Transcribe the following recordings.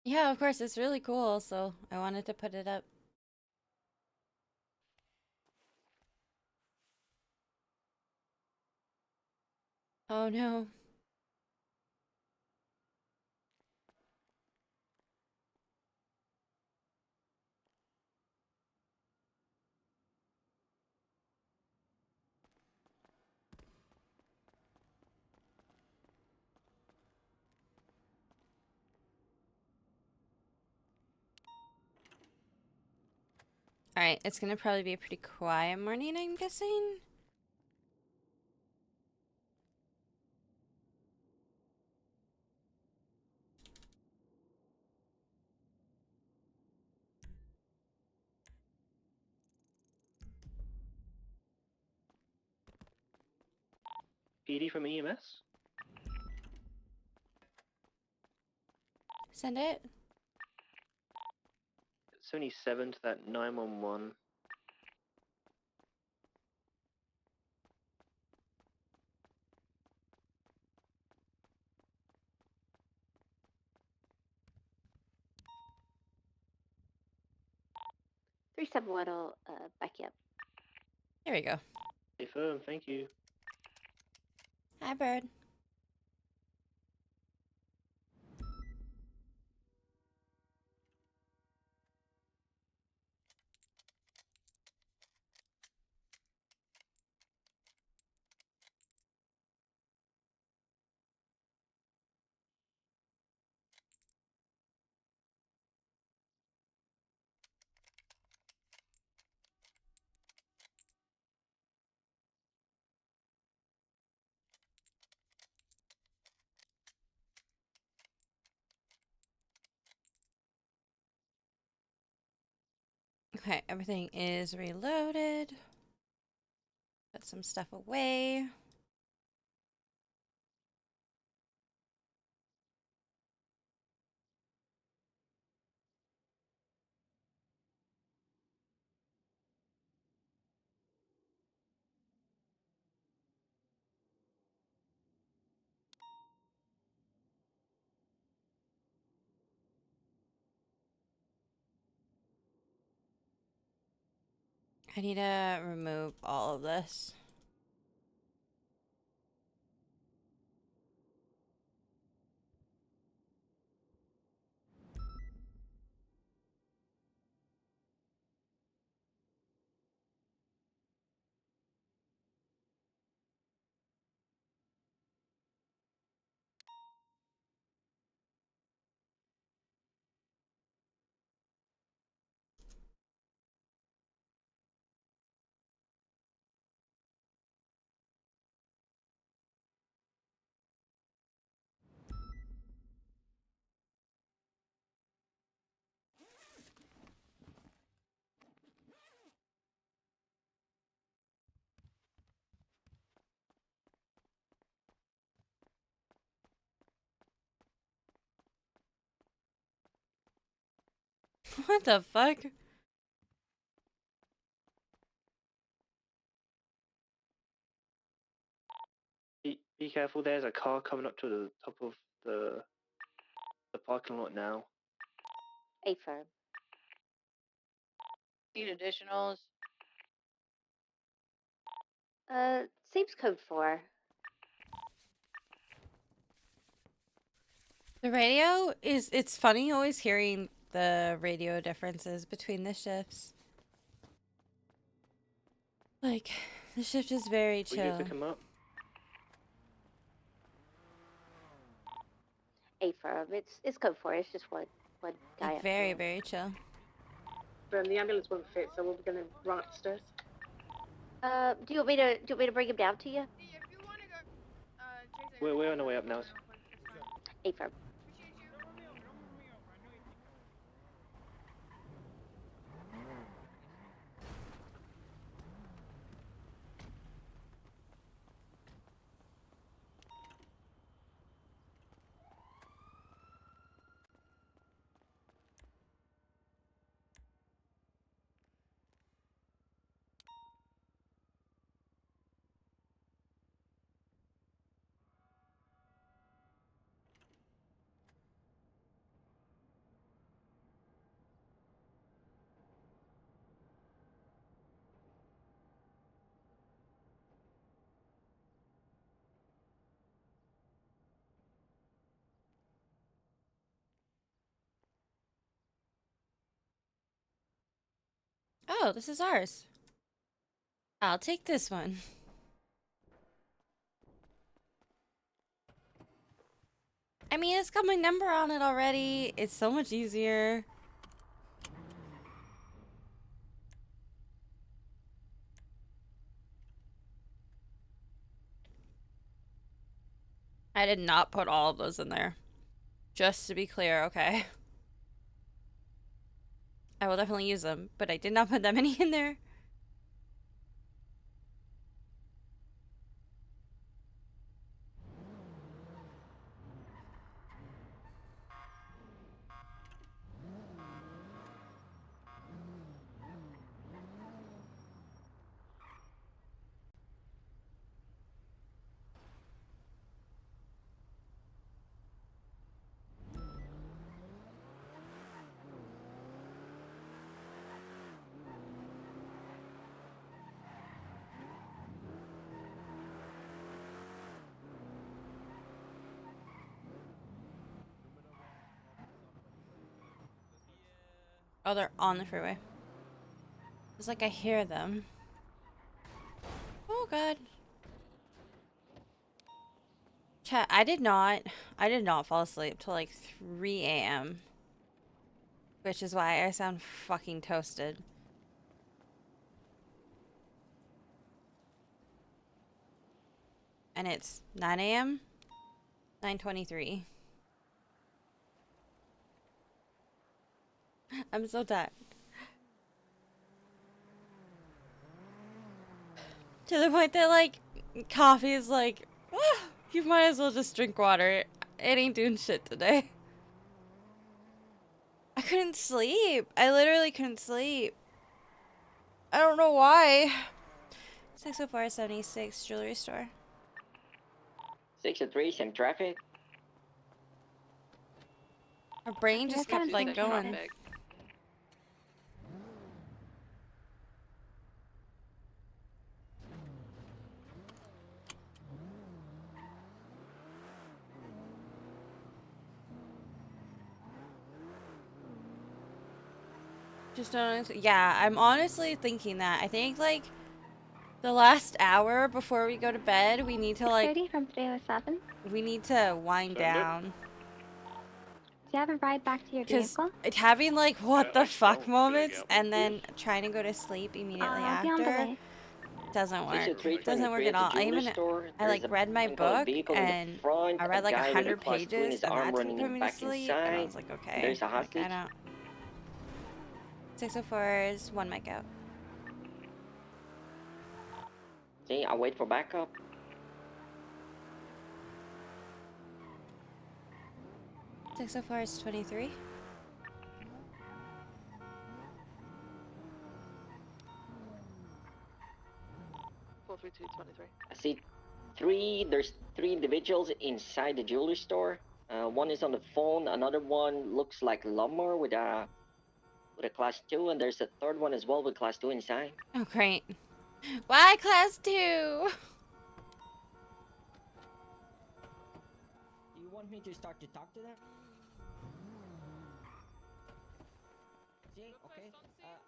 Yeah, of course, it's really cool, so I wanted to put it up. Oh no. Alright, it's gonna probably be a pretty quiet morning, I'm guessing. PD from EMS? Send it. 77 to that 911. Three seven one. I'll back you up. There we go. Affirm, thank you. Hi, bird. Okay, everything is reloaded. Put some stuff away. I need to remove all of this. What the fuck? Be careful, there's a car coming up to the top of the parking lot now. Affirm. Need additionals. Seems code 4. The radio is, it's funny always hearing the radio differences between the shifts. Like, the shift is very Will you chill. pick him up? Affirm. It's code 4. It's just one guy Like, up very, here. very chill. From the ambulance won't fit, so we'll be going to run upstairs. Do you want me to bring him down to you? If you want to go, We're on our way up now. Affirm. Appreciate you. Oh, this is ours. I'll take this one. I mean, it's got my number on it already. It's so much easier. I did not put all of those in there. Just to be clear, okay? I will definitely use them, but I did not put that many in there. Oh, they're on the freeway. It's like I hear them. Oh god. Chat, I did not fall asleep till like 3 a.m. Which is why I sound fucking toasted. And it's 9 a.m. 9:23. I'm so tired. To the point that like coffee is like, "Ah, you might as well just drink water. It ain't doing shit today." I couldn't sleep. I literally couldn't sleep. I don't know why. 60476 jewelry store. 603, same traffic. Our brain Yeah, just kept sounds like like going. traffic. Just don't. Yeah, I'm honestly thinking that. I think like the last hour before we go to bed, we need to like 6:30 from 307. we need to wind Sound good? down. Do you have a ride back to your Because vehicle? having like what the I fuck don't. moments Big and then apples, trying to go to sleep immediately I'll be on the after way. doesn't work. 603, Doesn't work 23 at at the all. jewelry store. I There's like a read my pink colored book vehicle in the and front, I read a like guy with a 100 class 2 in pages his and arm that didn't running put me to back sleep and I inside. was like, And okay, there's a like, I hostage. don't. 604 is one mic out. See, I'll wait for backup. 604 is 23. I see there's three individuals inside the jewelry store. One is on the phone, another one looks like Lumber with a class 2, and there's a third one as well with class 2 inside. Oh, great. Why class 2? Do you want me to start to talk to them? See, okay.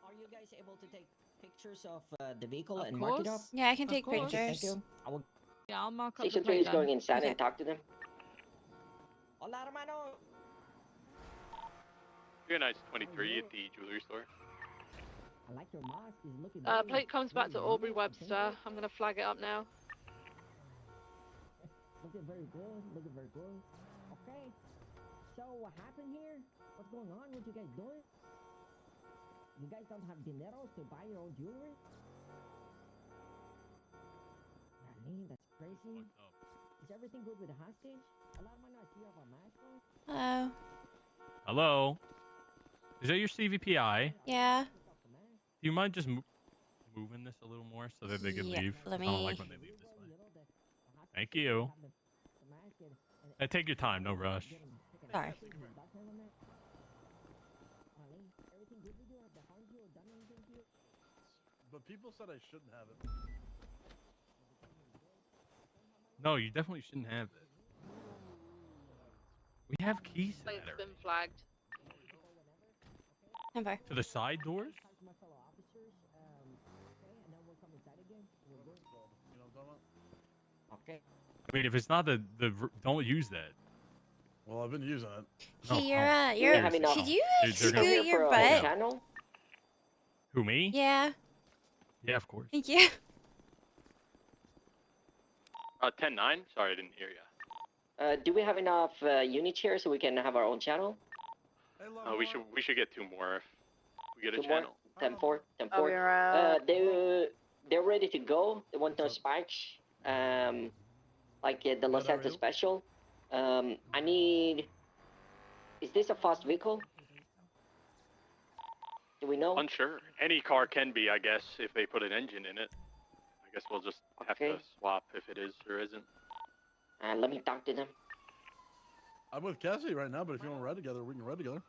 Are you guys able to take pictures of the vehicle Of and mark it up? course. Yeah, I can Of take course. pictures. Thank you. I will. Yeah, I'll mark up the 603 plate is going then. inside Okay. and talk to them. Hola, hermano. You're nice 23 at the jewelry store. I like your mask. It's looking. Plate comes back to Aubrey Webster. I'm gonna flag it up now. Looking very good. Looking very good. Okay. So what happened here? What's going on? What you guys doing? You guys don't have dineros to buy your own jewelry? Really? That's crazy. Is everything good with the hostage? Hola, hermano. I see you have a mask on. Hello. Hello. Is that your CVPI? Yeah. Do you mind just moving this a little more so that they can Yeah, leave? let I don't me- like when they leave this way. Thank you. Take your time, no rush. Sorry. But people said I shouldn't have it. No, you definitely shouldn't have it. We have keys to Plate's that been area. flagged. Number. To the side doors? Okay. I mean, if it's not don't use that. Well, I've been using it. No, Hey, no, you're. have seriously, enough. Could you Dude, they're scoot gonna- Here your for a butt? channel. Who, me? Yeah. Yeah, of course. Thank you. 10-9? Sorry, I didn't hear you. Do we have enough units here so we can have our own channel? Hey, We should get 2 more if we get a Two more? channel. 10-4? I'll be around. They're ready to go. They want no spikes. Like the Los Good, how are Santos you? special. I need. Is this a fast vehicle? Do we know? Unsure. Any car can be, I guess, if they put an engine in it. I guess we'll just have to Okay. swap if it is or isn't. Let me talk to them. I'm with Cassie right now, but if you want to ride together, we can ride together.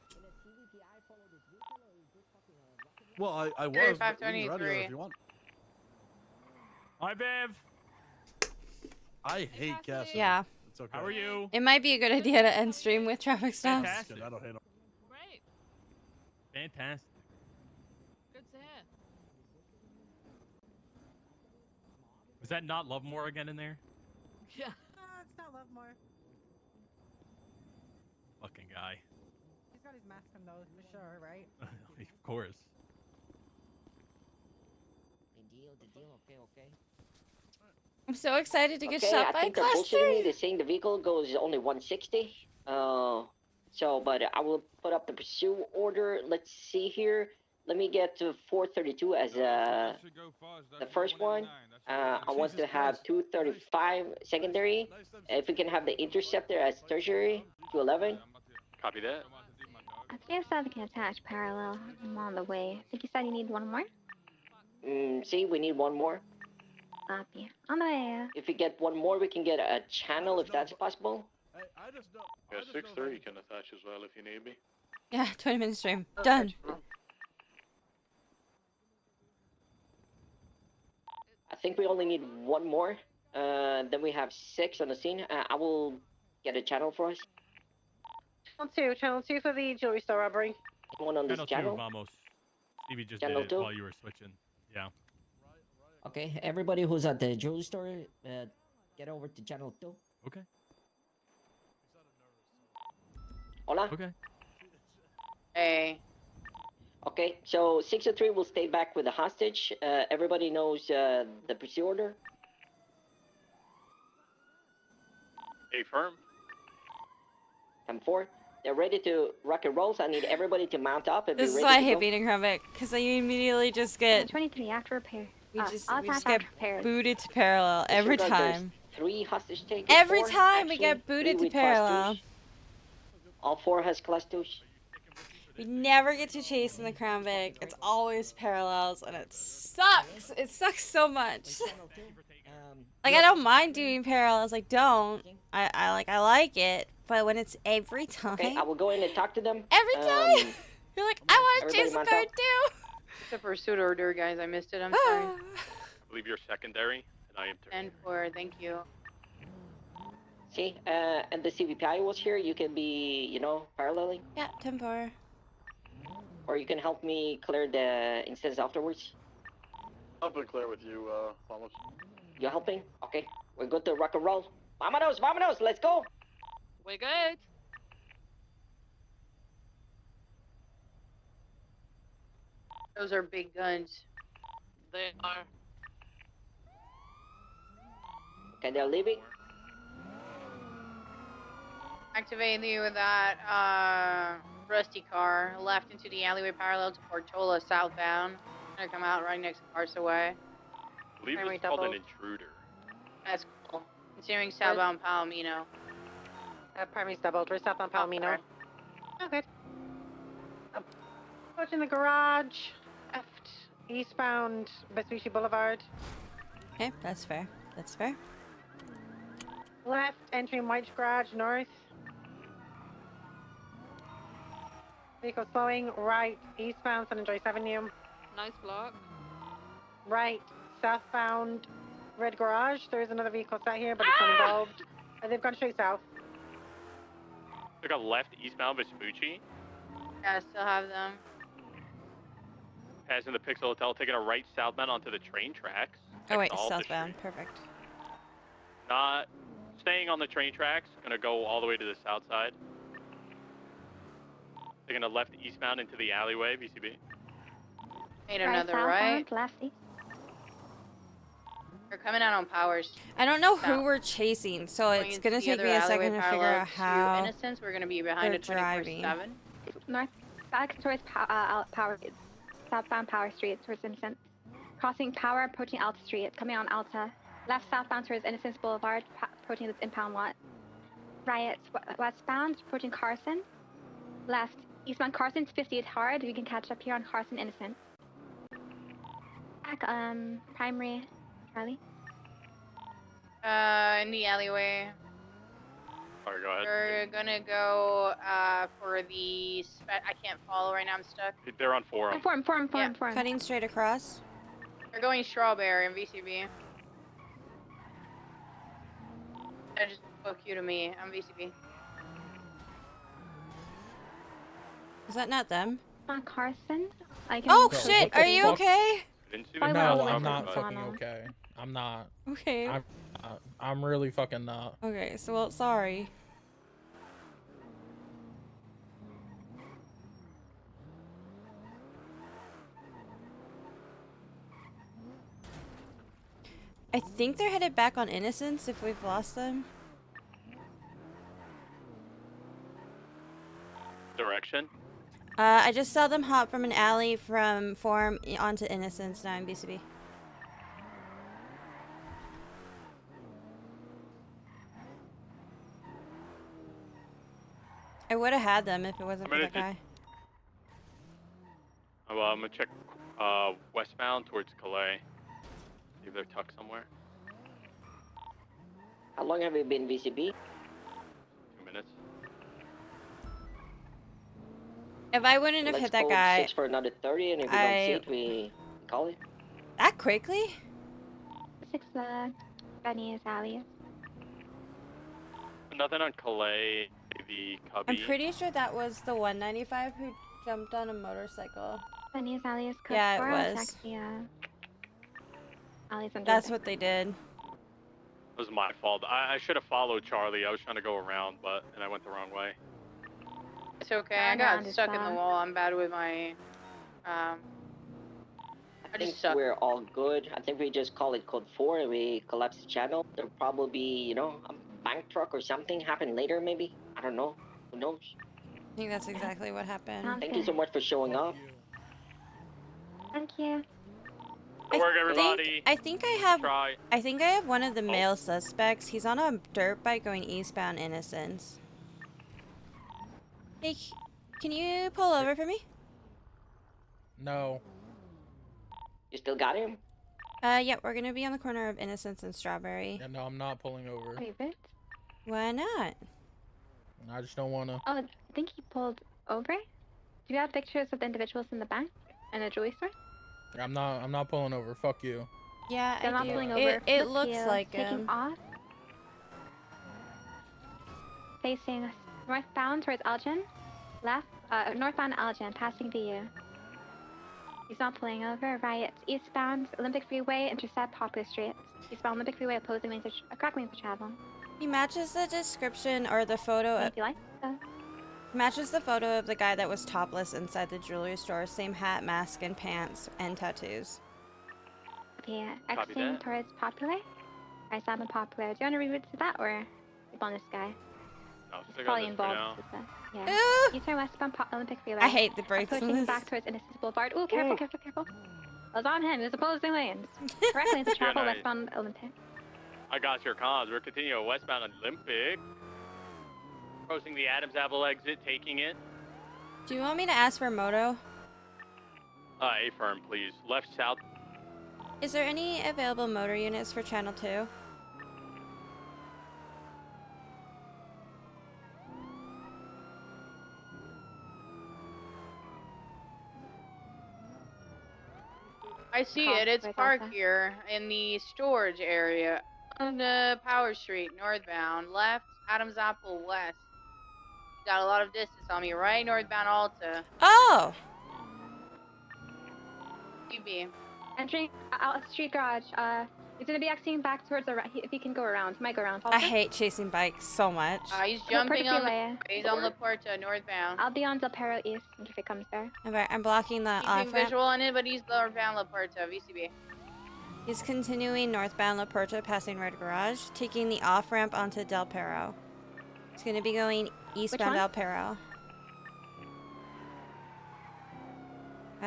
Well, I was. But we can ride together if you want. Hi, Viv. I hate Cassie. Yeah. It's okay. How are you? It might be a good idea to end stream with traffic stops. Fantastic. I don't hate him. Great. Fantastic. Good to hear. Was that not Lovemore again in there? Yeah. It's not Lovemore. Fucking guy. He's got his mask on though, for sure, right? Of course. The deal. Okay. I'm so excited to get Okay, shot I by a think they're class bullshitting me. 3. They're saying the vehicle goes only 160. But I will put up the pursuit order. Let's see here. Let me get to 432 as the first one. I want to have 235 secondary. If we can have the interceptor as tertiary, 211. Copy that. Okay, so I can attach parallel. I'm on the way. I think you said you need one more? See, we need one more. Copy. On the way. If we get one more, we can get a channel if that's possible. Hey, I just know. Yeah, 630 can attach as well if you need me. Yeah, 20-minute stream. Done. I think we only need one more. Then we have 6 on the scene. I will get a channel for us. Channel 2 for the jewelry store robbery. One on this Channel 2, channel. vamos. Stevie just Channel did it 2? while you were switching. Yeah. Okay, everybody who's at the jewelry store, get over to channel 2. Okay. Hola? Okay. Hey. Okay, so 603 will stay back with the hostage. Everybody knows the pursuit order. A firm. 10-4. They're ready to rock and roll, so I need everybody to mount up and This be is ready why I to hate go. beating Krumbic, because then you immediately just get 23 after repair. we just I'll we just attach get after repairs. booted to parallel every Disregard, there's time. 3 hostage takers. Every 4, time we actually, get booted 3 to with class parallel. 2s. All 4 has class 2s. We never get to chase in the Crown Vic. It's always parallels, and it sucks. It sucks so much. Like I don't mind doing parallels. I don't. I like it, but when it's every time. Okay, I will go in and talk to them. Every time. You're like, I want to everybody chase the mount car up. too. It's a pursuit order, guys. I missed it. I'm sorry. I believe you're secondary, and I am tertiary. 10-4. Thank you. See, and the CVPI was here. You can be, paralleling. Yeah, 10-4. Or you can help me clear the instance afterwards. I'll be clear with you, Thomas. You helping? Okay, we're good to rock and roll. Vamonos, let's go! We good? Those are big guns. They are. Okay, they're leaving. Activating you with that rusty car. Left into the alleyway parallel to Portola southbound. Gonna come out right next to Parsaway. I believe Primary it's called an double. intruder. That's cool. Continuing southbound Palomino. Primary's doubled. We're south on Palomino. Alright. Oh, good. Approaching the garage. Left. Eastbound Vespucci Boulevard. Okay, that's fair. That's fair. Left. Entering White's garage. North. Vehicle slowing. Right. Eastbound San Andreas Avenue. Nice block. Right. Southbound Red Garage. There's another vehicle sat here, but it's not involved. They've gone straight south. They got left eastbound Vespucci, Yeah, still have them. passing the Pixel Hotel, taking a right southbound onto the train tracks. Oh wait, Exit off the southbound. street. Perfect. Not staying on the train tracks. Gonna go all the way to the south side. They're gonna left eastbound into the alleyway, VCB. Made another right. Southbound, left east. They're coming out on Powers. I don't know who South. we're chasing, so Going it's into gonna the take other me a alleyway second to figure parallel out to how Innocence. We're gonna be behind they're a 24/7. driving. North, back towards Power, southbound Power Street towards Innocence. Crossing Power, approaching Alta Street, coming on Alta. Left southbound towards Innocence Boulevard, approaching this impound lot. Right, westbound, approaching Carson. Left, eastbound Carson, 58 hard. We can catch up here on Carson, Innocence. Back, primary, Charlie. In the alleyway. Alright, go ahead. They're gonna go for the. I can't follow right now. I'm stuck. They're on forum. Form. Cutting straight across. They're going Strawberry and VCB. They just spoke you to me. I'm VCB. Is that not them? Not Carson. I can Oh Bro, shit! what the Are you fuck? okay? Didn't see Why them. would I No, look I'm like not this? fucking Donald? okay. I'm not. Okay. I'm really fucking not. Okay, so well, sorry. I think they're headed back on Innocence if we've lost them. Direction. I just saw them hop from an alley from Forum onto Innocence now in BCB. I would have had them if it wasn't for I'm that gonna guy. Well, I'm gonna check westbound towards Calais. See if they're tucked somewhere. How long have you been VCB? 2 minutes. If I wouldn't have Let's hit that go guy 6 for another 30, and if we don't see it, we call it. that quickly, 6 Benny's alley. Nothing on Calais, the Cubby. I'm pretty sure that was the 195 who jumped on a motorcycle. Benny's alley is cut. Yeah, it for. I'll was. check the alleys under That's there. what they did. It was my fault. I should have followed Charlie. I was trying to go around, and I went the wrong way. It's okay. I I got know, stuck in the understand. wall. I'm bad with my. I I think just suck. we're all good. I think we just call it code 4 and we collapse the channel. There'll probably be, you know, a bank truck or something happen later, maybe. I don't know. Who knows? I think that's exactly what happened. Thank you so much for showing up. Thank you. Good work, everybody. I think I have. Try. I think I have one of the male suspects. He's on a dirt bike going eastbound Innocence. Hey, can you pull over for me? No. You still got him? Yeah, we're gonna be on the corner of Innocence and Strawberry. Yeah, no, I'm not pulling over. Favorite? Why not? I just don't wanna. Oh, I think he pulled over. Do you have pictures of the individuals in the bank and a jewelry store? I'm not pulling over. Fuck you. Yeah, They're I not do. pulling over. It Flip looks you. like Taking him. off. Facing northbound towards Elgin. Left, northbound Elgin, passing VU. He's not pulling over. Right, eastbound Olympic Freeway, intercept Poplar Street. Eastbound Olympic Freeway, opposing lanes of correct lanes of travel. He matches the description or the photo. If you like. Matches the photo of the guy that was topless inside the jewelry store. Same hat, mask, and pants, and tattoos. Okay, Copy exiting that. towards Popular. Right, south of Popular. Do you want to reroute to that or keep on this guy? No, He's stick on probably this for involved now. with the, yeah. Ooh, You turn westbound Olympic Freeway. I hate the brakes on Approaching this. back towards Innocence Boulevard. Ooh, careful, careful, careful. I was on him. He was opposing lanes. Correct lanes of travel, no, westbound Olympic. I got your cons. We're continuing westbound Olympic. Crossing the Adams Apple exit, taking it. Do you want me to ask for Moto? A firm, please. Left, south. Is there any available motor units for Channel 2? I see Cross it. It's right parked over. here in the storage area on the Power Street, northbound. Left, Adams Apple west. Got a lot of distance on me, right? Northbound Alta. Oh! TB. Entering street garage. He's gonna be exiting back towards the. If he can go around, he might go around. I hate chasing bikes so much. He's jumping on the. Freeway. He's on La Puerta, northbound. I'll be on Del Perro East if it comes there. Alright, I'm blocking the Keeping off ramp. visual on it, but he's northbound La Puerta, VCB. He's continuing northbound La Puerta, passing Red Garage, taking the off ramp onto Del Perro. He's gonna be going eastbound one? Del Perro.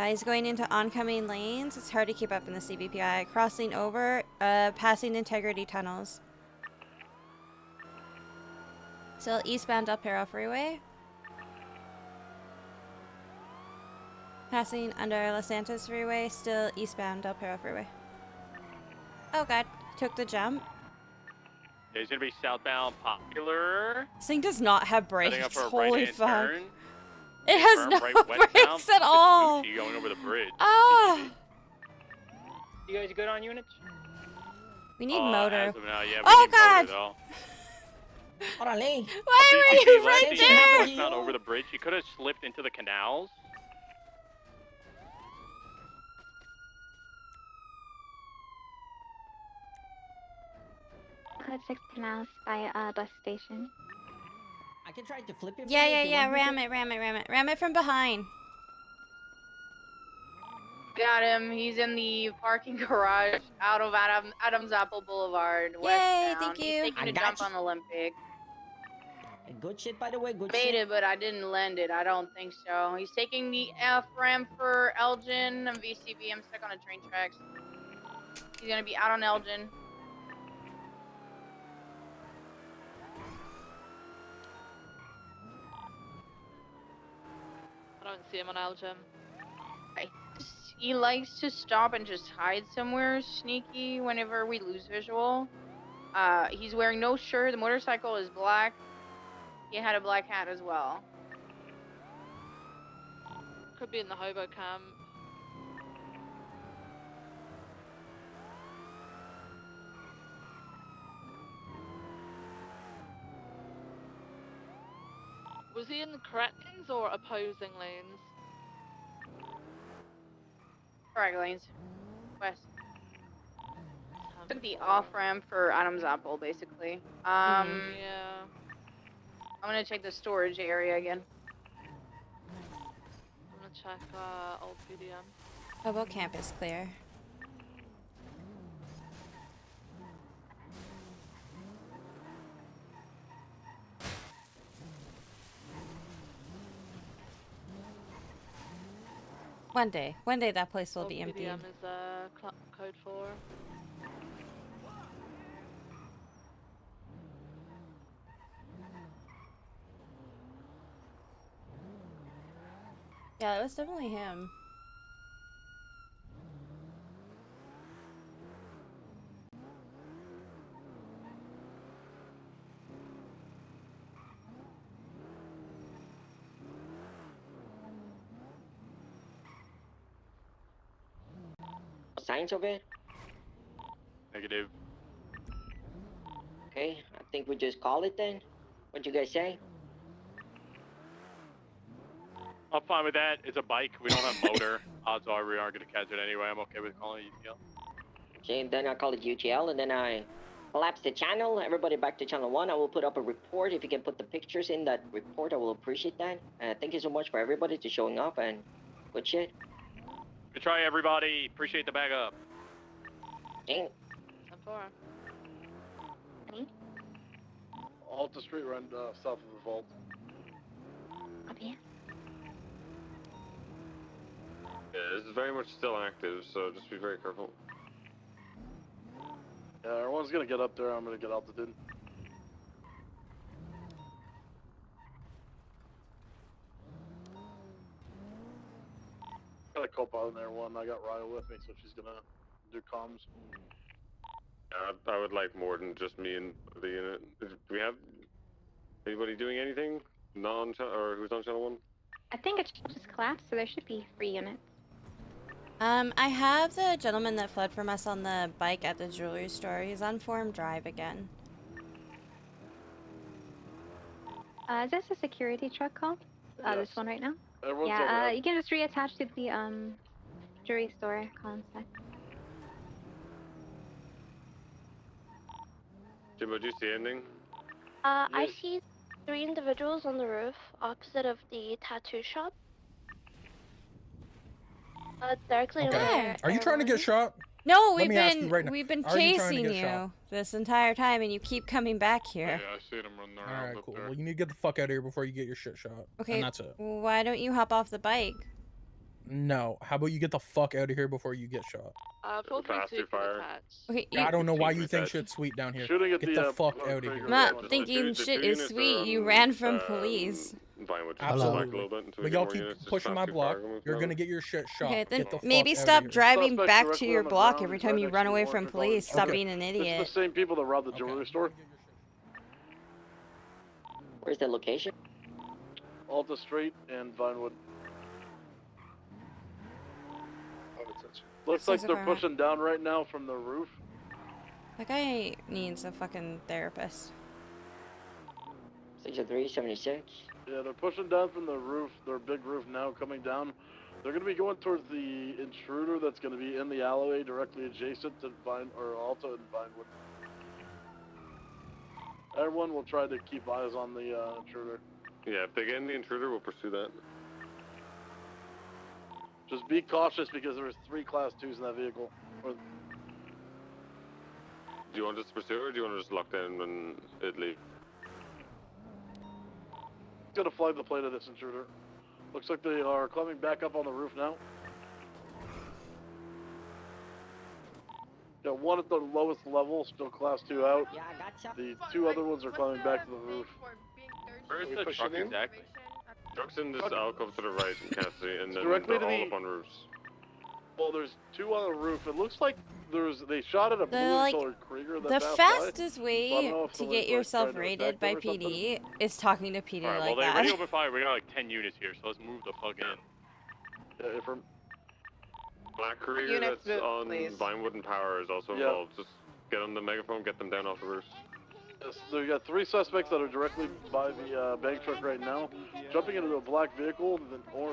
He's going into oncoming lanes. It's hard to keep up in the CBPI. Crossing over, passing Integrity Tunnels. Still eastbound Del Perro Freeway. Passing under Los Santos Freeway, still eastbound Del Perro Freeway. Oh god, took the jump. Yeah, he's gonna be southbound Popular. This thing does not have Setting up brakes. for a Holy right-hand fuck. turn. It has Turn no right brakes westbound. at all. Gucci going over the bridge. Ah! You guys good on units? We need motor. As of now, yeah, we Oh need god! motor, though. Orale. Why were BCB you left, right he there? westbound over the bridge. He could have slipped into the canals. Code 6 canals by bus station. I can try to flip it. Yeah, for you yeah, if you yeah. want me Ram to. it, ram it, ram it. Ram it from behind. Got him. He's in the parking garage out of Adams Apple Boulevard. Yay, westbound. thank He's you. taking I a got jump you. on Olympic. Good shit, by the way. Good Made shit. it, but I didn't lend it. I don't think so. He's taking the F ramp for Elgin and VCB. I'm stuck on the train tracks. He's gonna be out on Elgin. I don't see him on Elgin. He likes to stop and just hide somewhere sneaky whenever we lose visual. He's wearing no shirt. The motorcycle is black. He had a black hat as well. Could be in the hobo camp. Was he in the correct lanes or opposing lanes? Correct lanes. West. Took the off ramp for Adam's Apple, basically. Yeah. I'm gonna check the storage area again. I'm gonna check old PDM. Hobo camp is clear. One day that place will Old be empty. PDM is code 4. Yeah, it was definitely him. Signs of it? Negative. Okay, I think we just call it then. What you guys say? I'm fine with that. It's a bike. We don't have motor. Odds are we aren't going to catch it anyway. I'm okay with calling it UTL. Okay, then I call it UTL, and then I collapse the channel. Everybody back to channel 1. I will put up a report. If you can put the pictures in that report, I will appreciate that. Thank you so much for everybody to showing up, and good shit. Good try, everybody. Appreciate the backup. Dang. 10-4. Alta Street run south of the vault. Up here. Yeah, this is very much still active, so just be very careful. Yeah, everyone's gonna get up there. I'm gonna get altitude. Got a co-pilot in there. One. I got Ryo with me, so she's gonna do comms. I would like more than just me and the unit. Do we have anybody doing anything? Or who's on channel 1? I think it just collapsed, so there should be 3 units. I have the gentleman that fled from us on the bike at the jewelry store. He's on Forum Drive again. Is this a security truck call? Yes. This one right now? Everyone's Yeah, over. you can just reattach to the jewelry store. Call him sec. Jimbo, do you see anything? I see 3 individuals on the roof opposite of the tattoo shop. Directly Okay. over Are you trying to get shot? No, Let me ask you right now. we've been Are you trying to chasing get you shot? this entire time, and you keep coming back here. Yeah, I see them running All around right, up cool. there. Well, you need to get the fuck out of here before you get your shit shot. Okay. And that's it. Why don't you hop off the bike? No. How about you get the fuck out of here before you get shot? Feel free to attach. Okay, I don't know why you Shoot think that. shit's sweet down here. Shooting at Get the, the fuck Krieger out of here. I'm not The thinking two shit is units are sweet. You on, ran from police. Vinewood, just Absolutely. back a little bit until we But get y'all more keep units. Just pushing not my too block. far removed You're from gonna them. get your shit shot. Okay, then Get the maybe fuck stop outta here. driving Suspect back to directly your on the block ground. every He's time right you next run to the away orange from and police. colored- Stop Okay. being an It's idiot. the same people that robbed the jewelry store. Where's the location? Alta Street and Vinewood. Looks like Says they're if I'm pushing down right now from the roof. That guy needs a fucking therapist. 6376. Yeah, they're pushing down from the roof, their big roof now coming down. They're going to be going towards the intruder that's going to be in the alleyway directly adjacent to Alta and Vinewood. Everyone will try to keep eyes on the intruder. Yeah, if they get in the intruder, we'll pursue that. Just be cautious because there's 3 Class 2s in that vehicle. Or, Do you want us to pursue or do you want to just lock down and it leave? gonna flag the plate of this intruder. Looks like they are climbing back up on the roof now. Got one at the lowest level, still Class 2 out. Yeah, I gotcha. The 2 other ones are climbing back to the roof. Where's the truck exactly? Truck's in this alcove to the right, Cassidy, and then Directly they're to all the- up on roofs. Well, there's 2 on the roof. It looks like they shot at a blue like, colored Krieger that The passed fastest by. way So I don't know if to someone's, get yourself trying to rated attack by them or something. PD is talking to PD Alright, like well, they that. already opened fire. We got like 10 units here, so let's move the fuck in. Yeah, from Black Krieger Units, that's on please. Vinewood and Power is also Yeah. involved. Just get on the megaphone, get them down off the roofs. Yes, we got 3 suspects that are directly by the bank truck right now, jumping into a black vehicle,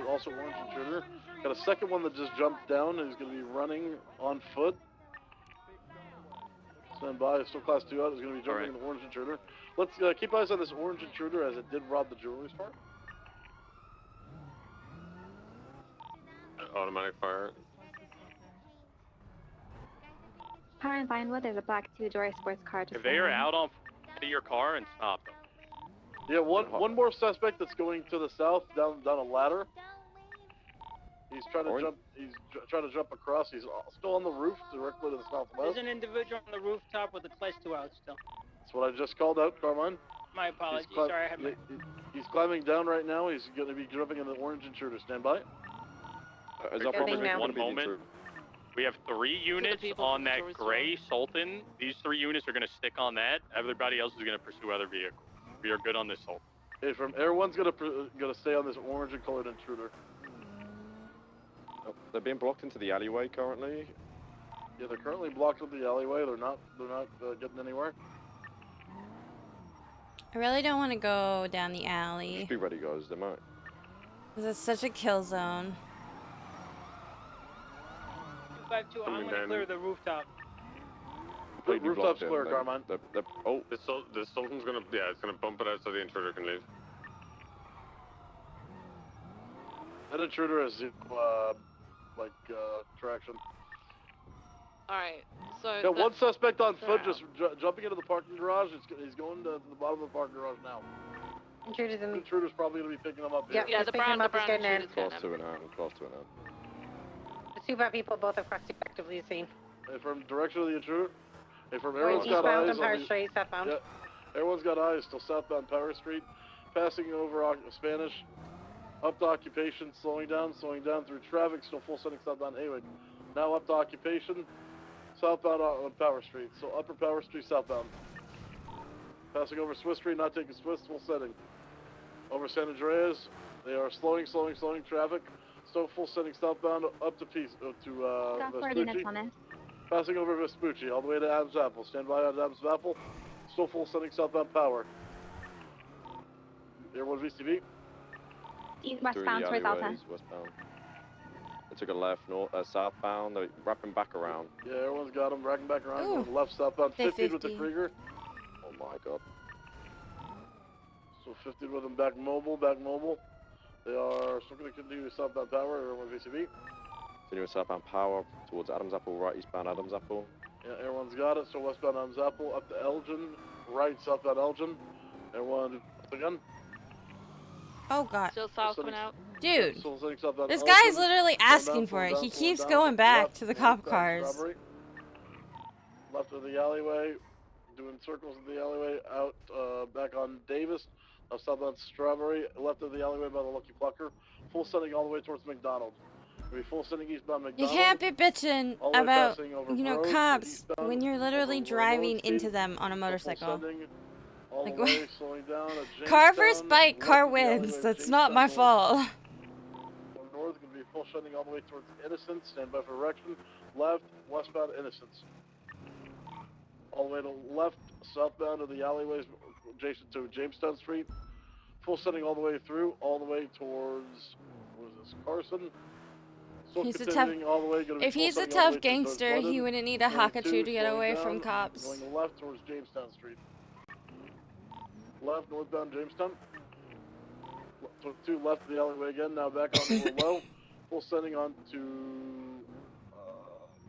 also orange intruder. Got a second one that just jumped down and is going to be running on foot. Stand by, still Class 2 out, is going to be jumping in the orange intruder. Let's keep eyes on this orange intruder as it did rob the jewelry store. Automatic fire. Power and Vinewood, there's a black 2-door sports car just If they are in. out on your car and stop them. Yeah, one more suspect that's going to the south down a ladder. He's trying to jump. He's trying to jump across. He's still on the roof, directly to the southwest. There's an individual on the rooftop with a Class 2 out still. That's what I just called out, Carmine. My apologies. Sorry, I had my... He's climbing down right now. He's going to be jumping in the orange intruder. Stand by. Is that probably One moment. We have 3 units on that gray Sultan. These 3 units are going to stick on that. Everybody else is going to pursue other vehicles. We are good on this Sultan. Hey, everyone's gonna stay on this orange and colored intruder. Oh, they're being blocked into the alleyway currently. Yeah, they're currently blocked in the alleyway. They're not getting anywhere. I really don't want to go down the alley. Just be ready, guys. They might. Because it's such a kill zone. 252, I'm gonna clear the rooftop. Completely Rooftop's blocked in. clear, Carmine. Oh, the Sultan's gonna it's gonna bump it out so the intruder can leave. That intruder has traction. Alright, so... Yeah, one suspect on foot just jumping into the parking garage. He's going to the bottom of the parking garage now. Intruder's in the... Intruder's probably going to be picking him up here. Yeah, the brown getting in. Class 2 and out. Class 2 and out. The 2 bad people both have crossed effectively the scene. Hey, from direction of the intruder. Hey, from Orange everyone's got eastbound eyes on Power the, Street, southbound. Yeah, everyone's got eyes still southbound Power Street, passing over Spanish, up to Occupation, slowing down through traffic, still full setting southbound Haywood. Now up to Occupation, southbound on Power Street, so upper Power Street southbound. Passing over Swiss Street, not taking Swiss, full setting. Over San Andreas, they are slowing traffic, still full setting southbound up to Stop 4 units Vespucci. on it. Passing over Vespucci, all the way to Adams Apple. Stand by on Adams Apple. Still full setting southbound Power. Air 1 VCV. Westbound towards Alta. Westbound. They took a left, southbound. They're wrapping back around. Yeah, everyone's got them. Racking back around. Ooh, Going left southbound. 50 with the 50. Krieger. my god. So 50 with them back mobile, back mobile. They are still going to continue southbound power, everyone VCB. Continue southbound power towards Adams Apple, right eastbound Adams Apple. Yeah, everyone's got it. So westbound Adams Apple, up to Elgin, right southbound Elgin. Everyone, again. Oh god. Still south coming out. Dude, Still sitting southbound this Elgin. guy's literally Slowing asking down, for it. slowing He down, slowing keeps down. going back Left, to the cop northbound cars. Strawberry. Left of the alleyway, doing circles in the alleyway, out back on Davis, southbound Strawberry, left of the alleyway by the Lucky Plucker, full sending all the way towards McDonald. We'll be full sending eastbound You McDonald. can't be bitching all the way about, passing over you know, Grove to cops eastbound, when you're literally over driving Lowenstein, into them on a full motorcycle. sending all Like, the way, slowing down at Car Jamestown, versus bike, left car of the alleyway wins. of That's not my Jamestown, fault. Going north, going to be full sending all the way towards Innocence, stand by for direction, left, westbound Innocence. All the way to left, southbound of the alleyways adjacent to Jamestown Street. Full sending all the way through, all the way towards, what is this, Carson? Still He's a continuing tough- all the way, gonna be If full he's a sending all the tough way towards gangster, he London. wouldn't need a 22, Hakachu to get slowing away down, from cops. Going left towards Jamestown Street. Left, northbound Jamestown. Two left of the alleyway again, now back on the low. Full sending on to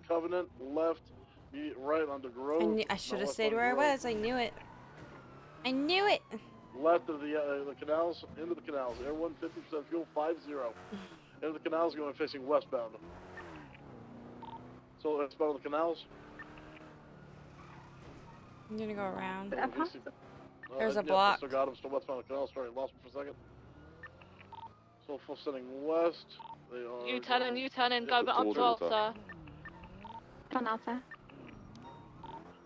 Covenant, left, right onto Grove. I should have now stayed west where I on Grove. was. I knew it. I knew it. Left of the canals, into the canals. Air 150% fuel, 5-0. Into the canals, going facing westbound. So westbound of the canals. I'm gonna go around. There's a block. Still got him. Still westbound of the canals. Sorry, lost him for a second. So full sending west. They are. You turn in, go back up to Alta. On Alta.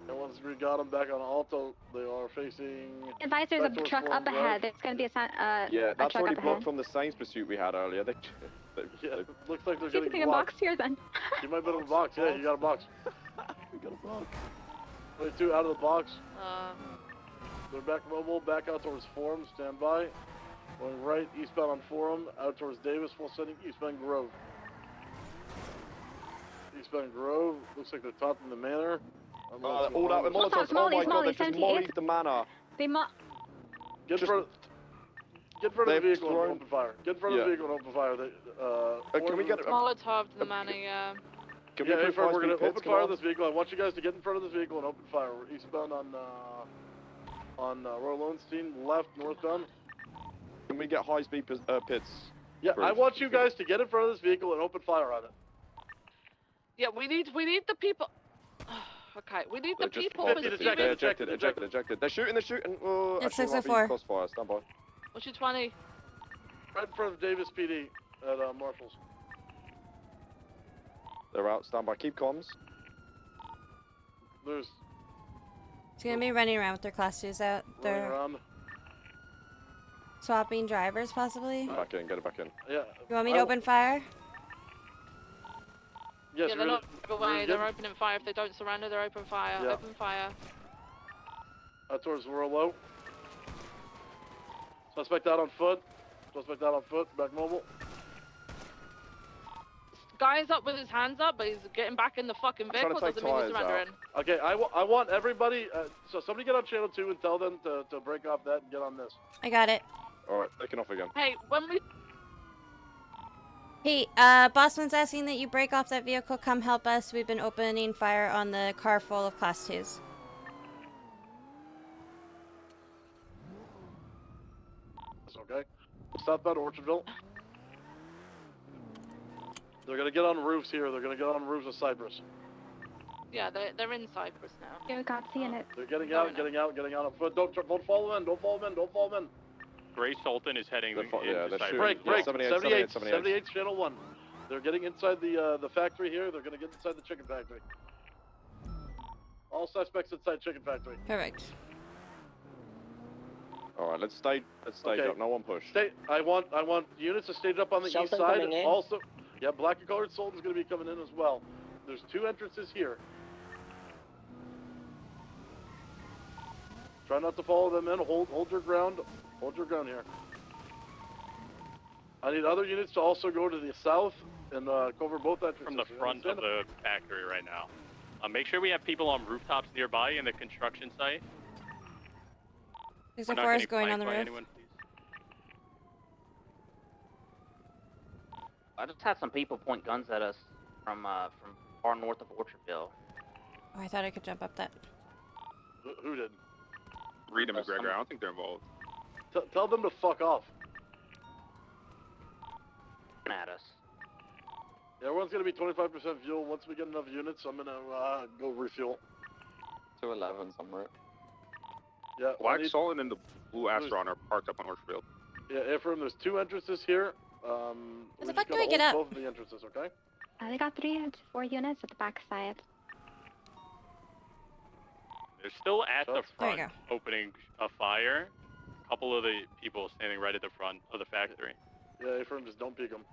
And once we got them back on Alto, they are facing. Advise there's back a towards truck up Forest ahead. Road. There's going to be a Yeah, that's truck already up blocked ahead. from the Saints pursuit we had earlier. Yeah, it looks like they're See if getting we can blocked. box here then. You might be able to box. Yeah, you got a box. We got a block. 22 out of the box. They're back mobile, back out towards Forum, stand by. Going right, eastbound on Forum, out towards Davis, full sending eastbound Grove. Eastbound Grove, looks like they're taunting the manor. All out with Molotovs. Oh my god, they just mollied the manor. They Get in front of the They've vehicle thrown- and open fire. Get in front of the Yeah. vehicle and open fire. Can we get Molotov to the manor, yeah. Can yeah, we put we're going to high-speed open pits, fire come this vehicle. I want you guys to get in front of this vehicle and open fire. We're eastbound on Royal Lowenstein, left, northbound. Can we get high-speed pits? Yeah, I Bruce? want you guys to get in front of this vehicle and open fire on it. Yeah, we need the people. Okay, we need the They're just people. ejected, ejected. They're shooting. Oh, It's actually, might be 604. crossfire, stand by. What's your 20? Right in front of Davis PD at Marshall's. They're out, stand by. Keep comms. There's It's gonna be running around with their class 2s out. running They're around. swapping drivers, possibly. Get back in, get it back in. Yeah. You want me to open fire? Yes, Yeah, they're not away. They're opening fire. If they don't surrender, they're open fire. Yeah. Open fire. Out towards Royal Low. Suspect out on foot. Suspect out on foot. Back mobile. Guy's up with his hands up, but he's getting back in the fucking I'm trying to vehicle. take Doesn't mean he's tires out. surrendering. Okay, I want everybody. So somebody get on channel 2 and tell them to break off that and get on this. I got it. Alright, taking off again. Hey, when we Hey, Bossman's asking that you break off that vehicle. Come help us. We've been opening fire on the car full of class 2s. That's okay. Southbound Orchardville. They're gonna get on roofs here. They're gonna get on roofs of Cypress. yeah, they're in Cyprus now. Yeah, we got seeing it. They're getting out on foot. Don't follow them in. Don't follow them in. Don't follow them in. Gray Sultan is heading into they're Cyprus. Break. 78, 78, channel 1. They're getting inside the factory here. They're gonna get inside the chicken factory. All suspects inside chicken factory. Perfect. Alright, let's stage Okay. up. No one push. I want units to stage up on the east Sultan side. coming in. Also, yeah, black and colored Sultan's gonna be coming in as well. There's 2 entrances here. Try not to follow them in. Hold your ground. Hold your ground here. I need other units to also go to the south and cover both entrances. From the front of the factory right now. Make sure we have people on rooftops nearby in the construction site. There's We're a not forest getting going on the flanked by roof. anyone, please. I just had some people point guns at us from far north of Orchardville. Oh, I thought I could jump up that. Who did? Reed and McGregor. I don't think they're involved. Tell them to fuck off. At us. Yeah, everyone's gonna be 25% fuel. Once we get enough units, I'm gonna go refuel. 211 somewhere. Yeah. Black Sultan and the Blue Astron are parked up on Orchardville. Yeah, Ephraim, there's 2 entrances here. Where the We fuck just do I gotta get hold up? both of the entrances, okay? They got 3 to 4 units at the back side. They're still at the There you front, opening a fire. A couple of the people standing right at the front of the factory. Yeah, Ephraim, just don't peek them.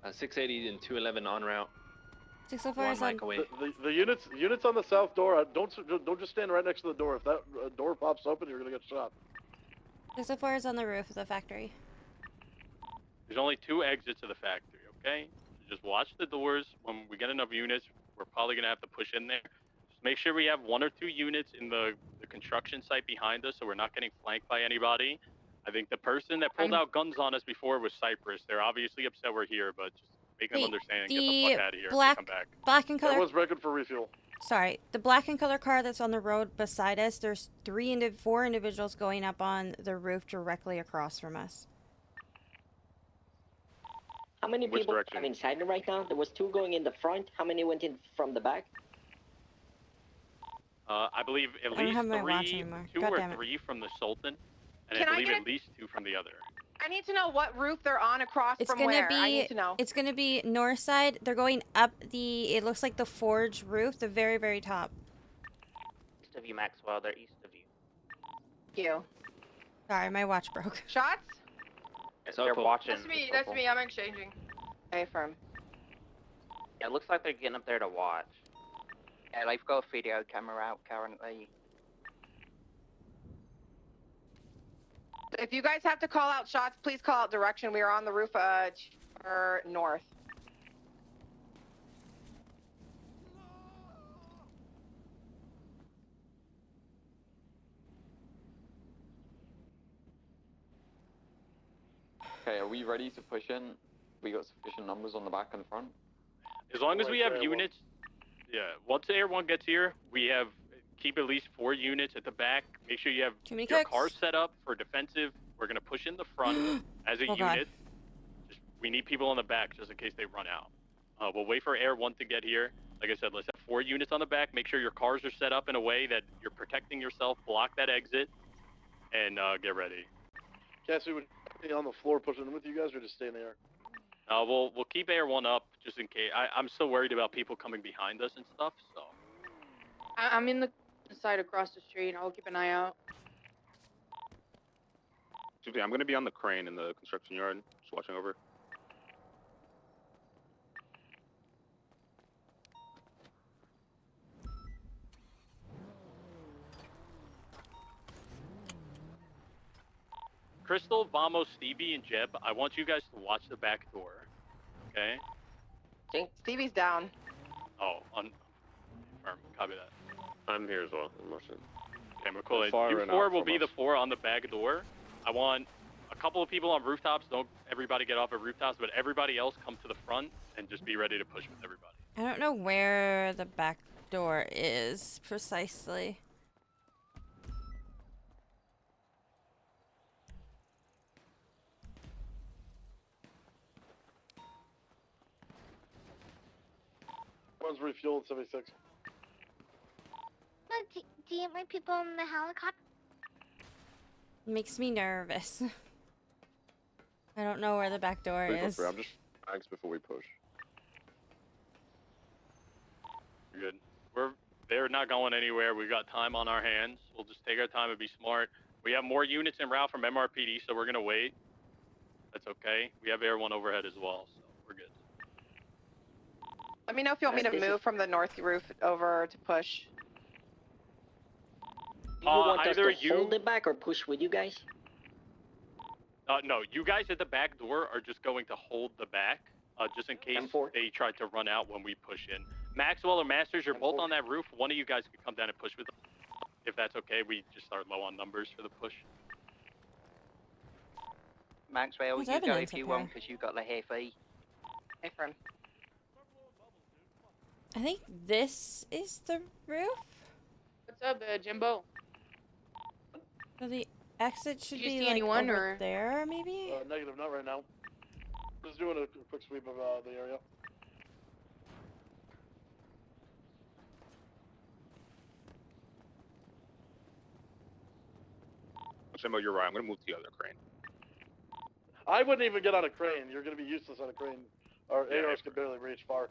Uh, 680 and 211 en route. 604 is One on. mic away. The units on the south door. Don't just stand right next to the door. If that door pops open, you're gonna get shot. 604 is on the roof of the factory. There's only 2 exits of the factory, okay? So just watch the doors. When we get enough units, we're probably going to have to push in there. Just make sure we have 1 or 2 units in the construction site behind us so we're not getting flanked by anybody. I think the person that pulled out guns on us before was Cypress. They're obviously upset we're here, but just make them understand and get the fuck out of here if they come back. Black and color. Everyone's breaking for refuel. Sorry, the black and color car that's on the road beside us. There's 4 individuals going up on the roof directly across from us. How many Which people direction? are inside right now? There was 2 going in the front. How many went in from the back? I believe at I don't least have my watch 3, anymore. 2 God or damn it. 3 from the Sultan, and Can I I believe get at least 2 from the other. I need to know what roof they're on across It's from gonna where. be. I need to know. It's gonna be north side. They're going up the. It looks like the forge roof, the very very top. East of you, Maxwell. They're east of you. Thank you. Sorry, my watch broke. Shots? They're watching. That's me. That's me. I'm exchanging. A firm. Yeah, it looks like they're getting up there to watch. Yeah, they've got a video camera out currently. If you guys have to call out shots, please call out direction. We are on the roof or north. Okay, are we ready to push in? We got sufficient numbers on the back and the front? As long as we have units, yeah. Once Air 1 gets here, we have keep at least 4 units at the back. Make sure you have Too many your cooks. cars set up for defensive. We're gonna push in the front as a Oh, God. unit. Just, we need people on the back just in case they run out. We'll wait for Air 1 to get here. Like I said, let's have 4 units on the back. Make sure your cars are set up in a way that you're protecting yourself. Block that exit, and get ready. Cassie, would you be on the floor pushing with you guys, or just stay in the air? We'll keep Air 1 up just in case. I'm still worried about people coming behind us and stuff. So I'm in the side across the street. I'll keep an eye out. Excuse me, I'm going to be on the crane in the construction yard, just watching over. Crystal, Vamos, Stevie, and Jeb, I want you guys to watch the back door. Okay? Stevie's down. Oh, firm. Copy that. I'm here as well. I'm watching. Okay, McCoy. Far You and 4 out will from be us. the 4 on the back door. I want a couple of people on rooftops. Don't everybody get off at rooftops, but everybody else come to the front and just be ready to push with everybody. I don't know where the back door is precisely. Everyone's refueled 76. Do you want people in the helicopter? Makes me nervous. I don't know where the back door is. I'm just bags before we push. You're good. They're not going anywhere. We've got time on our hands. We'll just take our time and be smart. We have more units en route from MRPD, so we're gonna wait. That's okay. We have Air 1 overhead as well, so we're good. Let me know if you want me to move from the north roof over to push. Do you want us either to hold it back or push with you guys? No, you guys at the back door are just going to hold the back, just in case they try to run out when we push in. Maxwell or Masters, you're both on that roof. One of you guys could come down and push with them. If that's okay, we just start low on numbers for the push. Maxwell, There's you go evidence if you up want, here. because you got the heavy. Hey, friend. I think this is the roof. What's up, Jimbo? So the exit should Did you be see like anyone, over or- there, maybe? Negative, not right now. Just doing a quick sweep of the area. Jimbo, you're right. I'm gonna move to the other crane. I wouldn't even get on a crane. You're gonna be useless on a crane. Our Yeah, ARs can barely reach far.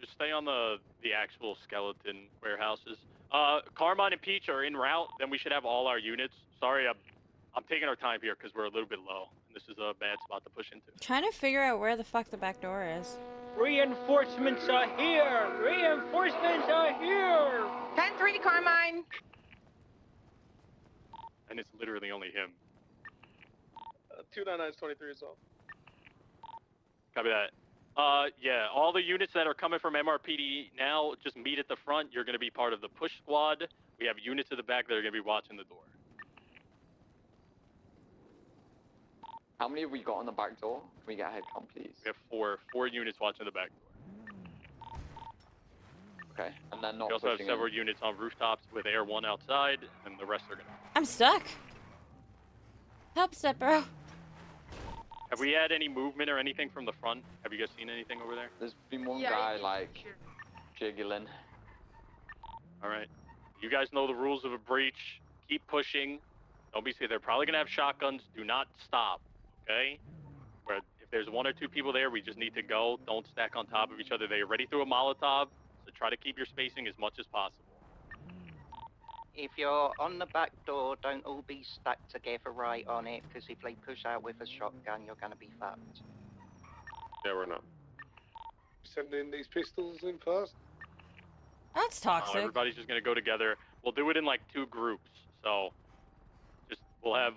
Just stay on the actual skeleton warehouses. Carmine and Peach are en route. Then we should have all our units. Sorry, I'm taking our time here because we're a little bit low. This is a bad spot to push into. Trying to figure out where the fuck the back door is. Reinforcements are here! Reinforcements are here! 10-3, Carmine. And it's literally only him. 299 is 23 as well. Copy that. Yeah, all the units that are coming from MRPD now, just meet at the front. You're going to be part of the push squad. We have units at the back that are going to be watching the door. How many have we got on the back door? Can we get a head count, please? We have four units watching the back door. Okay, and then not We also have pushing several in. units on rooftops with Air 1 outside, and the rest are going to... I'm stuck. Help, step bro. Have we had any movement or anything from the front? Have you guys seen anything over there? There's been one guy, like, jiggling. Alright. You guys know the rules of a breach. Keep pushing. Don't be scared. They're probably going to have shotguns. Do not stop, okay? Where if there's one or two people there, we just need to go. Don't stack on top of each other. They already threw a Molotov, so try to keep your spacing as much as possible. If you're on the back door, don't all be stacked together right on it, because if they push out with a shotgun, you're going to be fucked. Yeah, we're not. Sending these pistols in first. That's toxic. Everybody's just going to go together. We'll do it in like 2 groups. So just we'll have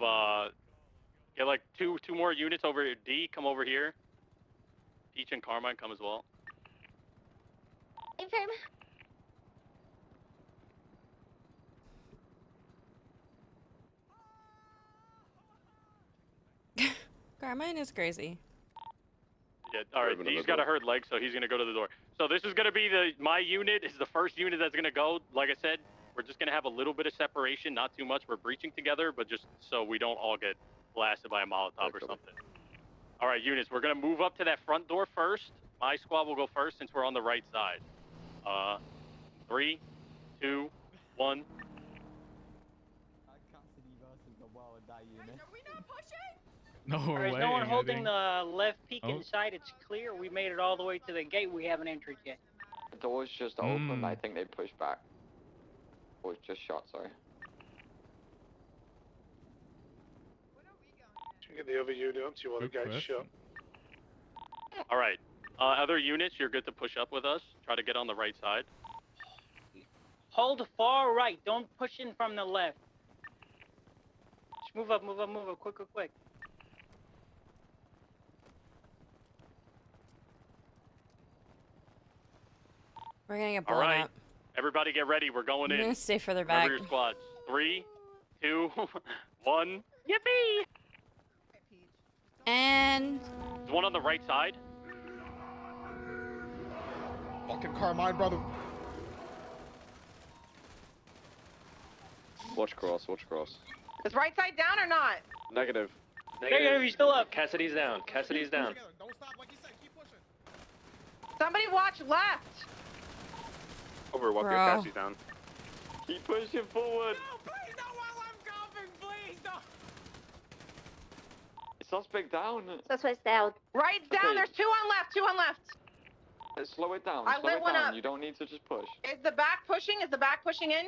get like two more units over here. D, come over here. Peach and Carmine come as well. Confirm. Carmine is crazy. Yeah, alright, D's got a hurt leg, so he's gonna go to the door. So this is gonna be my unit is the first unit that's gonna go. Like I said, we're just gonna have a little bit of separation, not too much. We're breaching together, but just so we don't all get blasted by a Molotov or something. Alright, units, we're gonna move up to that front door first. My squad will go first since we're on the right side. 3, 2, 1. No, There's way, no one I holding think. the left peak Oh. inside. It's clear. We made it all the way to the gate. We haven't entered yet. The door's just open. I think they pushed back. Or just shot, sorry. Get the other unit onto you while the gate's shut. Alright. Other units, you're good to push up with us. Try to get on the right side. Hold far right. Don't push in from the left. Just move up, move up, move up. Quick, quick, quick. We're gonna get blown Alright. up. Everybody get ready. We're going I'm in. gonna stay further Remember back. your squads. 3, 2, 1. Yippee! And There's one on the right side. Fucking Carmine, brother. Watch cross, watch cross. Is right side down or not? Negative. Negative, he's still up. Cassidy's down. Cassidy's down. Somebody watch left. Over, walk your Bro. Cassie's down. Keep pushing forward. Suspect down. Suspect's down. Right down. Okay. There's 2 on left. 2 on left. Slow it down. I Slow lit it one down. up. You don't need to just push. Is the back pushing? Is the back pushing in?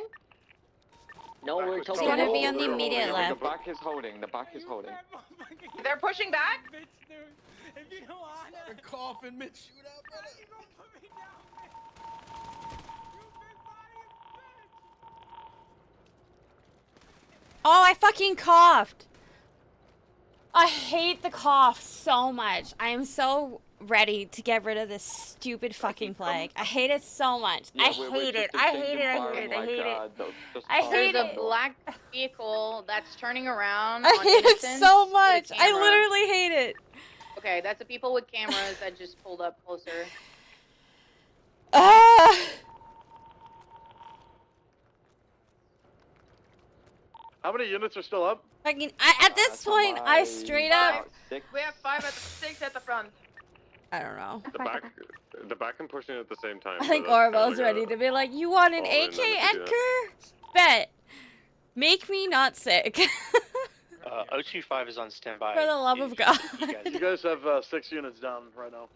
No, we're it's talking gonna about be on the immediate The left. back is holding. The back is holding. They're pushing back? If you don't want Fucking coughing mid shootout, brother. you gonna put me down, man? Oh, I fucking coughed. I hate the cough so much. I am so ready to get rid of this stupid fucking flag. I hate it so much. Yeah, I hate it. I hate it. I hate it. I hate it. I hate There's it. a black vehicle that's turning around I on hate it Innocence so with a much. I camera. literally hate it. Okay, that's the people with cameras that just pulled up closer. Ah. How many units are still up? Fucking, at this point, I straight up. We have 6 at the front. I don't know. The back can push in at the same time. I so think that's kinda Orabelle's like ready to be like, you want an all in, AK, and if you do Edgar? Bet. Make me not sick. 025 is on standby. For the love of God. You guys have 6 units down right now.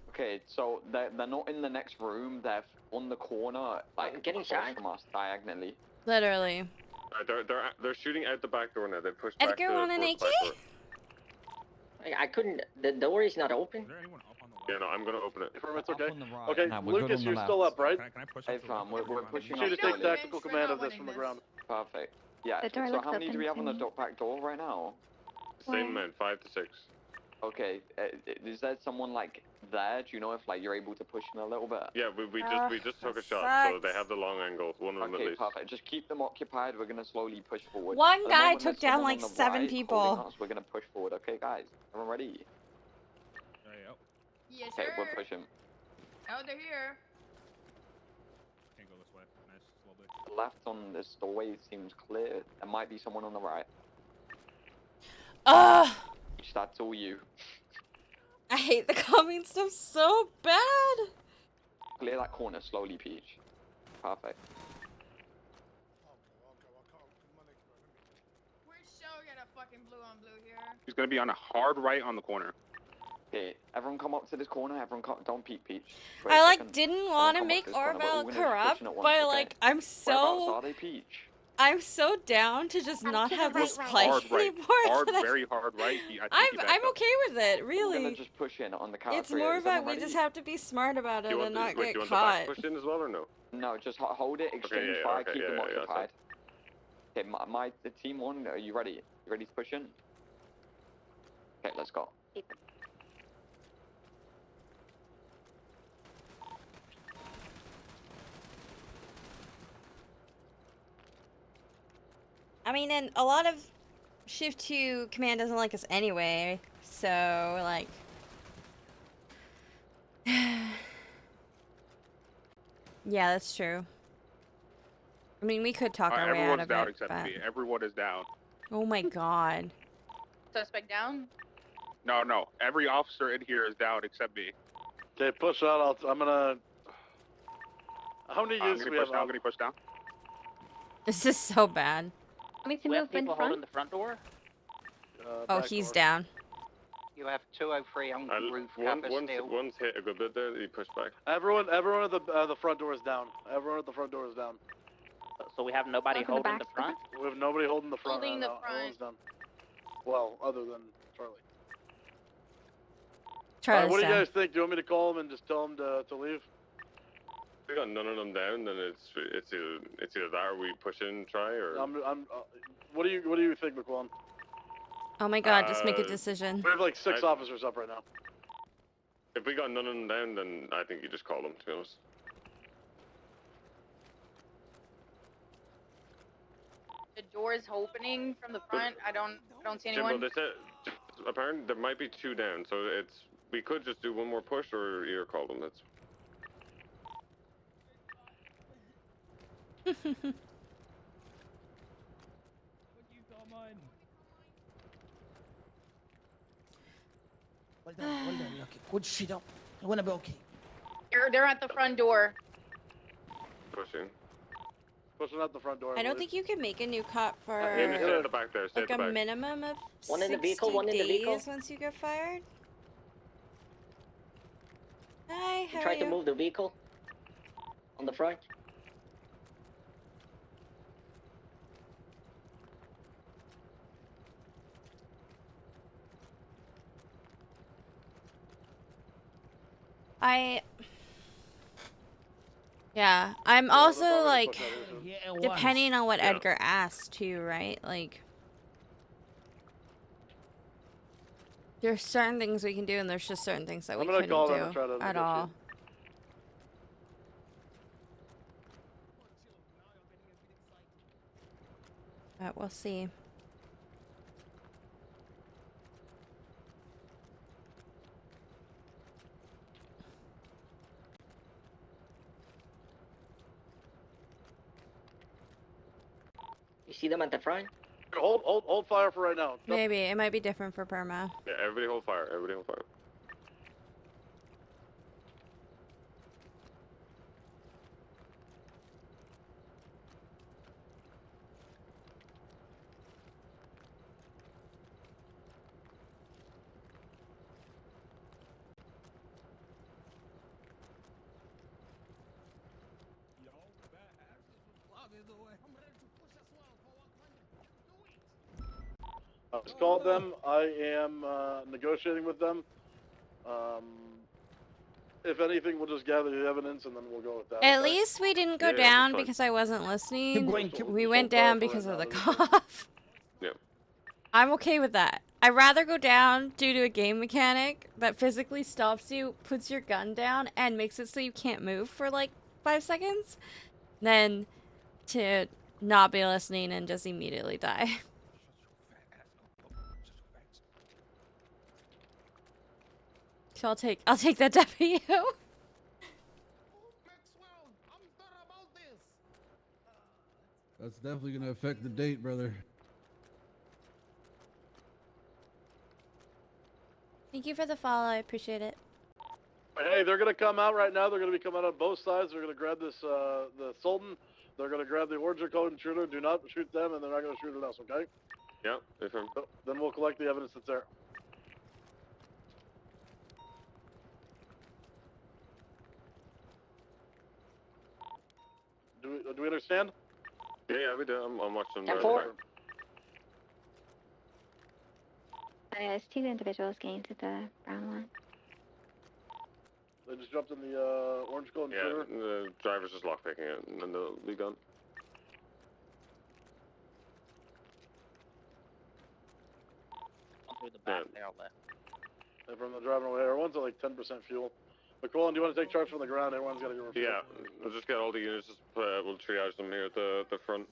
Okay, so they're not in the next room. They're on the corner, like getting across shot. from us diagonally. Literally. They're shooting out the back door now. They pushed Edgar, back to want an towards AK? the back door. I couldn't. The door is not open. Yeah, no, I'm gonna open it. It's okay. Okay, Lucas, you're still up, right? Hey, fam, we're pushing You need to up take slowly. tactical command of this from the ground. Perfect. Yeah. The door So looks how many do open we have to on the me. back door right now? Same man, 5 to 6. Okay. Is there someone like there? Do you know if like you're able to push in a little bit? Yeah, we just took a shot, so they have the long angle. One of them at Okay, least. perfect. Just keep them occupied. We're gonna slowly push forward. One At the guy moment, took there's down someone like on the 7 right people. holding us. We're gonna push forward. Okay, guys, everyone ready? Yes, Okay, we're pushing. Oh, they're here. Can't go this way. Nice, slowly. The left on this doorway seems clear. There might be someone on the right. Ugh. That's all you. I hate the coming stuff so bad. Clear that corner slowly, Peach. Perfect. We're so gonna fucking blue on blue here. He's gonna be on a hard right on the corner. Okay, everyone come up to this corner. Everyone come. Don't peek, Peach. Wait I a like second. didn't want to come up make to this corner, but Orabelle we're gonna just corrupt, push in at once, but okay? like I'm Whereabouts so are they, Peach? I'm so down to just not have this play Hard right. anymore. Hard, that I- very hard right. I'm okay with it, We're really. gonna just push in on the couch. It's more about we just have to be smart about it Do you and want not do you get want caught. the back pushed in as well or no? No, just hold it, exchange yeah, fire, okay, keep them yeah, that's occupied. Okay, the team one, are you ready? You ready to push in? Okay, let's go. I mean, and a lot of Shift 2 command doesn't like us anyway, so like. Yeah, that's true. I mean, we could talk our way out Everyone's of down it, except but... me. Everyone is down. Oh my god. Suspect down? No. Every officer in here is down except me. Okay, push out. I'm gonna. How many units do we have? I'm gonna push down. This is so bad. Want me to We have move in people front? holding the front door. Oh, he's down. You have 203 on the roof cover still. One's hit a good bit there. He pushed back. Everyone at the front door is down. Everyone at the front door is down. So we have nobody Welcome holding back. the front. We have nobody holding the front. Holding the no, front. Everyone's done. Well, other than Charlie. Charlie's what do you down. guys think? Do you want me to call them and just tell them to leave? If we got none of them down, then it's either that or we push in and try or. What do you think, McQuillan? Oh my god, just make a decision. We have like 6 officers up right now. If we got none of them down, then I think you just call them. To be honest. The door is opening from the front. I don't see Jimbo, anyone. they said apparently there might be 2 down, so we could just do one more push or either call them. That's. Well done, Lucky. Good shit up. You're gonna be okay. They're at the front door. Pushing. Pushing out the front door. I don't think you can make a new cop for Stay at the back there. Stay like at the a back. minimum of One in the vehicle, 60 one in the vehicle. days once you get fired. Hi, how Try are to you? move the vehicle on the front. Yeah, I'm also like Yeah, depending on what Yeah. Edgar asks too, right? Like There's certain things we can do, and there's just certain things that we I'm gonna couldn't call them and do try to at negotiate. all. But we'll see. You see them at the front? Hold fire for right now. Maybe it might be different for perma. Yeah, everybody hold fire. Everybody hold fire. I just called them. I am negotiating with them. If anything, we'll just gather the evidence and then we'll go with that. At okay? least we didn't go Yeah, down that's fine. because I wasn't listening. Keep We just went hold fire down for because right of the now, that's fine. cough. Yeah. I'm okay with that. I'd rather go down due to a game mechanic that physically stops you, puts your gun down, and makes it so you can't move for like 5 seconds, than to not be listening and just immediately die. So I'll take that W. That's definitely gonna affect the date, brother. Thank you for the follow. I appreciate it. Hey, they're gonna come out right now. They're gonna be coming out on both sides. They're gonna grab this the Sultan. They're gonna grab the origin code intruder. Do not shoot them, and they're not gonna shoot at us. Okay? Yeah. If I'm... So, then we'll collect the evidence that's there. Do we understand? Yeah, we do. I'm watching. Ten the four. track. There's 2 individuals getting to the brown one. They just jumped in the orange code Yeah, intruder. the driver's just lockpicking it, and then they'll be gone. Through the back there, left. Everyone's driving away. Everyone's at like 10% fuel. McCollum, do you want to take charge from the ground? Everyone's got to get refueled. Yeah, we'll just get all the units. Just we'll triage them here at the front.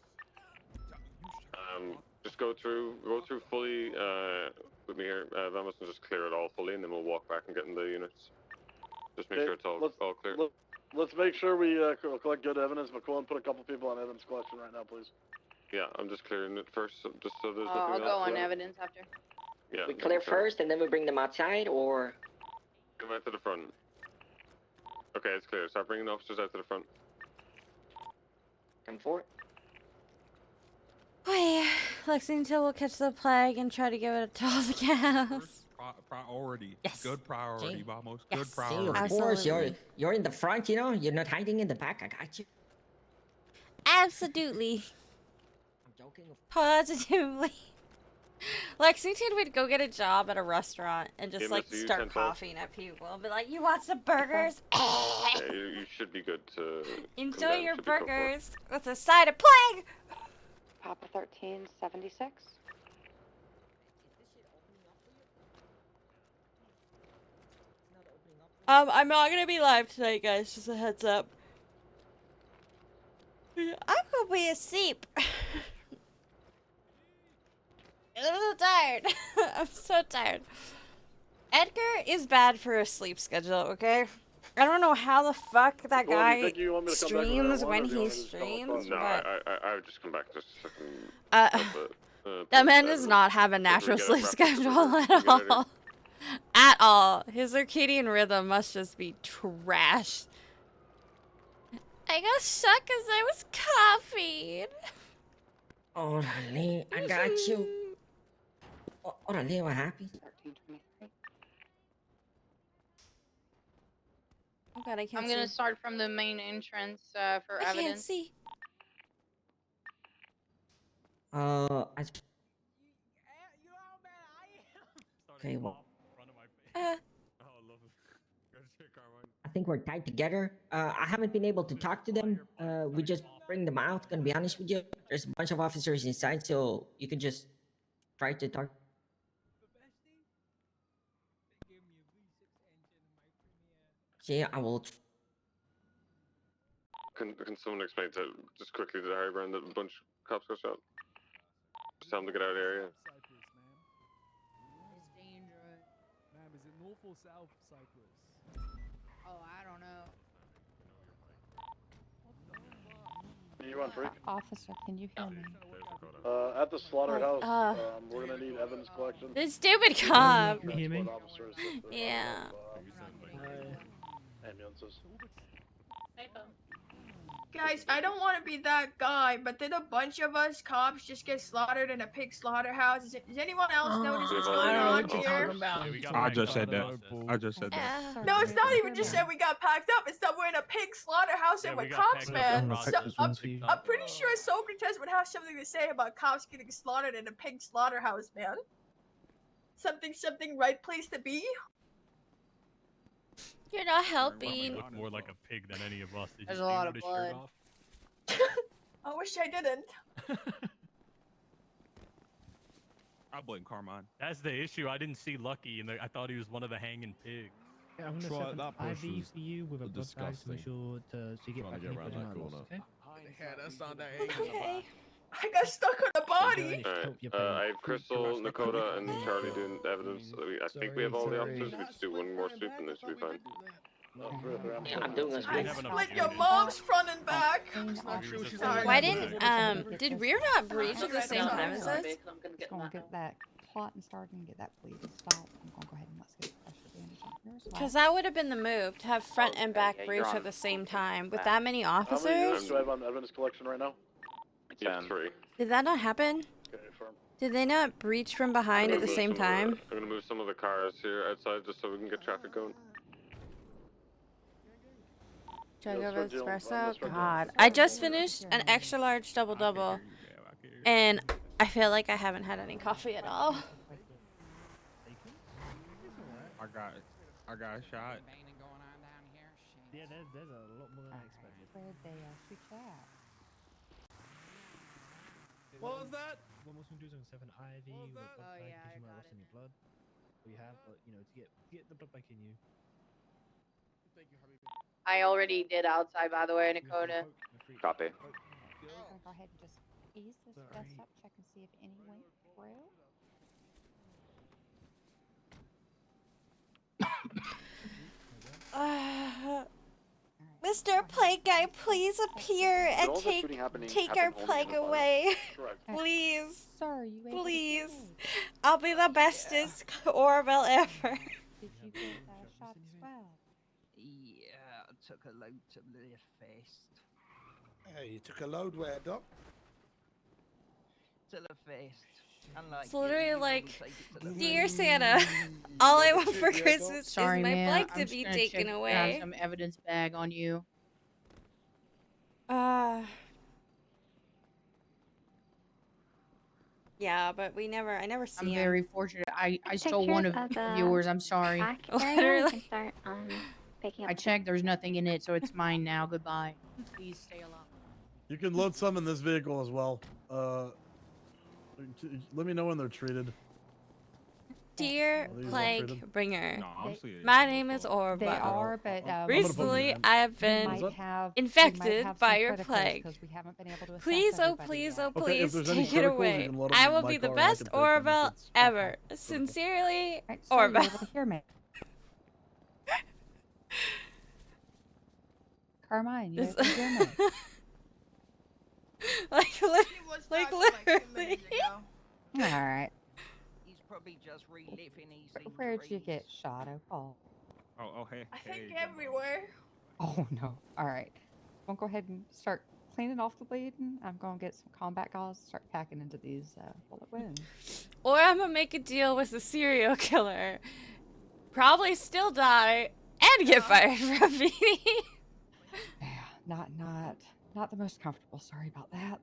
Just go through fully with me here. Vamos, and just clear it all fully, and then we'll walk back and get in the units. Just make Okay, sure it's all clear. Let's make sure we collect good evidence. McCollum, put a couple people on evidence collection right now, please. Yeah, I'm just clearing it first, just so there's I'll nothing go else on left. evidence after. Yeah. We clear first and then we bring them outside, or? Come out to the front. Okay, it's clear. Start bringing officers out to the front. 10-4. Oh yeah. Lexington will catch the plague and try to give it to all the gas. Priority. Yes. Good priority, See? Vamos. Yes. Good See, priority. of course, Absolutely. you're in the front, you know? You're not hiding in the back. I got you. Absolutely. I'm joking. Positively. Lexington would go get a job at a restaurant and just Yeah, like Mr. start Utensil. coughing at people and be like, "You want some burgers? Yeah, you should be good to come Enjoy down, your should be good for it. burgers with a side of plague." Papa 1376. I'm not gonna be live tonight, guys. Just a heads up. I'm gonna be asleep. I'm so tired. I'm so tired. Edgar is bad for a sleep schedule, okay? I don't know how the fuck that Well, do you guy think you want me to come back with that streams one, when or do you he want me to just come streams, across? No, but I would just come back just so Uh, I can help it. that man does not have a natural get it sleep wrapped up schedule together. at You get it? all. At all. His circadian rhythm must just be trash. I got stuck because I was coughing. Orale, I got you. Orale, what happened? 1323. Oh god, I can't I'm see. gonna start from the main entrance for I can't evidence. see. I... Okay, well, I think we're tied together. I haven't been able to talk to them. We just bring them out, gonna be honest with you. There's a bunch of officers inside, so you can just try to talk. Yeah, I will. Can someone explain to just quickly to Harry Brown that a bunch of cops got shot? Just tell them to get out of the area. It's dangerous. Ma'am, is it North or South Cyprus? Oh, I don't know. You want freak? Officer, can you hear me? At the slaughterhouse, Oh, we're gonna need evidence collection. this stupid cop. Can you hear me? Officers if they're Yeah. ambulances. Guys, I don't want to be that guy, but did a bunch of us cops just get slaughtered in a pig slaughterhouse? Does anyone else notice what's going on here? I just said that. I just said that. No, it's not even just that we got packed up. It's that we're in a pig slaughterhouse and we're cops, man. I'm pretty sure Socrates would have something to say about cops getting slaughtered in a pig slaughterhouse, man. Something right place to be? You're not helping. Look more like a pig than any of us. Did There's you a see lot him of with his shirt blood. off? I wish I didn't. I blame Carmine. That's the issue. I didn't see Lucky, and I thought he was one of the hanging pigs. Yeah, I'm gonna set an IV for you with a blood bag to make sure so you get back in your pajamas, okay? Yeah, that's not that Okay. I got stuck on the body. Alright, I have Crystal, Nakota, and Charlie doing the evidence. I think we have all the officers. We just do one more sweep and this should be fine. Yeah, I'm doing a I sweep. split your mom's front and back. Why didn't did Rear not breach at the same time as us? Let's go and get that plotting started and get that bleeding stopped. I'm gonna go ahead and let's get the pressure bandage on here as well. Because that would have been the move to have front and back breach at the same time with that many How many units officers. do I have on evidence collection right now? Yeah, 3. Did that not happen? Okay, firm. Did they not breach from behind at the same time? I'm gonna move some of the cars here outside just so we can get traffic going. Should I Yeah, go let's to start dealing. espresso? Let's start God, I just finished an extra large double double, and I feel like I haven't had any coffee at all. I got a shot. Yeah, there's a lot more than I expected. Where'd they shoot you at? What was that? What I'm also gonna do is I'm gonna set an IV with a blood bag because you might have lost any blood. We have, but you know, to get the blood back in you. Thank you, Habibi. I already did outside, by the way, Nakota. Copy. We're gonna go ahead and just ease this vest up, check and see if any went through. Mr. Plague Guy, please appear and all the take shooting happening our happened only plague in the fire. away. Correct. Please. Sir, you able to Please. see? I'll be the bestest Orabelle ever. Did you get that shot as well? Yeah, I took a load to the face. Hey, you took a load where, Doc? To the face. Unlike It's literally you, like, take it to the dear Santa, all I want for Christmas Sorry, is my man. plague I'm to be just gonna taken check away. some evidence bag on you. Yeah, but I never see I'm him. very fortunate. I stole one of yours. I'm sorry. Literally. Start picking up. I checked. There's nothing in it, so it's mine now. Goodbye. Please stay alive. You can load some in this vehicle as well. Let me know when they're treated. Dear These are Plague treated. Bringer, No, honestly, my name is Orabelle. They are, but Recently, in. I have we been might have infected some by your criticals plague. 'cause we haven't been able to assess Please, oh everybody please, yet. oh Okay, if please, there's any take it criticals, you away. can load 'em I in will my be the car and I best can take them if Orabelle it's ever. critical. Sincerely, Right, sir, you able Orabelle. to hear me? Carmine, you This- able to hear me? like literally. All right. He's probably just reliving his Where'd you injuries. get shot, Paul? Oh, hey. I think hey, everywhere. Oh no. All right. I'm gonna go ahead and start cleaning off the bleeding. I'm gonna get some combat gauze, start packing into these bullet wounds. Or I'm gonna make a deal with the serial killer. Probably still die and get fired from me. Yeah, not the most comfortable. Sorry about that.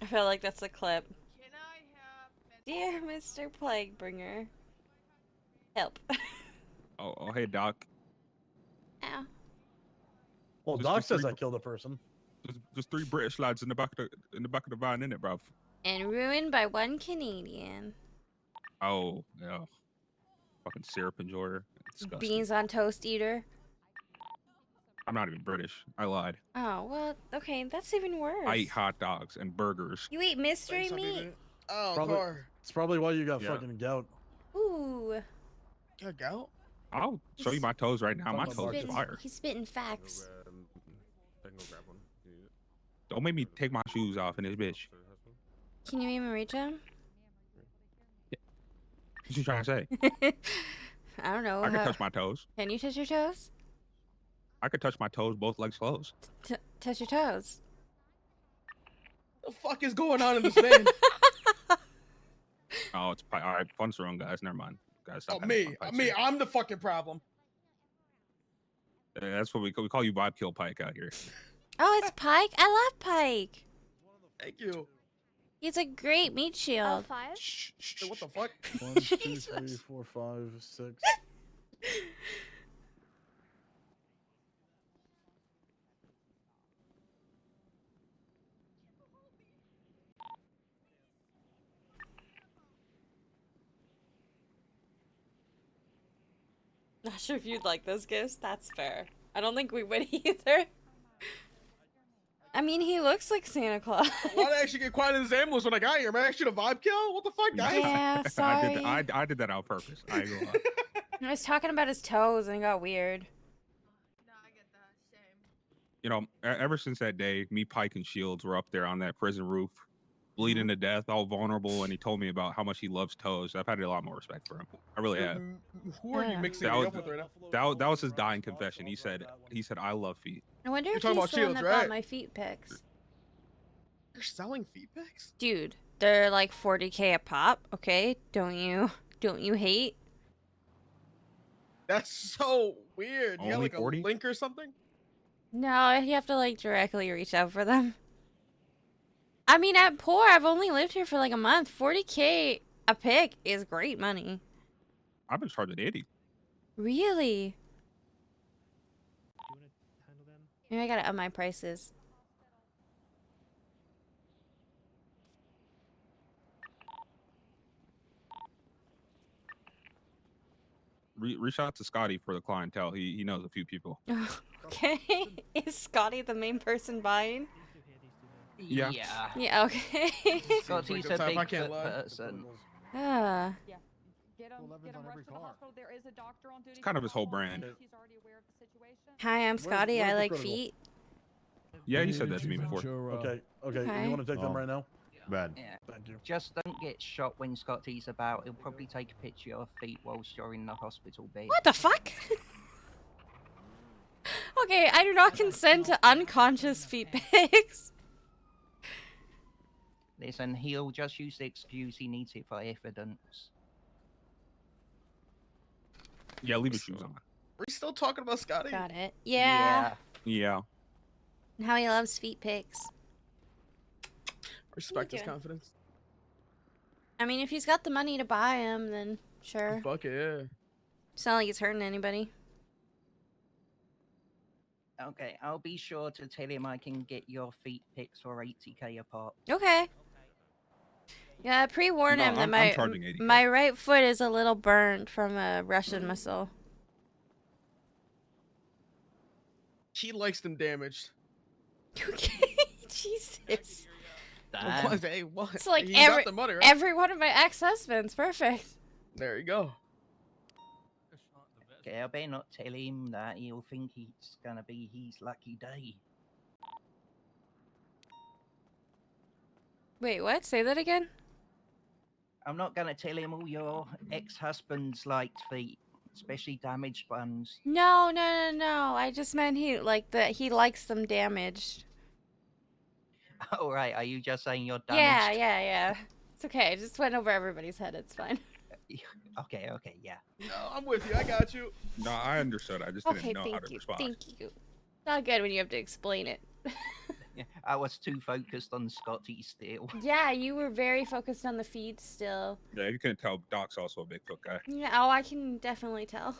I feel like that's a clip. Dear Mr. Plague Bringer, help. Oh, hey, Doc. Ow. Well, Just Doc for says free- I killed a person. There's 3 British lads in the back of the van, innit, bruv? And ruined by 1 Canadian. Oh, yeah. Fucking syrup enjoyer. Disgusting. Beans on toast eater. I'm not even British. I lied. Oh, well, okay, that's even worse. I eat hot dogs and burgers. You eat mystery meat? It's probably why you got Yeah. fucking gout. Ooh. Got gout? I'll show you my toes right now. My toes is fire. He's spitting facts. I can go grab one. Don't make me take my shoes off in this bitch. Can you even reach him? What you trying to say? I don't know. I can touch my toes. Can you touch your toes? I can touch my toes, both legs closed. Touch your toes. The fuck is going on in this van? Oh, it's all right. Fun's wrong, guys. Never mind, guys. Stop Oh, having me. fun, Pike's Me. here. I'm the fucking problem. That's what we call you, Vibe Kill Pike out here. Oh, it's Pike. I love Pike. Thank you. He's a great meat shield. Hey, what the fuck? 1, 2, 3, 4, 5, 6. Not sure if you'd like those gifts. That's fair. I don't think we would either. I mean, he looks like Santa Claus. Why did I actually get quiet in this ambulance when I got here? Man, I should have vibe kill? What the fuck, guys? Yeah, sorry. I did that on purpose. I ain't gonna lie. I was talking about his toes and it got weird. You know, ever since that day, me, Pike, and Shields were up there on that prison roof, bleeding to death, all vulnerable, and he told me about how much he loves toes. I've had a lot more respect for him. I really have. Who are you mixing That me was, up with right now? that was his dying confession. He said, I love feet. I wonder You're if talking he's about the one Shields, that bought right? my feet pics. They're selling feet pics? Dude, they're like 40K a pop. Okay, don't you hate? That's so weird. You got Only like 40? a link or something? No, you have to like directly reach out for them. I mean, at poor, I've only lived here for like a month. 40K a pic is great money. I've been charging 80. Really? Maybe I gotta up my prices. Reach out to Scotty for the clientele. He knows a few people. Okay. Is Scotty the main person buying? Yeah. Yeah, okay. Scotty's a I can't Bigfoot lie. person. Ah. Yeah. Get him rushed to the hospital. There is a doctor on duty. It's kind of his whole brand. He's already aware of the situation. Hi, I'm Scotty. where's I the like critical? feet. Yeah, you said that to me before. Okay, Okay. you want to take them right now? Bad. Yeah. Thank you. Just don't get shot when Scotty's about. He'll probably take a picture of your feet whilst you're in the hospital bed. What the fuck? Okay, I do not consent to unconscious feet pics. Listen, he'll just use the excuse he needs it for evidence. Yeah, leave your shoes on. We're still talking about Scotty? Got it. Yeah. Yeah. And how he loves feet pics. Respect his doing? confidence. I mean, if he's got the money to buy them, then sure. Fuck yeah. It's not like he's hurting anybody. Okay, I'll be sure to tell him I can get your feet pics for 80k apart. Okay. Yeah, pre-warn No, him that I'm charging 80K. my right foot is a little burned from a Russian missile. She likes them damaged. Okay, Jesus. What? Hey, what? It's like You got every the money, right? every one of my ex-husbands. Perfect. There you go. Okay, I better not tell him that. He'll think it's gonna be his lucky day. Wait, what? Say that again? I'm not gonna tell him all your ex-husbands liked feet, especially damaged ones. No, no, no, no. I just meant he he likes them damaged. All right, are you just saying you're Yeah, damaged? yeah. It's okay. I just went over everybody's head. It's fine. Okay, okay, yeah. No, I'm with you. I got you. No, I understood. I just Okay, didn't know how thank to you. respond. Thank you. Not good when you have to explain it. Yeah, I was too focused on Scotty still. Yeah, you were very focused on the feed still. Yeah, you couldn't tell Doc's also a Bigfoot guy. Yeah, oh, I can definitely tell.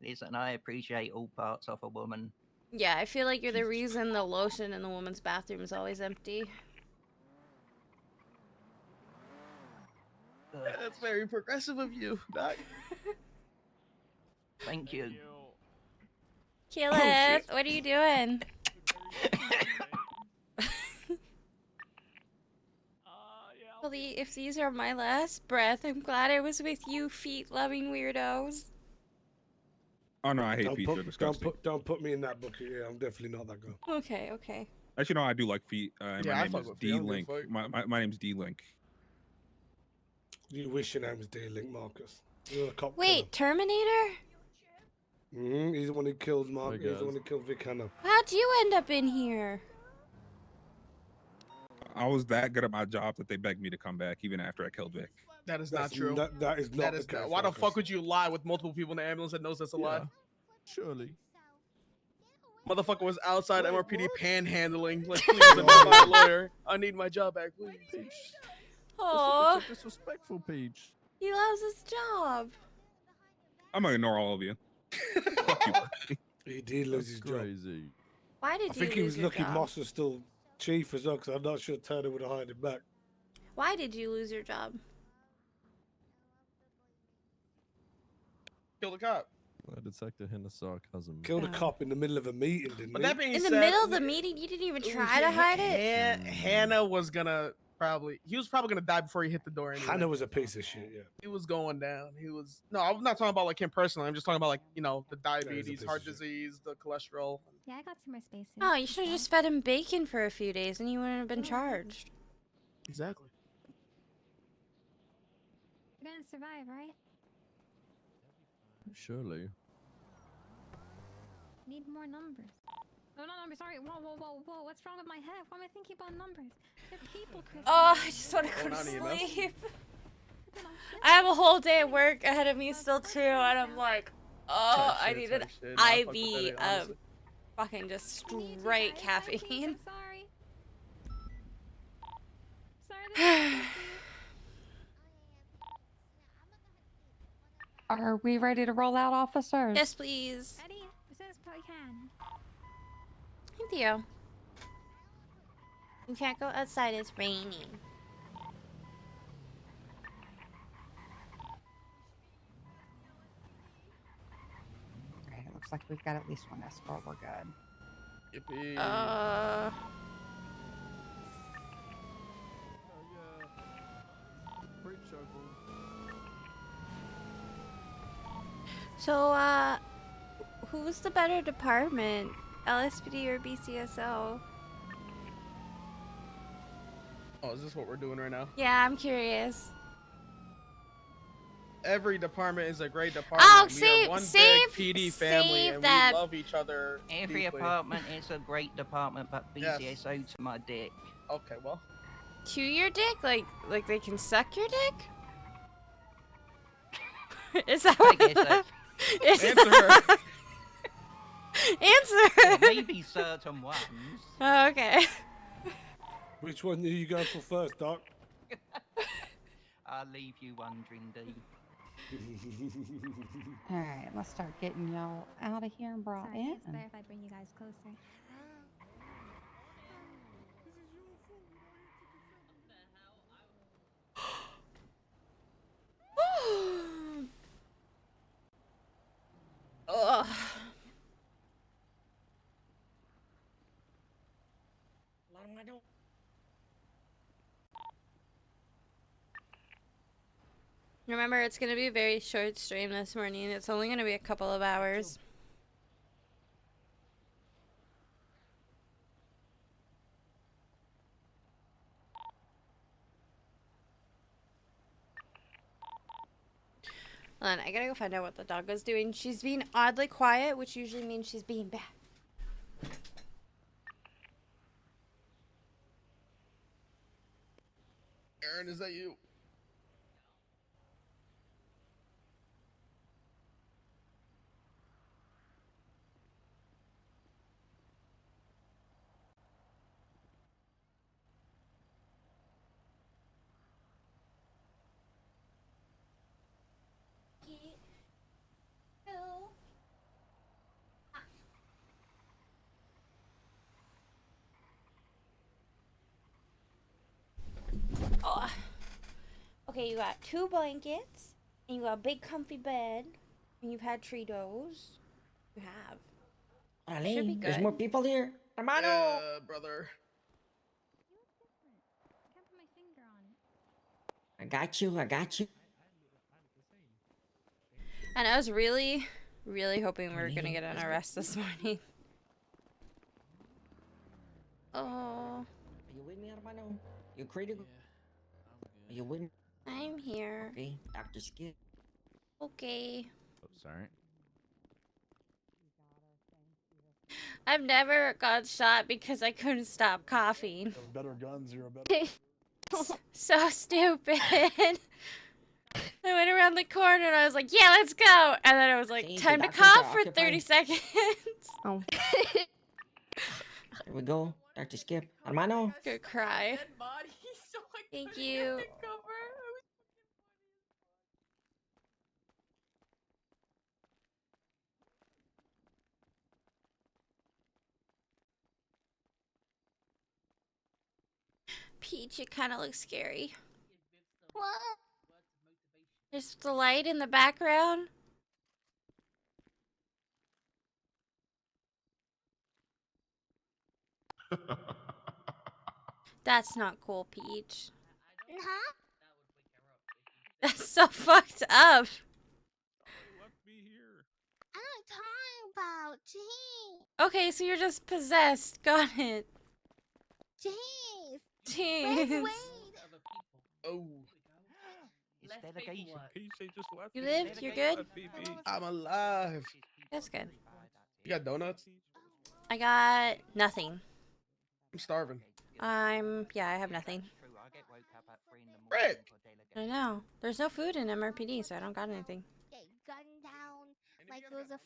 Listen, I appreciate all parts of a woman. Yeah, I feel like you're the reason the lotion in the woman's bathroom is always empty. That's very progressive of you, Doc. Thank you. Keyleth, what are you doing? Well, if these are my last breath, I'm glad I was with you, feet-loving weirdos. Oh no, I hate feet. They're disgusting. Don't put me in that bucket. Yeah, I'm definitely not that guy. Okay, okay. Actually, no, I do like feet. And Yeah, I my name fuck is with feet. I don't give a D-Link. fuck. My name's D-Link. You wish your name was D-Link, Marcus. You're a cop Wait, Terminator? killer. He's the one who killed Mark. He's the one who killed Vic Hanna. How'd you end up in here? I was that good at my job that they begged me to come back even after I killed Vic. That is not true. That is not the case, Why the Marcus. fuck would you lie with multiple people in the ambulance that knows that's a lie? Surely. Motherfucker was outside MRPD panhandling. Like, please, I'm my lawyer. I need my job back, please. Aww. It's so disrespectful, Peach. He loves his job. I'm gonna ignore all of you. He did lose his job. Crazy. Why did I think you he lose was your lucky job? Moss was still chief as well, because I'm not sure Turner would have hired him back. Why did you lose your job? Kill the cop. I detected hint of sarcasm. Killed a cop in the middle of a meeting, didn't But he? that being In the said, middle of the meeting, you didn't even try to hide it? Hannah was gonna he was probably gonna die before he hit the door anyway. Hannah was a piece of shit, yeah. He was going down. No, I'm not talking about like him personally. I'm just talking about like, you know, the diabetes, piece heart of shit. disease, the cholesterol. Yeah, I got some more space. Oh, you should have just fed him bacon for a few days and you wouldn't have been charged. Exactly. You're gonna survive, right? Surely. Need more numbers. No, numbers. Sorry. Whoa. What's wrong with my head? Why am I thinking about numbers? They're people, Chris. Oh, I just want to go to sleep. I have a whole day at work ahead of me still too, and I'm like, oh, I need an IV of fucking just straight caffeine. Sorry. Are we ready to roll out, officers? Yes, please. Eddie, as soon as we can. Thank you. You can't go outside, it's raining. Okay, it looks like we've got at least one escort. We're good. Yippee. So, who's the better department? LSPD or BCSO? Oh, is this what we're doing right now? Yeah, I'm curious. Every department is a great department. Oh, we are one big PD family, and we love each other. Every deeply. apartment is a great department, but BCSO to my dick. Okay, well. To your dick? Like they can suck your dick? Is that what? Answer. Answer. Maybe certain ones. Oh, okay. Which one are you going for first, Doc? I'll leave you wondering, D. All right, let's start getting y'all out of here and brought Sorry, in. it's better if I bring you guys closer. Ugh. Remember, it's going to be a very short stream this morning. It's only going to be a couple of hours. Hold on, I gotta go find out what the dog is doing. She's being oddly quiet, which usually means she's being bad. Aaron, is that you? Okay, you got 2 blankets, and you got a big comfy bed, and you've had Cheetos. You have. Should be Orale, there's good. more people here. Hermano! Yeah, brother. I got you, I got you. And I was really, really hoping we were gonna get an arrest this morning. Oh. Are you with me, hermano? You critical? Are you with me? I'm here. Okay, Dr. Skip. Okay. Oh, sorry. I've never got shot because I couldn't stop coughing. You have better guns, you're a better. So stupid. I went around the corner and I was like, yeah, let's go. And then I was like, See, the time to doctors are cough for 30 occupied. seconds. Oh. Here we go, Dr. Skip. Hermano? Good cry. Dead body, so I Thank couldn't you. get the cover. It was Peach, it kind of looks scary. What? There's the light in the background. That's not cool, Peach. Huh? That's so fucked up. I'm not talking about Jeez. Okay, so you're just possessed. Got it. Jeez. Jeez. Oh. It's delegation. Peach, they just left. You lived? You're good? I'm alive. That's good. You got donuts? I got nothing. I'm starving. Yeah, I have nothing. Rick! I know. There's no food in MRPD, so I don't got anything. Get gunned down like it was a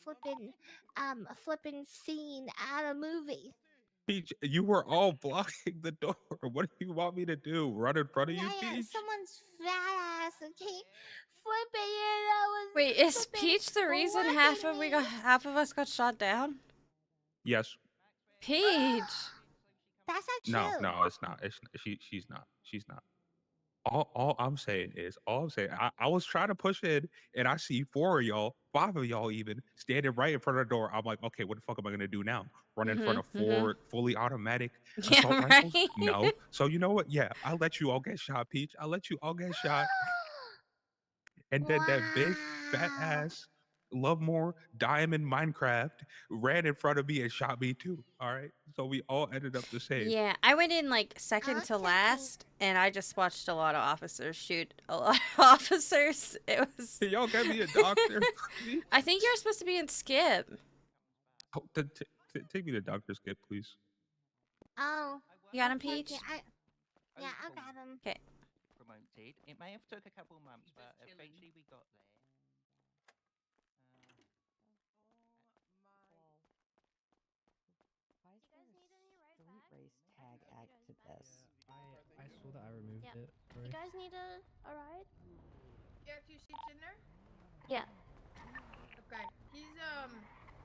flippin' scene out of a movie. Peach, you were all blocking the door. What do you want me to do? Run in front of you, Yeah, Peach? someone's fat ass, okay? Flippin', you know, Wait, is Peach the reason half of us got shot down? Yes. Peach. That's not true. No, it's not. She's not. She's not. All I'm saying, I was trying to push in, and I see 4 of y'all, 5 of y'all even, standing right in front of the door. I'm like, okay, what the fuck am I gonna do now? Run in front of 4 fully automatic assault rifles? right. No. So you know what? Yeah, I'll let you all get shot, Peach. I'll let you all get shot. And then that big fat ass Lovemore Diamond Minecraft ran in front of me and shot me too. All right. So we all ended up the same. Yeah, I went in like second to last, and I just watched a lot of officers shoot a lot of officers. It was. Can y'all get me a doctor? I think you're supposed to be in Skip. Oh, take me to Dr. Skip, please. Oh. You got him, Peach? Yeah, I got him. Okay. Promoted. It may have took a couple months, but eventually we got there. Street race tag active S. I saw that. I removed it. Sorry. You guys need a ride? You have 2 seats in there? Yeah. Okay. He's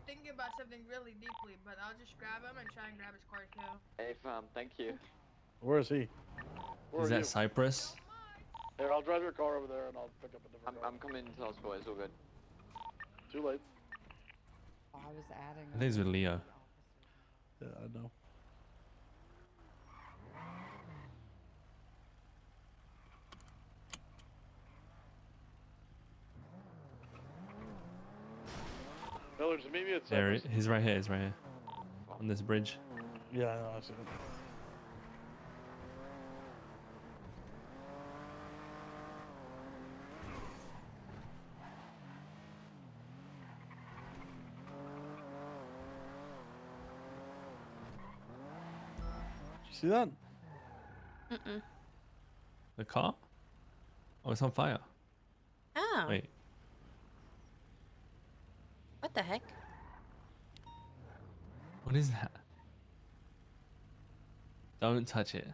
thinking about something really deeply, but I'll just grab him and try and grab his card too. Hey, fam, thank you. Where is he? Where Is are that you? Cypress? Here, I'll drive your car over there and I'll pick up a different car. I'm coming to hospital. It's all good. Too late. I was adding. I think it's with Leo. Yeah, I know. Miller, just meet me at There, Cypress. he's right here. He's right here. On this bridge. Yeah, I know. I see him. Did you see that? Mm-mm. The car? Oh, it's on fire. Oh. Wait. What the heck? What is that? Don't touch it.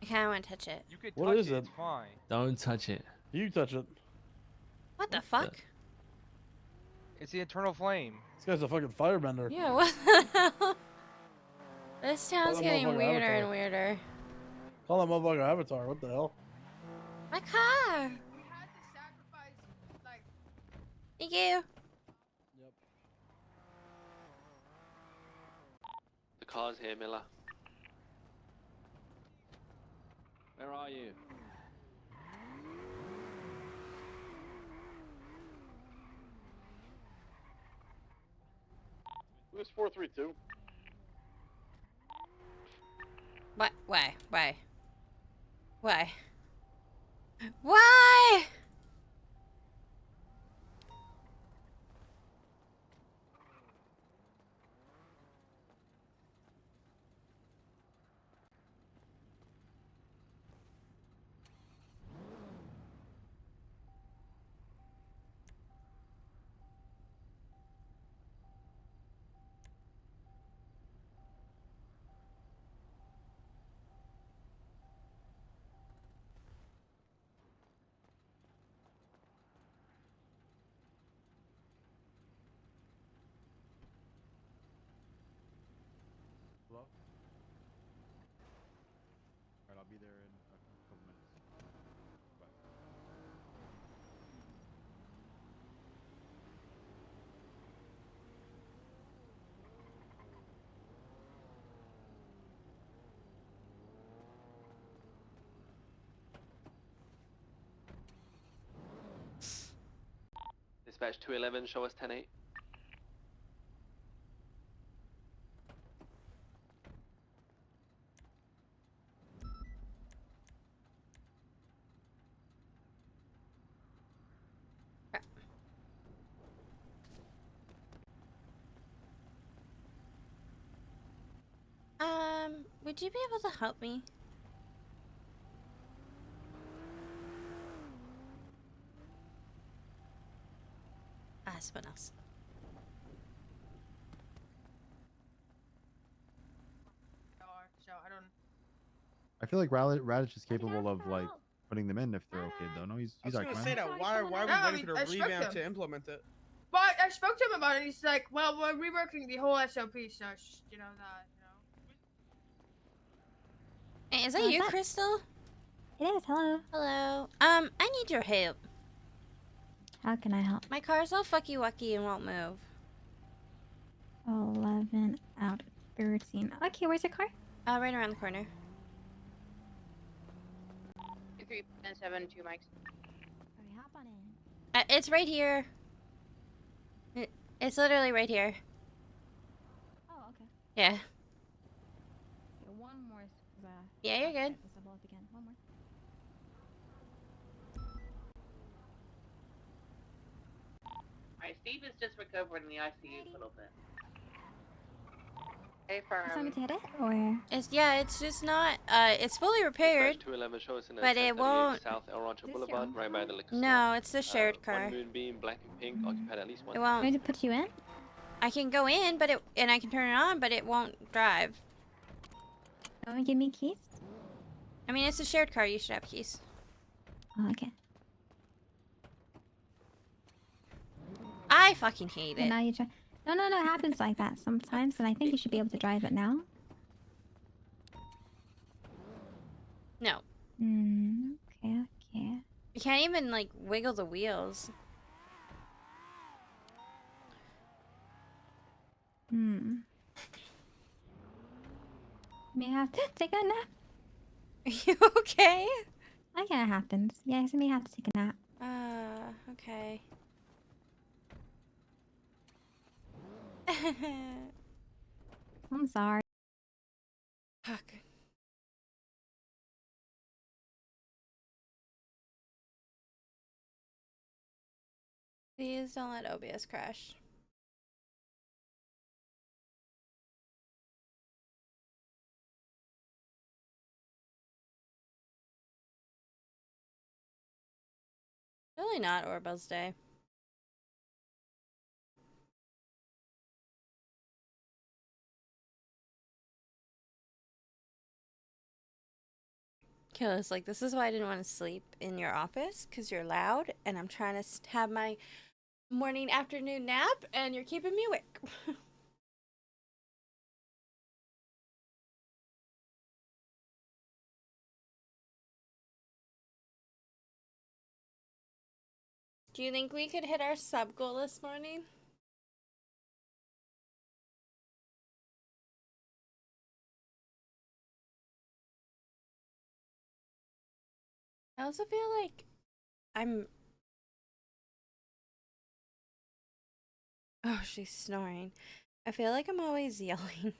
I kind of want to touch it. You could What touch is it. it? It's fine. Don't touch it. You touch it. What the fuck? It's the internal flame. This guy's a fucking firebender. Yeah, what the hell? This town's that getting motherfucker weirder Avatar. and weirder. Call that motherfucker Avatar. What the hell? My car. We had to sacrifice, like. Thank you. Yep. The car's here, Miller. Where are you? Who's 432? What? Why? Why? Why? Why? Hello? Alright, I'll be there in a couple minutes. Bye. Dispatch 211, show us 10-8. Would you be able to help me? Ah, someone else. So I don't. I feel like Radish is capable of like putting them in if they're okay though. No, he's I was like, gonna man. say that. Why are we No, I waiting mean, for I the spoke to revamp him. to implement it? But I spoke to him about it. And he's like, "Well, we're reworking the whole SOP, so you know that, Hey, is that you, Crystal? It is. Hello. Hello. I need your help. How can I help? My car's all fucky wucky and won't move. 11 out of 13. Okay, where's your car? Right around the corner. 372 mics. Alright, hop on in. It's right here. It's literally right here. Oh, okay. Yeah. Okay, one more. Yeah, you're good. This double up again. One more. Alright, Steve is just recovering in the ICU a little bit. Hey, You want me to hit it, or? It's just not, it's fully repaired, Dispatch 211, show us in but it won't. South El Rancho Boulevard, right by the liquor store. No, it's the shared car. One moonbeam, black and pink, occupied at least one. It won't. Ready to put you in? I can go in, but and I can turn it on, but it won't drive. You want to give me keys? I mean, it's a shared car. You should have keys. Oh, okay. I fucking hate And it. now you try. No, it happens like that sometimes, and I think you should be able to drive it now. No. Okay. You can't even, like, wiggle the wheels. May have to take a nap. Are you okay? I get it happens. Yes, I may have to take a nap. Okay. I'm sorry. Fuck. Please don't let OBS crash. Really not Orabelle's day. Kayla's like, this is why I didn't want to sleep in your office, because you're loud, and I'm trying to have my morning, afternoon nap, and you're keeping me awake. Do you think we could hit our sub goal this morning? I also feel like I'm... Oh, she's snoring. I feel like I'm always yelling.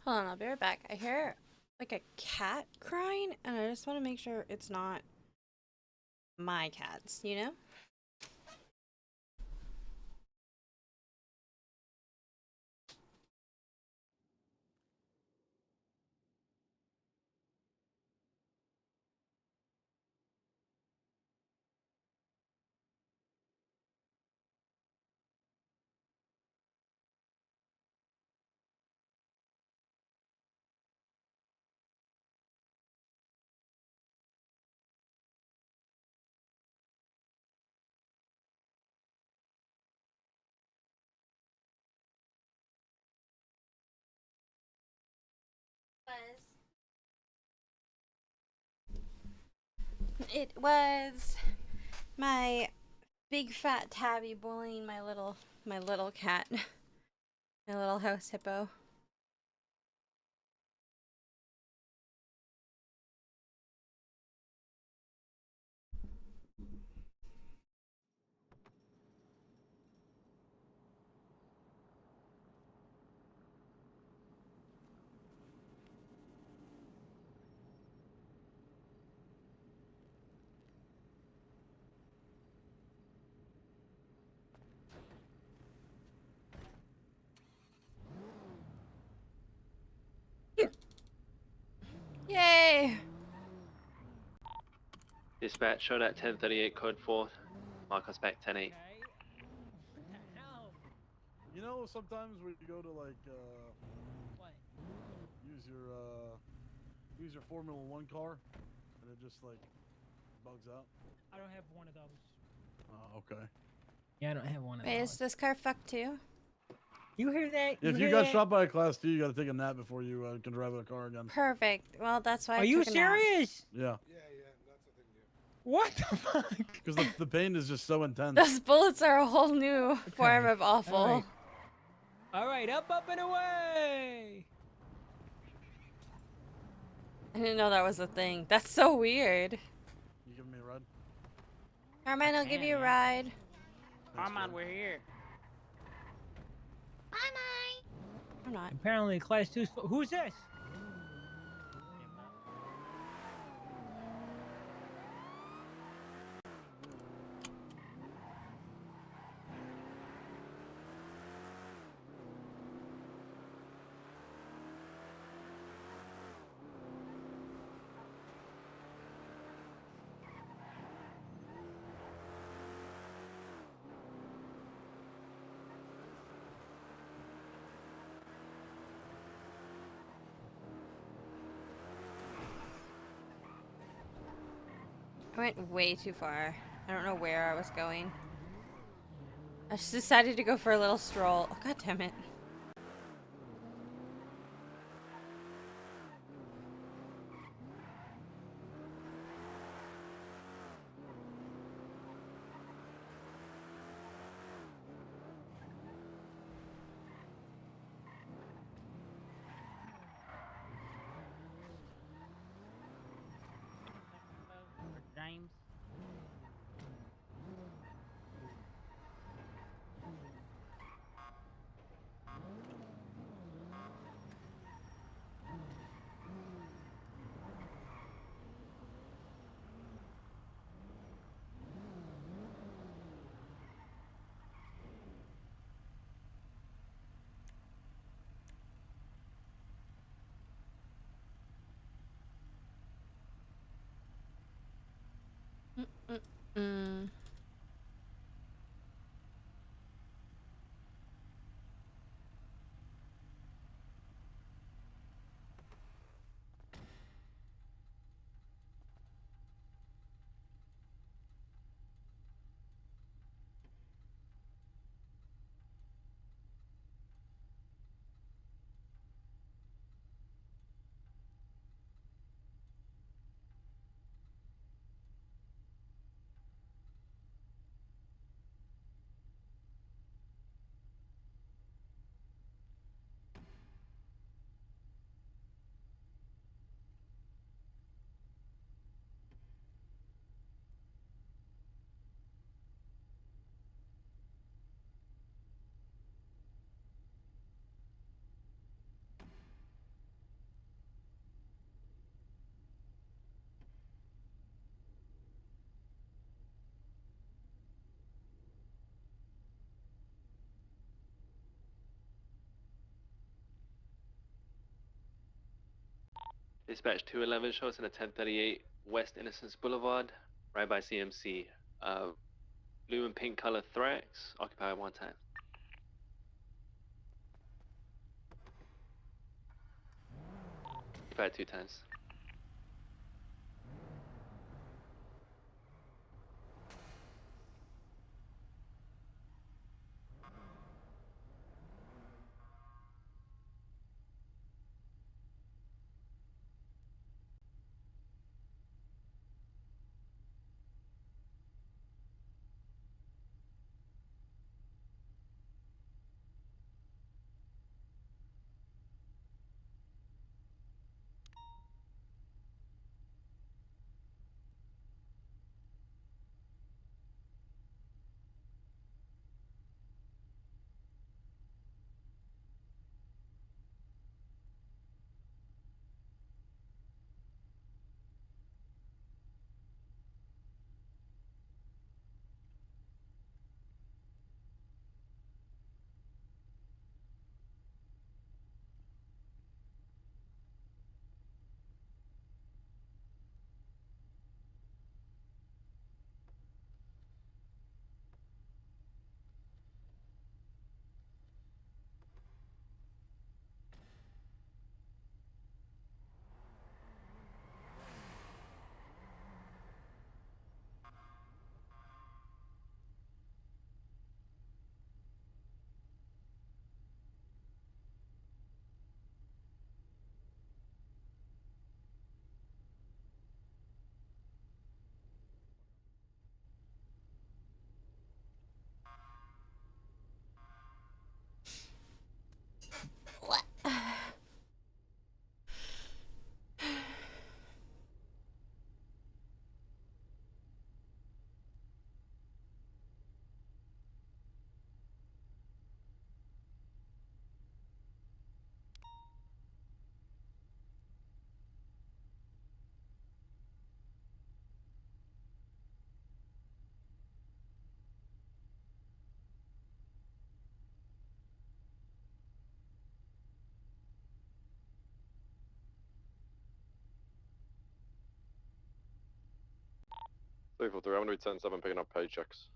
Hold on, I'll be right back. I hear like a cat crying, and I just want to make sure it's not my cats, you know? It was my big fat tabby bullying my little cat, my little house hippo. Yay! Dispatch, show that 1038 code 4. Mark us back 10-8. You know, sometimes when you go to like use your Formula One car, and it just like bugs out. I don't have one of those. Oh, okay. Yeah, I don't have one of Wait, those. is this car fucked too? You hear that? If you got shot by a Class 2, you got to take a nap before you can drive a car again. Perfect. Well, that's why Are I you took a nap. serious? Yeah. What the fuck? Because the pain is just so intense. Those bullets are a whole new form of awful. All right, up and away. I didn't know that was a thing. That's so weird. You giving me a ride? Carmine, I'll give you a ride. Come on, we're here. I'm not. Apparently, Class 2's. Who's this? I went way too far. I don't know where I was going. I just decided to go for a little stroll. Oh, God damn it. James. Mm. Dispatch 211 shows in a 1038 West Innocence Boulevard, right by CMC. Blue and pink color Thrax, occupy 110. Occupy 210s. What? I'm going to be 10-7 picking up paychecks.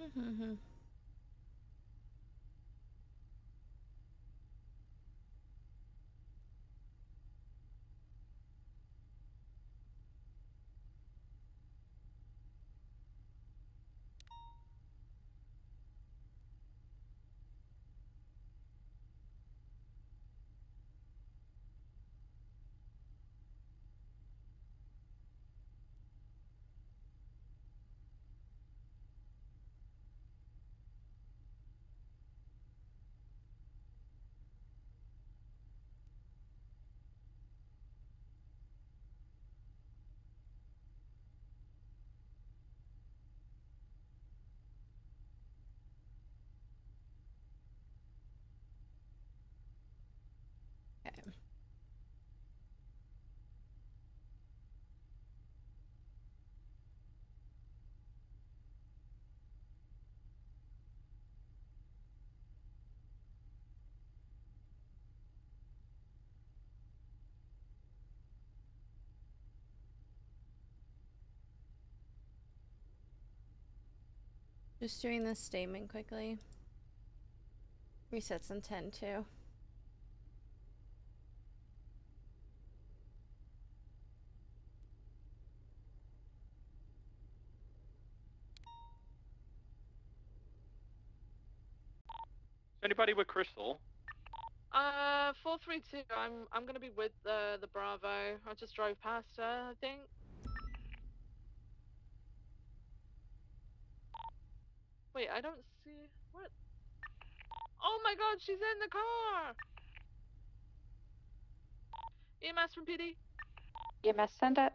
Okay. Just doing this statement quickly. Resets in 10 too. Anybody with Crystal? 432. I'm gonna be with the Bravo. I just drove past her, I think. Wait, I don't see what. Oh my God, she's in the car. EMS from PD. EMS, send it.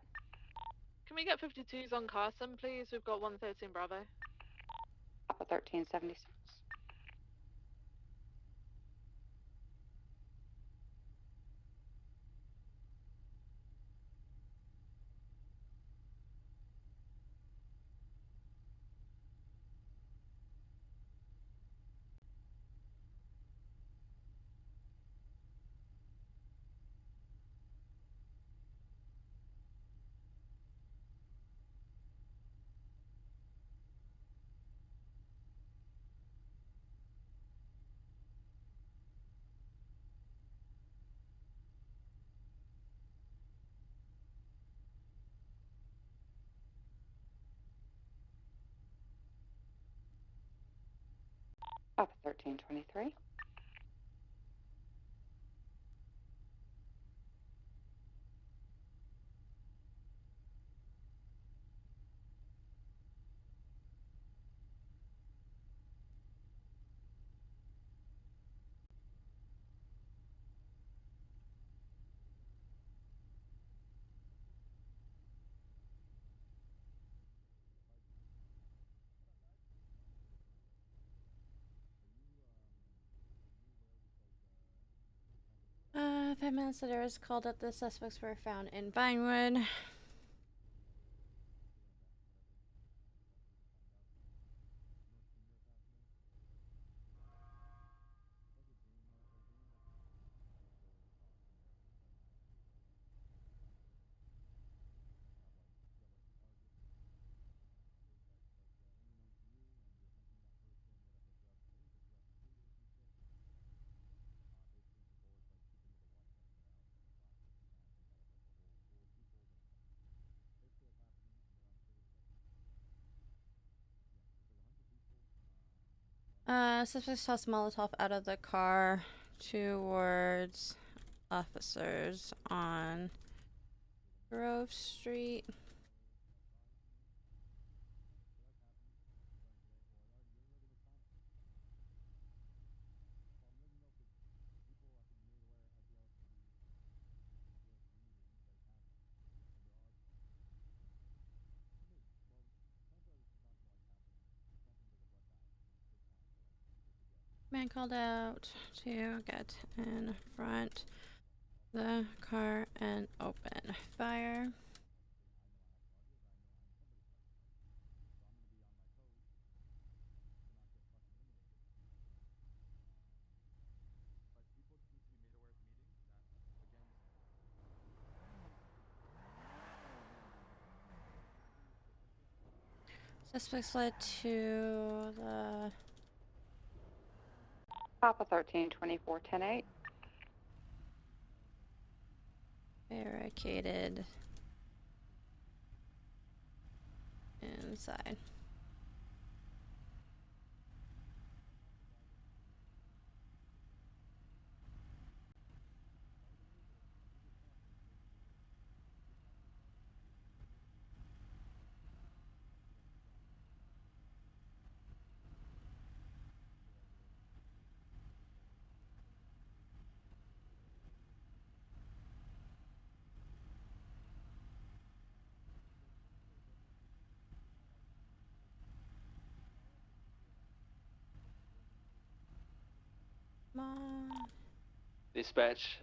Can we get 52s on Carson, please? We've got 113 Bravo. Papa 1376. Papa 1323. Uh, 5 minutes later, was called up. The suspects were found in Vinewood. Suspects tossed Molotov out of the car towards officers on Grove Street. Man called out to get in front the car and open fire. Suspects fled to the Papa 13, 24, 10, 8. barricaded inside. Come on. Dispatch,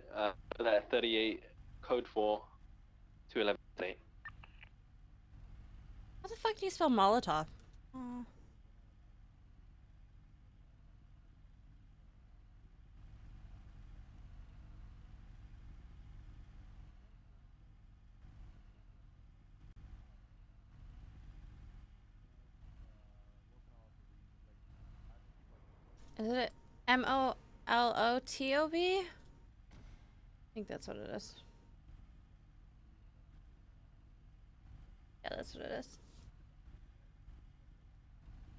that 38, code 4, 211. How the fuck do you spell Molotov? Oh. Is it Molotov? I think that's what it is. Yeah, that's what it is.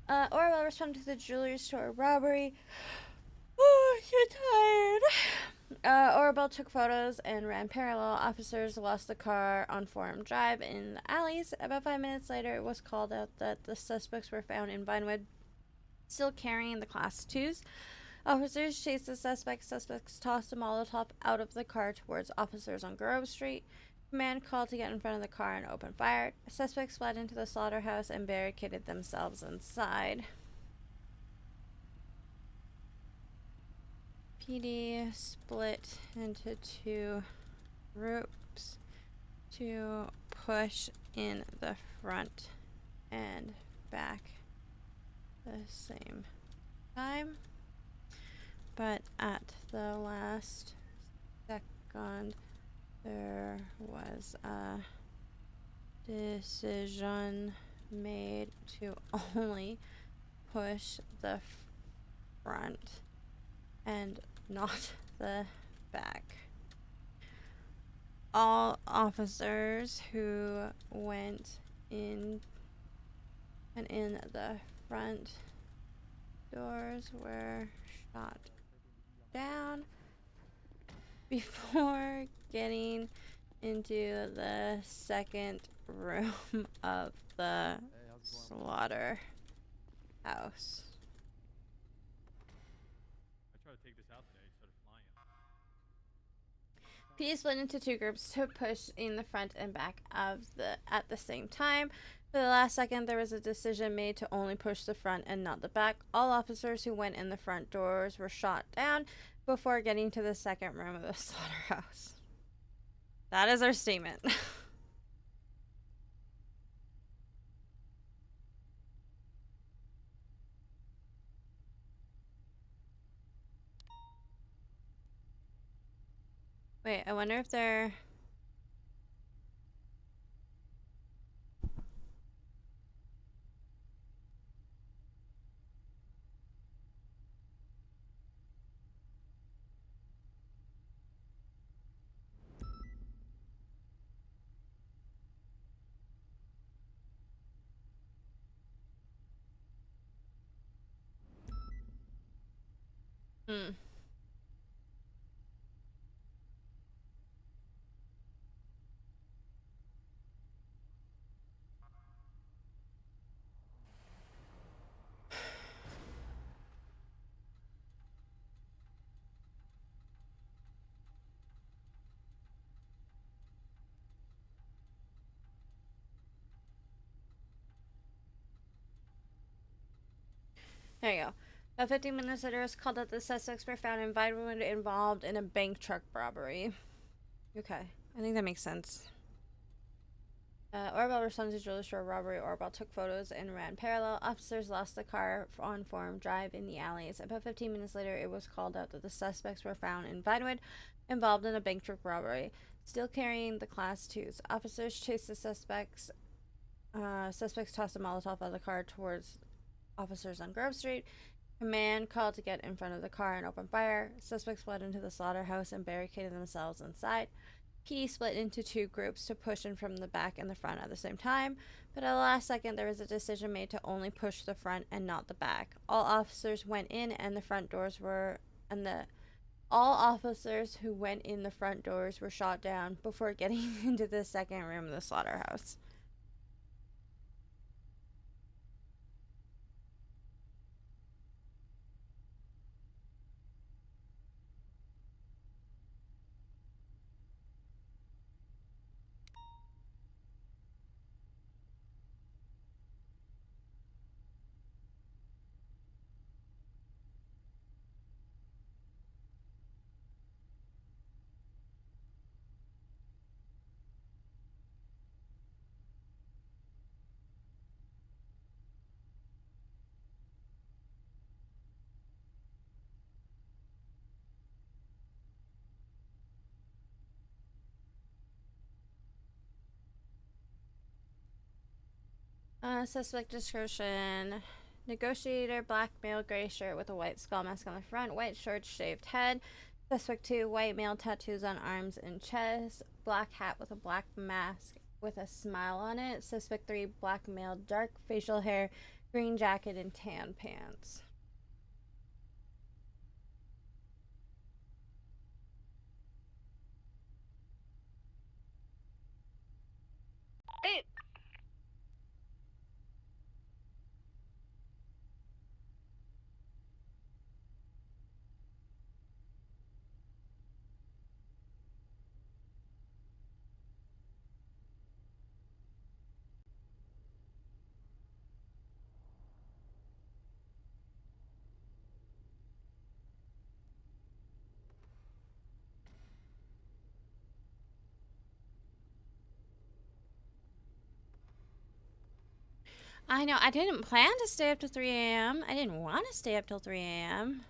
Orabelle responded to the jewelry store robbery. Oh, you're tired. Orabelle took photos and ran parallel. Officers lost the car on Forum Drive in the alleys. About 5 minutes later, it was called out that the suspects were found in Vinewood, still carrying the Class 2s. Officers chased the suspects. Suspects tossed a Molotov out of the car towards officers on Grove Street. Command called to get in front of the car and opened fire. Suspects fled into the slaughterhouse and barricaded themselves inside. PD split into 2 groups to push in the front and back the same time, but at the last second there was a decision made to only push the front and not the back. All officers who went in and in the front doors were shot down before getting into the second room of the slaughterhouse. I tried to take this out today, it started flying. PD split into 2 groups to push in the front and back of at the same time. For the last second, there was a decision made to only push the front and not the back. All officers who went in the front doors were shot down before getting to the second room of the slaughterhouse. That is our statement. Wait, I wonder if they're... Hmm. There you go. About 15 minutes later, it was called that the suspects were found in Vinewood involved in a bank truck robbery. Okay, I think that makes sense. Orabelle responded to jewelry store robbery. Orabelle took photos and ran parallel. Officers lost the car on Forum Drive in the alleys. About 15 minutes later, it was called out that the suspects were found in Vinewood, involved in a bank truck robbery, still carrying the Class 2s. Officers chased the suspects Suspects tossed a Molotov out of the car towards officers on Grove Street. Command called to get in front of the car and open fire. Suspects fled into the slaughterhouse and barricaded themselves inside. PD split into two groups to push in from the back and the front at the same time, but at the last second there was a decision made to only push the front and not the back. All officers went in and the front doors were all officers who went in the front doors were shot down before getting into the second room of the slaughterhouse. Suspect description: negotiator, black male, gray shirt with a white skull mask on the front, white shorts, shaved head. Suspect 2, white male, tattoos on arms and chest, black hat with a black mask with a smile on it. Suspect 3, black male, dark facial hair, green jacket, and tan pants. Hey. I know, I didn't plan to stay up to 3 a.m. I didn't want to stay up till 3 a.m.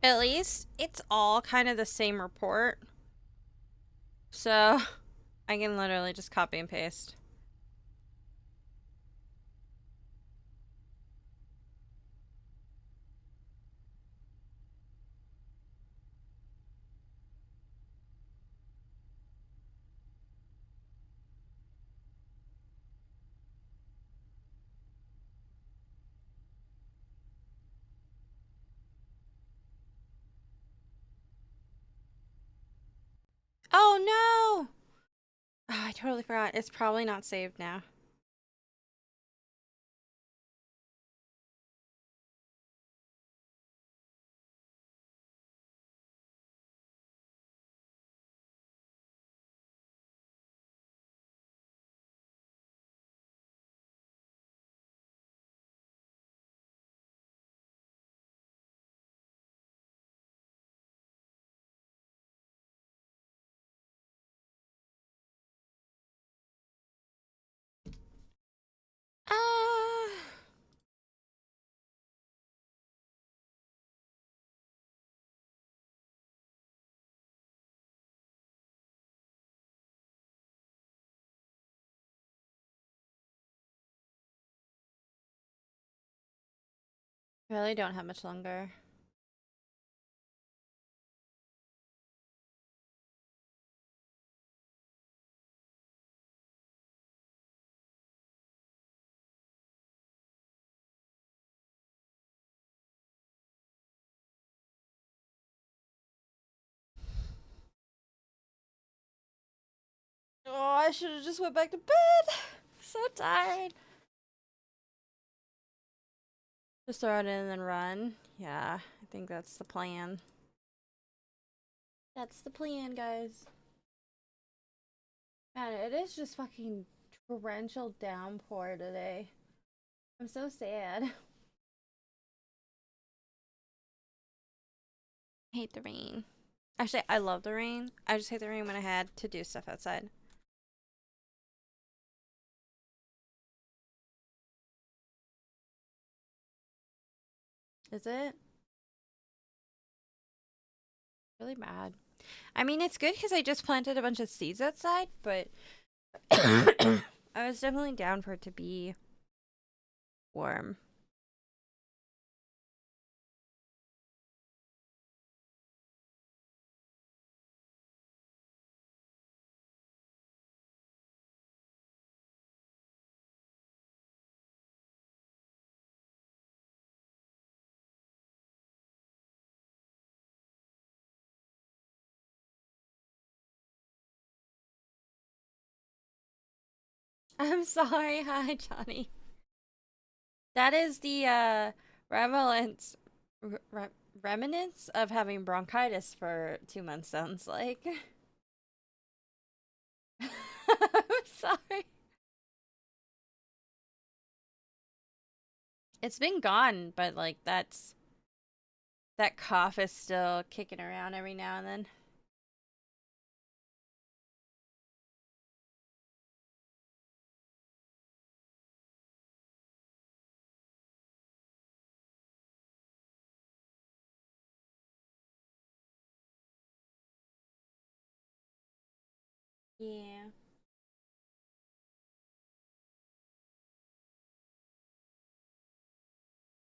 At least it's all kind of the same report. So I can literally just copy and paste. Oh no! Oh, I totally forgot. It's probably not saved now. Really don't have much longer. Oh, I should have just went back to bed. so tired. Just throw it in and then run. Yeah, I think that's the plan. That's the plan, guys. Man, it is just fucking torrential downpour today. I'm so sad. Hate the rain. Actually, I love the rain. I just hate the rain when I had to do stuff outside. Is it? Really bad. I mean, it's good because I just planted a bunch of seeds outside, but I was definitely down for it to be warm. I'm sorry. Hi, Johnny. That is the remnants, remnants of having bronchitis for 2 months, sounds like. I'm sorry. It's been gone, but like that cough is still kicking around every now and then. Yeah.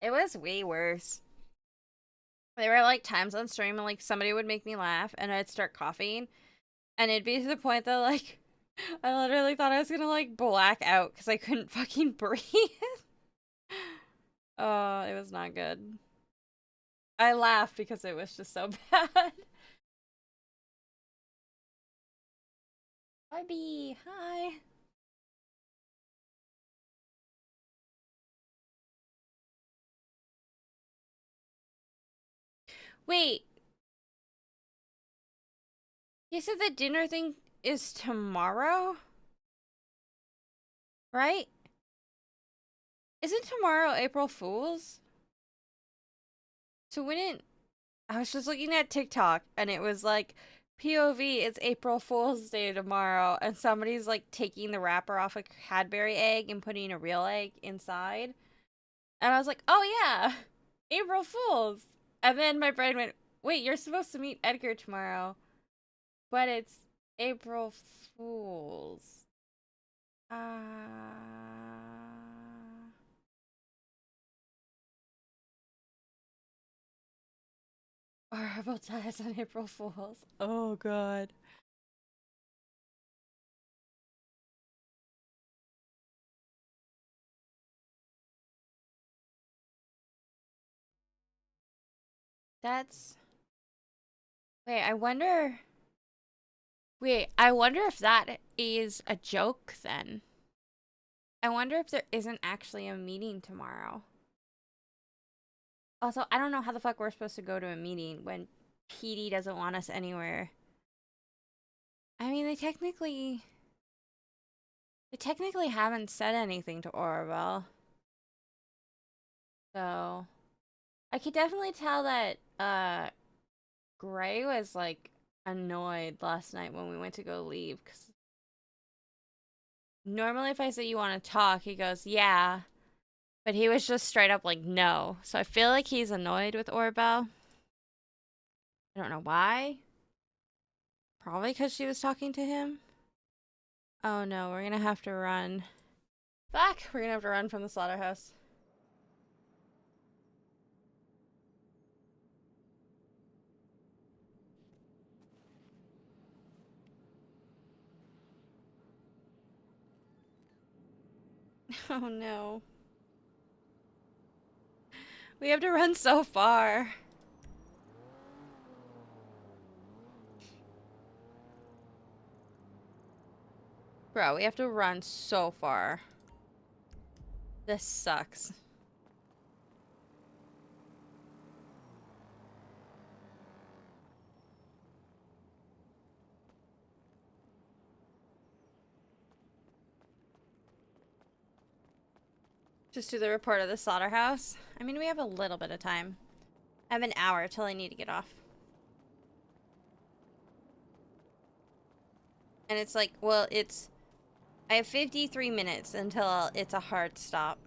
It was way worse. There were like times on stream and like somebody would make me laugh and I'd start coughing and it'd be to the point that like I literally thought I was gonna like black out because I couldn't fucking breathe. Oh, it was not good. I laughed because it was just so bad. Hi, B. Hi. Wait. You said the dinner thing is tomorrow? Right? Isn't tomorrow April Fool's? So wouldn't... I was just looking at TikTok and it was like, POV, it's April Fool's Day tomorrow, and somebody's like taking the wrapper off a Cadbury egg and putting a real egg inside. And I was like, oh yeah, April Fool's. And then my brain went, wait, you're supposed to meet Edgar tomorrow, but it's April Fool's. Orabelle dies on April Fool's. Oh god. That's... Wait, I wonder... Wait, I wonder if that is a joke then. I wonder if there isn't actually a meeting tomorrow. Also, I don't know how the fuck we're supposed to go to a meeting when PD doesn't want us anywhere. I mean, they technically haven't said anything to Orabelle. So, I could definitely tell that, Gray was, like, annoyed last night when we went to go leave. Cause normally if I say you want to talk, he goes, yeah. But he was just straight up like, no. So I feel like he's annoyed with Orabelle. I don't know why. Probably because she was talking to him. Oh no, we're gonna have to run. Fuck! We're gonna have to run from the slaughterhouse. Oh no. We have to run so far. Bro, we have to run so far. This sucks. Just do the report of the slaughterhouse. I mean, we have a little bit of time. I have an hour till I need to get off. And it's like, well, I have 53 minutes until it's a hard stop.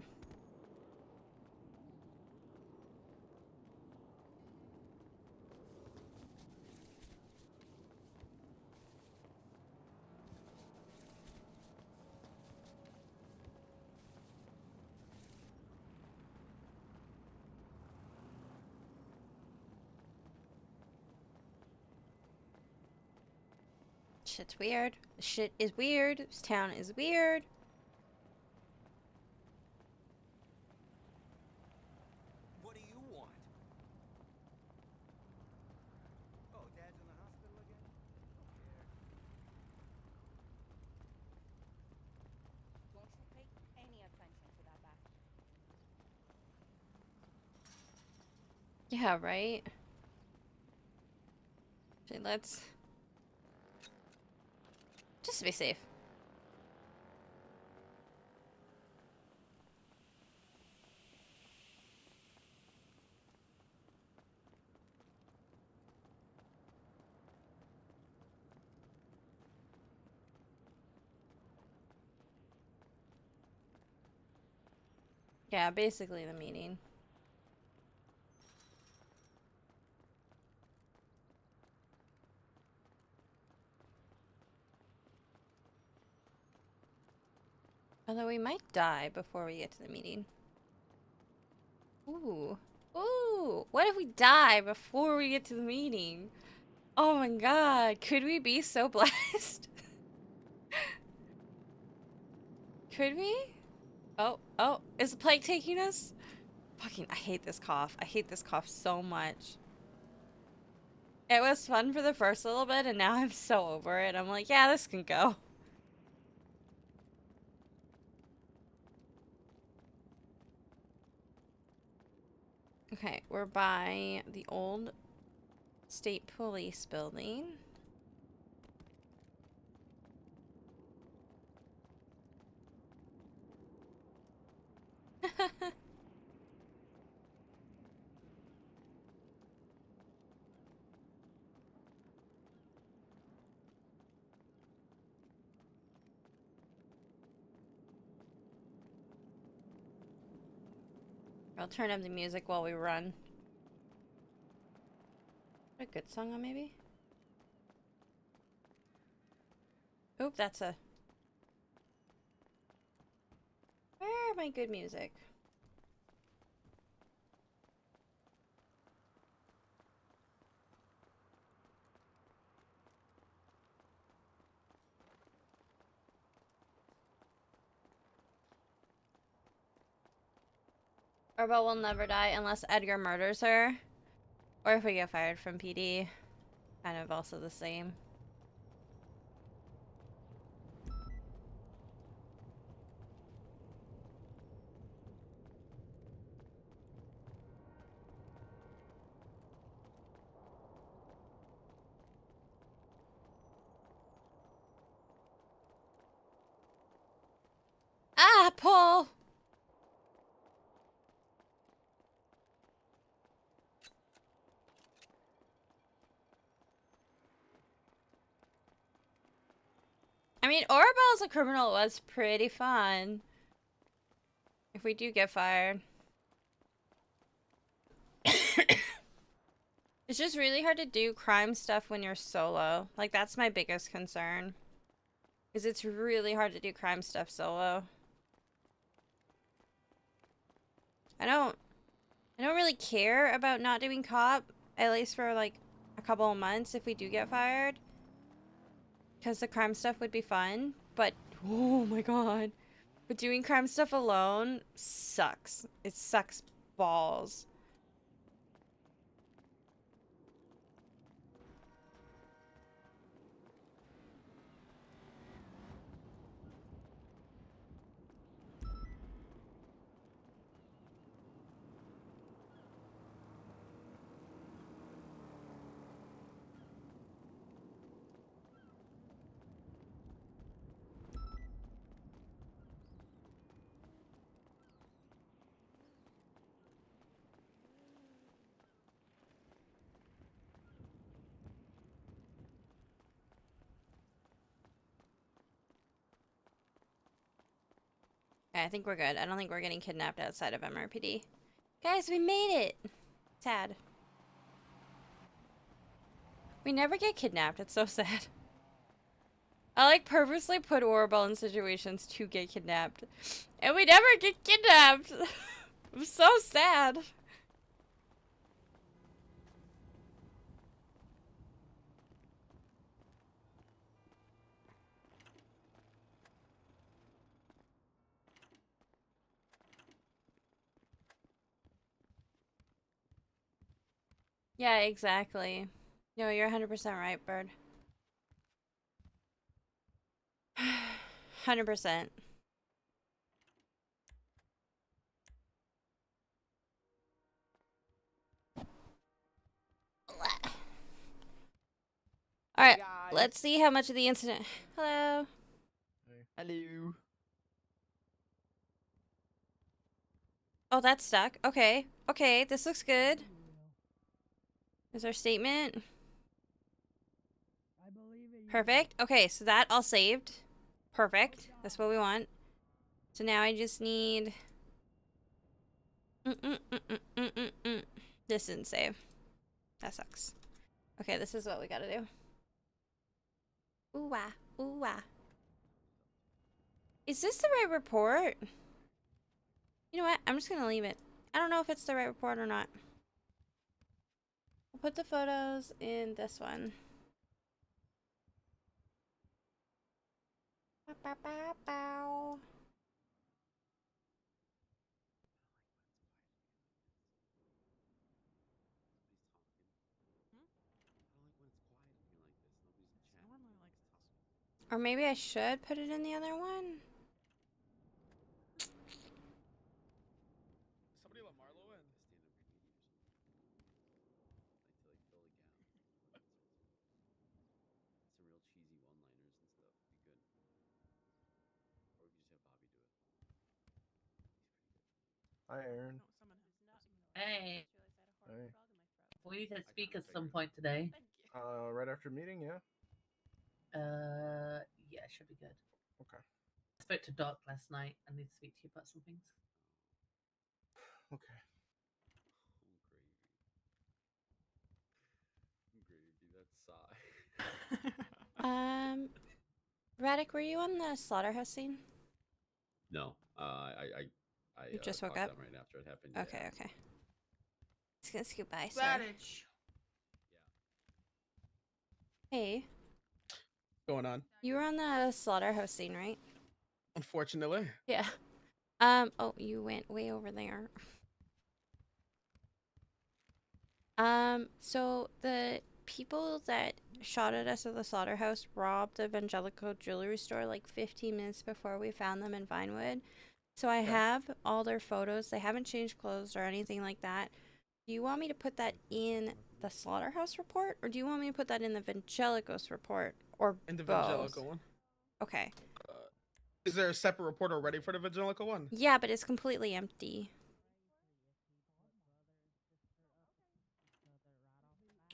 Shit's weird. Shit is weird. This town is weird. What do you want? Oh, Dad's in the hospital again? Don't you pay any attention to that bastard. Yeah, right? Okay, let's... just to be safe. Yeah, basically the meeting. Although we might die before we get to the meeting. Ooh. Ooh. What if we die before we get to the meeting? Oh my god. Could we be so blessed? Could we? Oh, oh. Is the plague taking us? Fucking, I hate this cough. I hate this cough so much. It was fun for the first little bit, and now I'm so over it. I'm like, yeah, this can go. Okay, we're by the old state police building. I'll turn up the music while we run. Put a good song on, maybe? Oop, that's a... Where are my good music? Orabelle will never die unless Edgar murders her. Or if we get fired from PD. Kind of also the same. Ah, Paul! I mean, Orabelle as a criminal was pretty fun. If we do get fired. It's just really hard to do crime stuff when you're solo. Like, that's my biggest concern. Is it's really hard to do crime stuff solo. I don't really care about not doing cop, at least for like a couple of months if we do get fired. Because the crime stuff would be fun, but oh my god. But doing crime stuff alone sucks. It sucks balls. Okay, I think we're good. I don't think we're getting kidnapped outside of MRPD. Guys, we made it! Sad. We never get kidnapped. It's so sad. I like purposely put Orabelle in situations to get kidnapped. And we never get kidnapped! I'm so sad. Yeah, exactly. No, you're 100% right, Bird. 100%. Alright, let's see how much of the incident. Hello. Hello. Oh, that's stuck. Okay. Okay, this looks good. Is our statement? Perfect. Okay, so that all saved. Perfect. That's what we want. So now I just need... This didn't save. That sucks. Okay, this is what we gotta do. Ooh-wah. Ooh-wah. Is this the right report? You know what? I'm just gonna leave it. I don't know if it's the right report or not. We'll put the photos in this one. Bow. Or maybe I should put it in the other one? Somebody let Marlo in. Some real cheesy one-liners and stuff. Be good. Or we could just have Bobby do it. Hi, Aaron. Hey. Hey. We need to speak at some point today. Right after meeting, yeah. Yeah, should be good. Okay. I spoke to Doc last night. I need to speak to you about some things. Okay. Gravy, that sigh. Radic, were you on the slaughterhouse scene? No, You just woke caught up? them right after it happened. Okay, yeah. okay. Just gonna scoot by, sir. Radish. Hey. Going on. You were on the slaughterhouse scene, right? Unfortunately. Yeah. Oh, you went way over there. So the people that shot at us at the slaughterhouse robbed the Evangelical jewelry store like 15 minutes before we found them in Vinewood. So I have all their photos. They haven't changed clothes or anything like that. Do you want me to put that in the slaughterhouse report, or do you want me to put that in the Evangelicos report, or In the both? Evangelical one. Okay. Is there a separate report already for the Evangelical one? Yeah, but it's completely empty.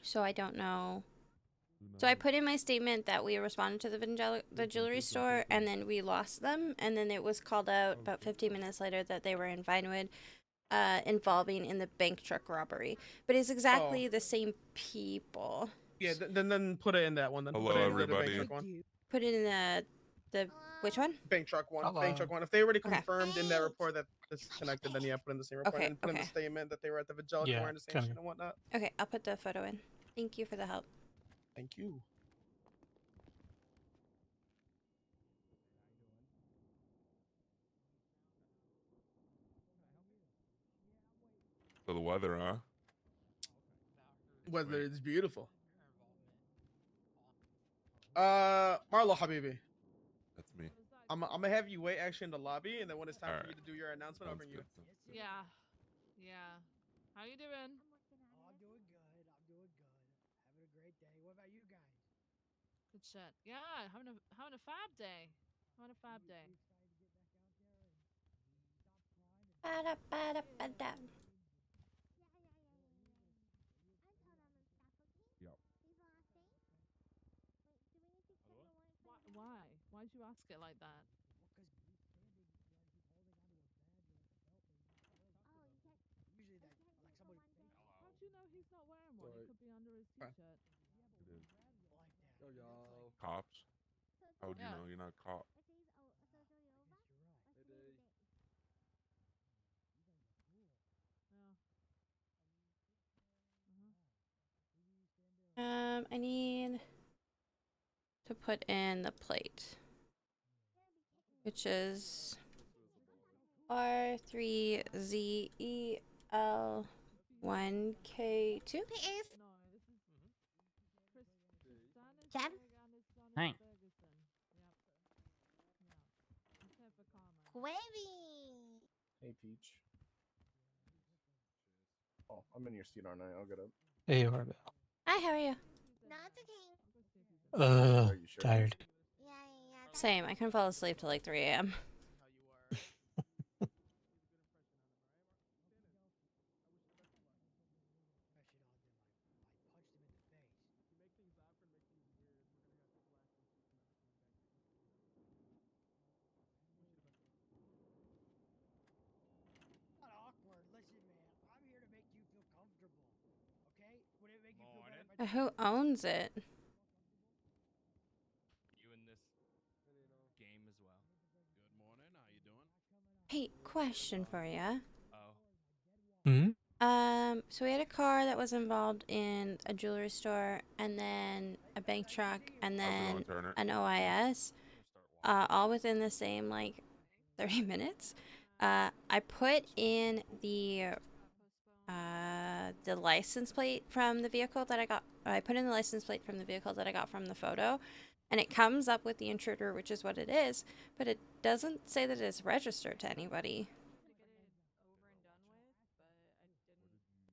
So I don't know. So I put in my statement that we responded to the jewelry store, and then we lost them, and then it was called out about 15 minutes later that they were in Vinewood, involving in the bank truck robbery. But it's exactly the same people. Yeah, then put it in that one. Then Hello, put it in the everybody. bank truck one. Put it in the which one? Bank truck one. Hello. Bank truck one. If they already Okay. confirmed in that report that this is connected, then yeah, put in the same report Okay, and put in the okay. statement that they were at the Evangelical wearing the same shit and whatnot. Okay, I'll put the photo in. Thank you for the help. Thank you. For the weather, huh? Weather is beautiful. Marlo Habibi. That's me. I'm gonna have you wait actually in the lobby, and then when it's time for Alright. you to do your announcement, I'll bring you. Yeah. Yeah. How you doing? Oh, I'm doing good. I'm doing good. Having a great day. What about you guys? Good shit. Yeah, having a fab day. Having a fab day. Ba-da-ba-da-ba-da. Yep. Why? Why'd you ask it like that? It could be under his t-shirt. It is. Yo, yo. Cops? How would you Yeah. know you're not a cop? Hey, Day. I need to put in the plate, which is R3ZEL1K2. Jen? Hey. Quavy! Hey, Peach. Oh, I'm in your seat, aren't I? I'll get up. Hey, Orabelle. Hi, how are you? No, it's okay. Are you sure? Tired. Yeah. Same. I couldn't fall asleep till like 3 a.m. Not awkward. Listen, man, I'm here to make you feel comfortable. Okay? Would it make you feel better if I Who owns it? You in this game as well. Good morning. How you doing? Hey, question for you. Oh. So we had a car that was involved in a jewelry store, and then a bank truck, and How's it then going, Turner? an OIS, all within the same like 30 minutes. I put in the license plate from the vehicle that I got. I put in the license plate from the vehicle that I got from the photo, and it comes up with the intruder, which is what it is, but it doesn't say that it's registered to anybody.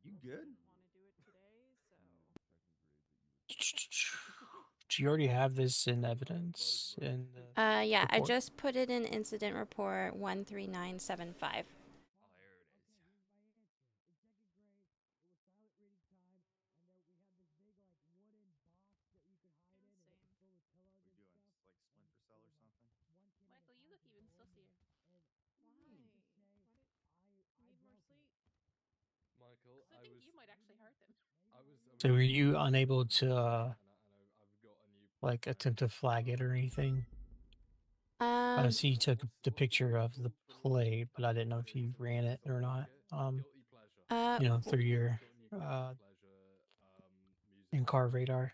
You good? Do you already have this in evidence in the Yeah, I report? just put it in incident report 13975. We doing like Splinter Cell or something? Michael, you look even sussier. Why? What? You need more sleep. Michael, I think you might actually hurt them. So were you unable to like attempt to flag it or anything? I see you took the picture of the plate, but I didn't know if you ran it or not. Through your in-car radar.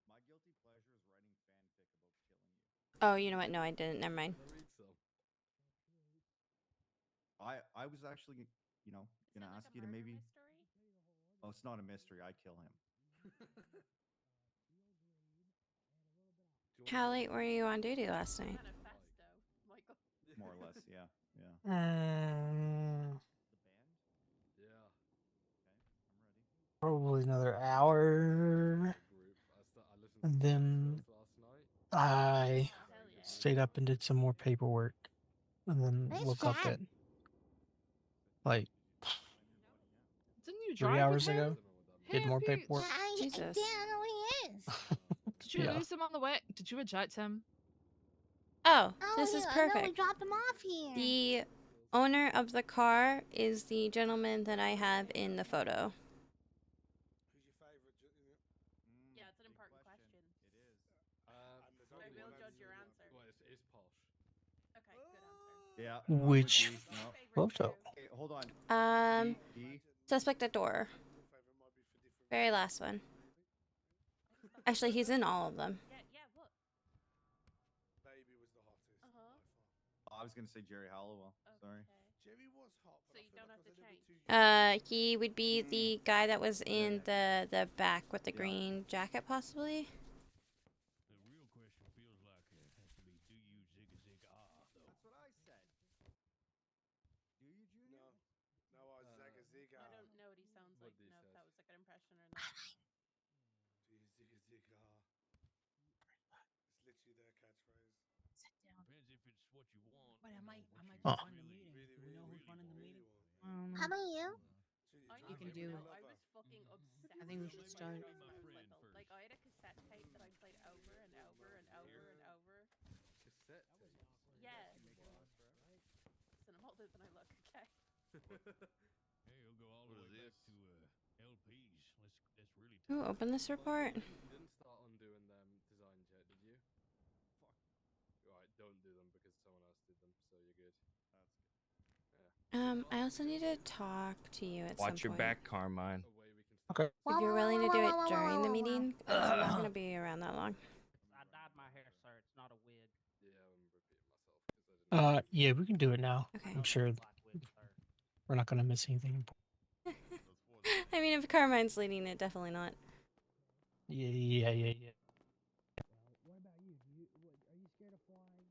My guilty pleasure is writing fanfic about killing you. Oh, you know what? No, I didn't. Never mind. I was actually, gonna ask you to maybe. Oh, it's not a mystery. I kill him. How late were you on duty last night? Michael. More or less, yeah. Probably another hour. And then I stayed up and did some more paperwork. And then woke up at like Didn't you 3 drive hours with him? ago. Did more Pete. paperwork. Jesus. I don't know who he is. Did you Yeah. lose him on the way? Did you eject him? Oh, Oh, this is no, we perfect. dropped him off here. The owner of the car is the gentleman that I have in the photo. Who's your favorite? Yeah, it's an important question. It is. I will judge your answer. Well, it's posh. Okay, good answer. Yeah. Which No. photo? Okay, hold on. D. Suspect at door. Very last one. Actually, he's in all of them. Yeah, what? Baby was the hottest. Oh, I was gonna say Jerry Halliwell. Sorry. Jerry was hot, but So I you feel don't like have I was to a little change. bit too He would be the guy that was in the back with the Yeah. green jacket, possibly. The real question feels like it has to be, do you zigga zig ah though? That's what I said. Do you, Junior? No, I zagga zigga. I don't know what he sounds like. What he No, if said. that was a good impression or not. Do you zigga zigga? It's literally their catchphrase. Sit down. Depends if it's what you want. Wait, I might what you just Oh. run the meeting. Really, Do we know who's running the meeting? How about you? I You can didn't do know. it. I was fucking obsessed. I think we should with start. Michael. Like I had a cassette tape that I played over and over and over and over. Cassette tape. Yeah. Listen, I'm older than I look. Okay. Hey, you'll go all the way back to Ooh, open this report. You didn't start undoing them designs yet, did you? Fuck. Right, don't do them because someone else did them, so you're good. That's good. I also need to talk to you at some Watch your point. back, Carmine. Okay. If you're willing to do it during the meeting, 'cause I'm not gonna be around that long. I dyed my hair, sir. It's not a wig. Yeah, I'm repeating myself because I didn't. Yeah, we can do it now. Okay. I'm sure we're not gonna miss anything important. I mean, if Carmine's leading it, definitely not. Yeah. What about you? Are you scared of flying?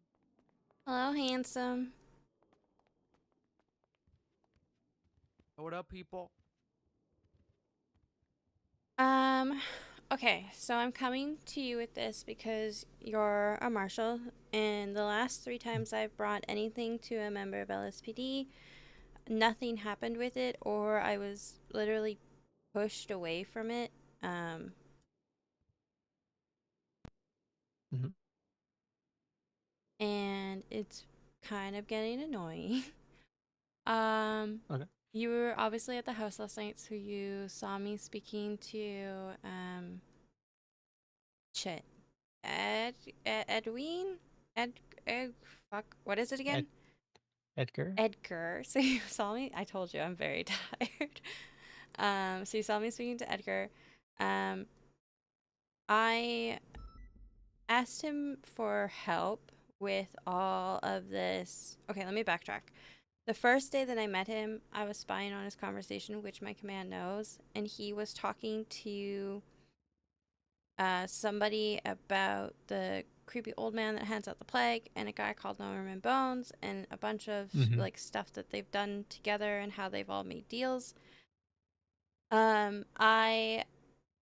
Hello, handsome. What up, people? Okay, so I'm coming to you with this because you're a marshal, and the last 3 times I've brought anything to a member of LSPD, nothing happened with it, or I was literally pushed away from it. And it's kind of getting annoying. Okay. You were obviously at the house last night, so you saw me speaking to Edwin? Fuck, what is it again? Edgar. Edgar. So you saw me. I told you I'm very tired. So you saw me speaking to Edgar. I asked him for help with all of this. Okay, let me backtrack. The first day that I met him, I was spying on his conversation, which my command knows, and he was talking to somebody about the creepy old man that hands out the plague, and a guy called Norman Bones, and a bunch of like stuff that they've done together and how they've all made deals. I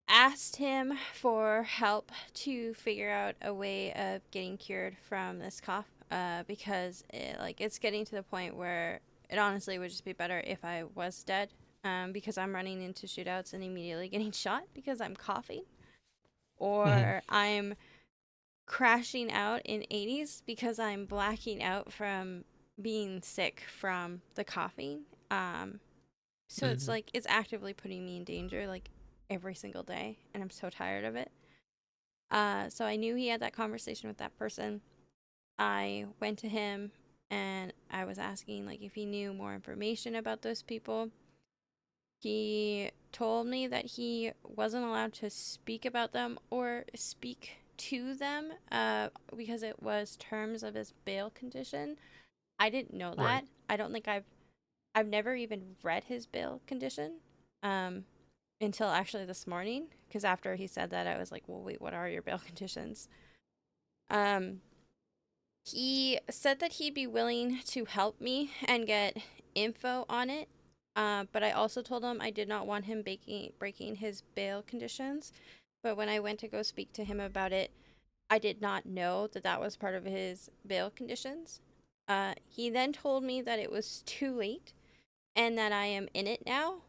asked him for help to figure out a way of getting cured from this cough, because it's getting to the point where it honestly would just be better if I was dead, because I'm running into shootouts and immediately getting shot because I'm coughing, or I'm crashing out in 80s because I'm blacking out from being sick from the coughing. So it's like it's actively putting me in danger like every single day, and I'm so tired of it. So I knew he had that conversation with that person. I went to him and I was asking like if he knew more information about those people. He told me that he wasn't allowed to speak about them or speak to them because it was terms of his bail condition. I didn't know that. Right. I don't think I've never even read his bail condition until actually this morning, because after he said that, I was like, well, wait, what are your bail conditions? He said that he'd be willing to help me and get info on it, but I also told him I did not want him breaking his bail conditions. But when I went to go speak to him about it, I did not know that that was part of his bail conditions. He then told me that it was too late and that I am in it now.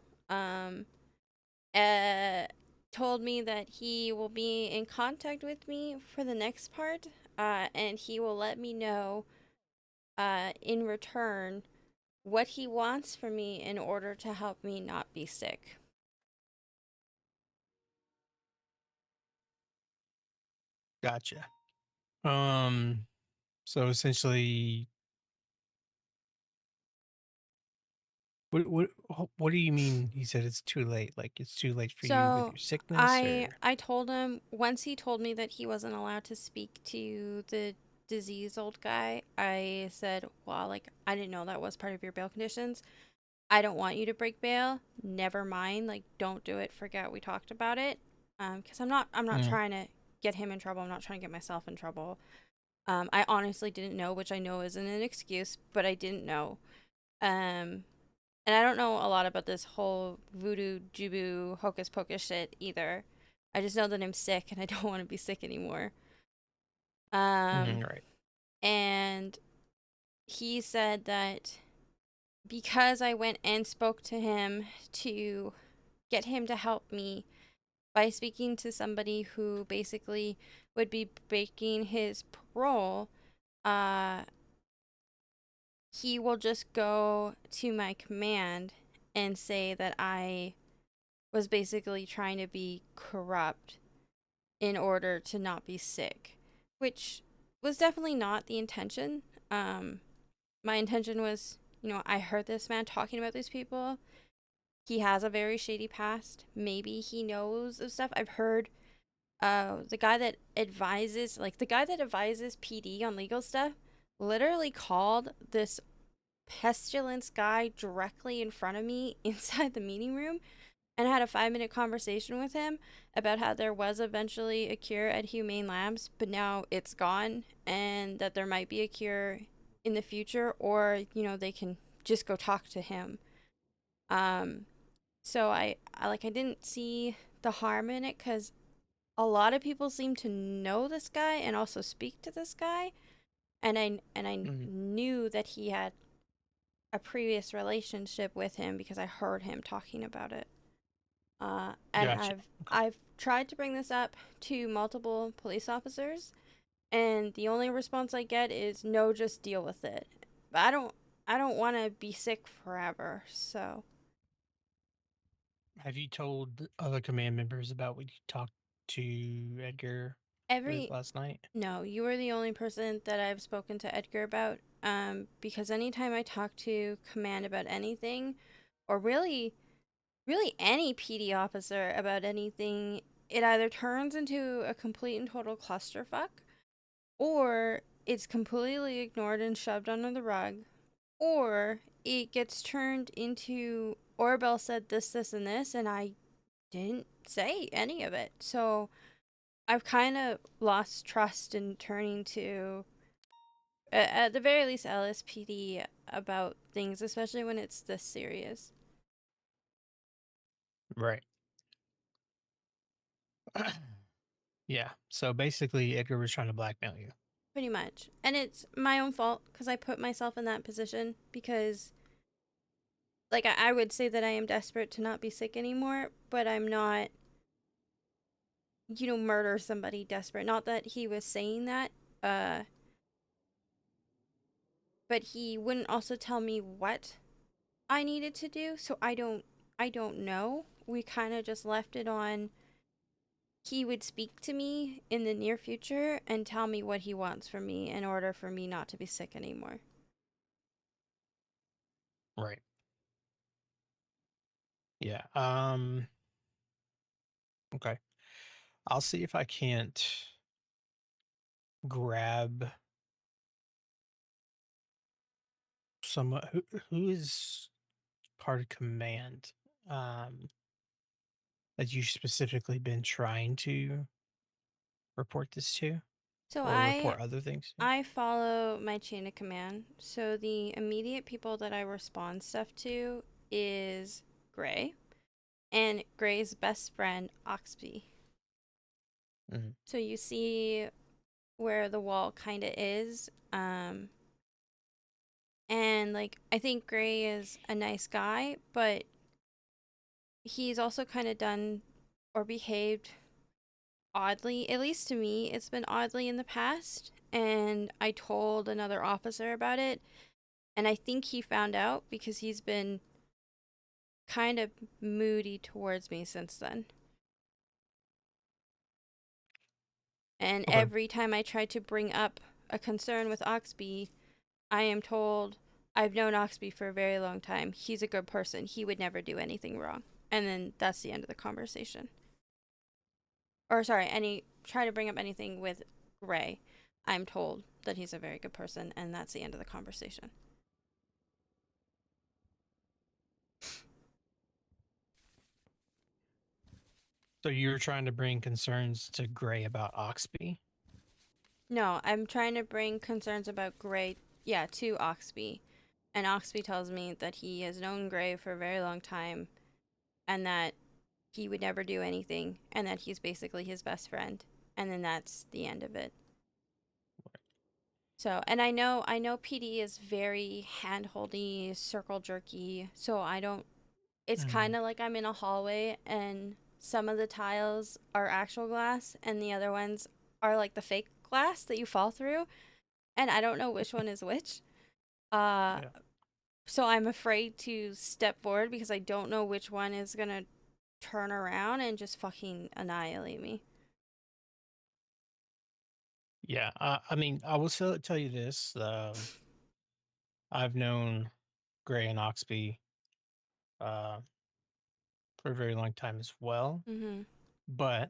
Told me that he will be in contact with me for the next part, and he will let me know in return what he wants from me in order to help me not be sick. Gotcha. So essentially, what do you mean? He said it's too late. Like it's too late for you with So your sickness, or I told him, once he told me that he wasn't allowed to speak to the diseased old guy, I said, well, like, I didn't know that was part of your bail conditions. I don't want you to break bail. Never mind. Like, don't do it. Forget we talked about it. Because I'm not trying to get him in trouble. I'm not trying to get myself in trouble. I honestly didn't know, which I know isn't an excuse, but I didn't know. And I don't know a lot about this whole voodoo, jubu, hocus pocus shit either. I just know that I'm sick and I don't want to be sick anymore. right? And he said that because I went and spoke to him to get him to help me by speaking to somebody who basically would be breaking his parole, he will just go to my command and say that I was basically trying to be corrupt in order to not be sick, which was definitely not the intention. My intention was, I heard this man talking about these people. He has a very shady past. Maybe he knows of stuff. I've heard the guy that advises PD on legal stuff literally called this pestilence guy directly in front of me inside the meeting room and had a 5-minute conversation with him about how there was eventually a cure at Humane Labs, but now it's gone, and that there might be a cure in the future, or they can just go talk to him. So I didn't see the harm in it, because a lot of people seem to know this guy and also speak to this guy, and I knew that he had a previous relationship with him because I heard him talking about it. And Gotcha. I've tried to bring this up to multiple police officers, and the only response I get is no, just deal with it. But I don't want to be sick forever. So Have you told other command members about what you talked to Edgar last night? No, you were the only person that I've spoken to Edgar about. Because anytime I talk to command about anything, or really any PD officer about anything, it either turns into a complete and total clusterfuck, or it's completely ignored and shoved under the rug, or it gets turned into Orabelle said this, this, and this, and I didn't say any of it. So I've kind of lost trust in turning to, at the very least, LSPD about things, especially when it's this serious. Right. Yeah. So basically, Edgar was trying to blackmail you. Pretty much. And it's my own fault because I put myself in that position because, like, I would say that I am desperate to not be sick anymore, but I'm not, murder somebody desperate. Not that he was saying that, but he wouldn't also tell me what I needed to do, so I don't know. We kind of just left it on he would speak to me in the near future and tell me what he wants from me in order for me not to be sick anymore. Right. Yeah. Okay. I'll see if I can't grab someone who is part of command, that you specifically been trying to report this to, So or report other things to? I follow my chain of command. So the immediate people that I respond stuff to is Gray and Gray's best friend Oxby. Mhm. So you see where the wall kind of is, and like I think Gray is a nice guy, but he's also kind of done or behaved oddly. At least to me, it's been oddly in the past, and I told another officer about it, and I think he found out because he's been kind of moody towards me since then. And Okay. every time I try to bring up a concern with Oxby, I am told, I've known Oxby for a very long time. He's a good person. He would never do anything wrong. And then that's the end of the conversation. Or sorry, try to bring up anything with Gray. I'm told that he's a very good person, and that's the end of the conversation. So you're trying to bring concerns to Gray about Oxby? No, I'm trying to bring concerns about Gray, to Oxby. And Oxby tells me that he has known Gray for a very long time, and that he would never do anything, and that he's basically his best friend. And then that's the end of it. So, and I know PD is very hand-holdy, circle jerky, so it's kind of like I'm in a hallway and some of the tiles are actual glass and the other ones are like the fake glass that you fall through, and I don't know which one is which. So I'm afraid to step forward because I don't know which one is gonna turn around and just fucking annihilate me. Yeah, I mean, I will tell you this. I've known Gray and Oxby uh, for a very long time as well, Mm-hmm. but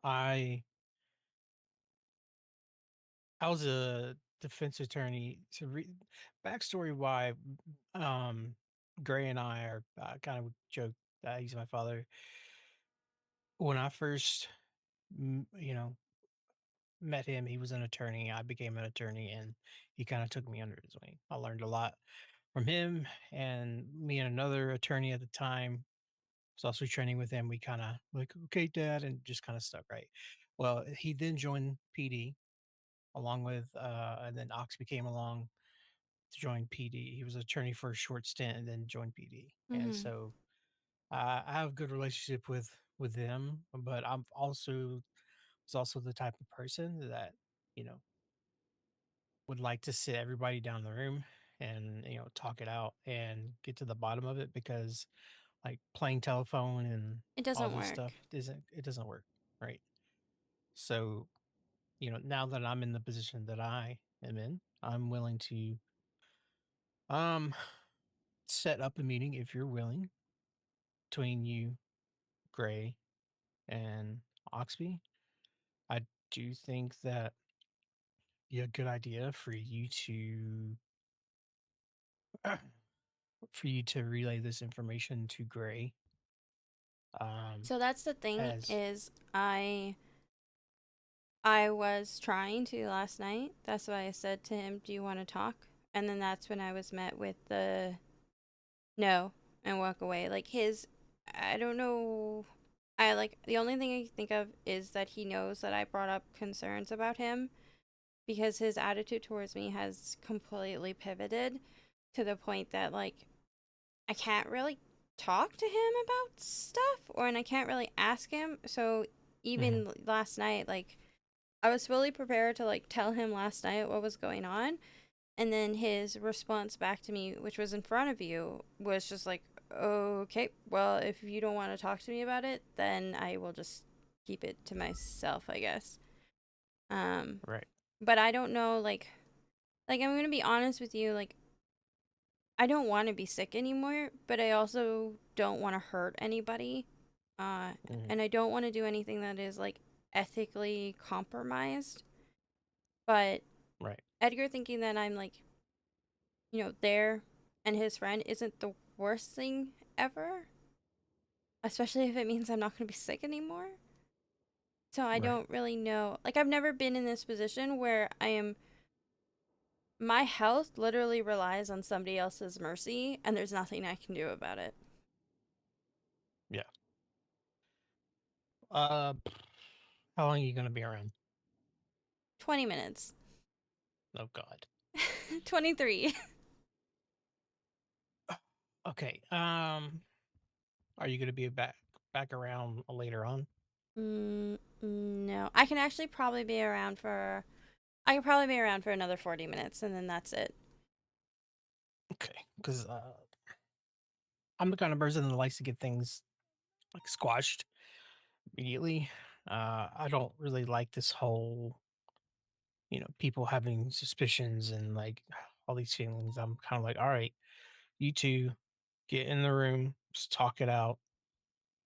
I I was a defense attorney. Backstory why um, Gray and I are kind of joke that he's my father. When I first, you know, met him, he was an attorney. I became an attorney, and he kind of took me under his wing. I learned a lot from him, and me and another attorney at the time was also training with him. We kind of like, okay, Dad, and just kind of stuck right. Well, he then joined PD along with, and then Oxby came along to join PD. He was an attorney for a short stint and then joined PD, and Mm-hmm. so I have a good relationship with them. But I'm also was also the type of person that you know would like to sit everybody down in the room and talk it out and get to the bottom of it because like playing telephone and It all doesn't this work. stuff doesn't work, right? So now that I'm in the position that I am in, I'm willing to um set up a meeting if you're willing between you, Gray, and Oxby. I do think that be a good idea for you to for you to relay this information to Gray. So that's the thing As is I was trying to last night. That's why I said to him, "Do you want to talk?" And then that's when I was met with the no and walk away. Like I don't know. I like the only thing I can think of is that he knows that I brought up concerns about him because his attitude towards me has completely pivoted to the point that like I can't really talk to him about stuff and I can't really ask him. So even last night, like I was fully prepared to like tell him last night what was going on, and then his response back to me, which was in front of you, was just like, "Okay, well, if you don't want to talk to me about it, then I will just keep it to myself, I guess." right. But I don't know, like I'm gonna be honest with you, like I don't want to be sick anymore, but I also don't want to hurt anybody, and I don't want to do anything that is like ethically compromised. But Right. Edgar thinking that I'm like, there and his friend isn't the worst thing ever, especially if it means I'm not going to be sick anymore. So I Right. don't really know. Like, I've never been in this position where my health literally relies on somebody else's mercy, and there's nothing I can do about it. Yeah. How long are you gonna be around? 20 minutes. Oh God. 23. Okay. Are you gonna be back around later on? No. I can actually probably be around for. I could probably be around for another 40 minutes, and then that's it. Okay. Because I'm the kind of person that likes to get things like squashed immediately. I don't really like this whole, people having suspicions and like all these feelings. I'm kind of like, all right, you two get in the room, just talk it out.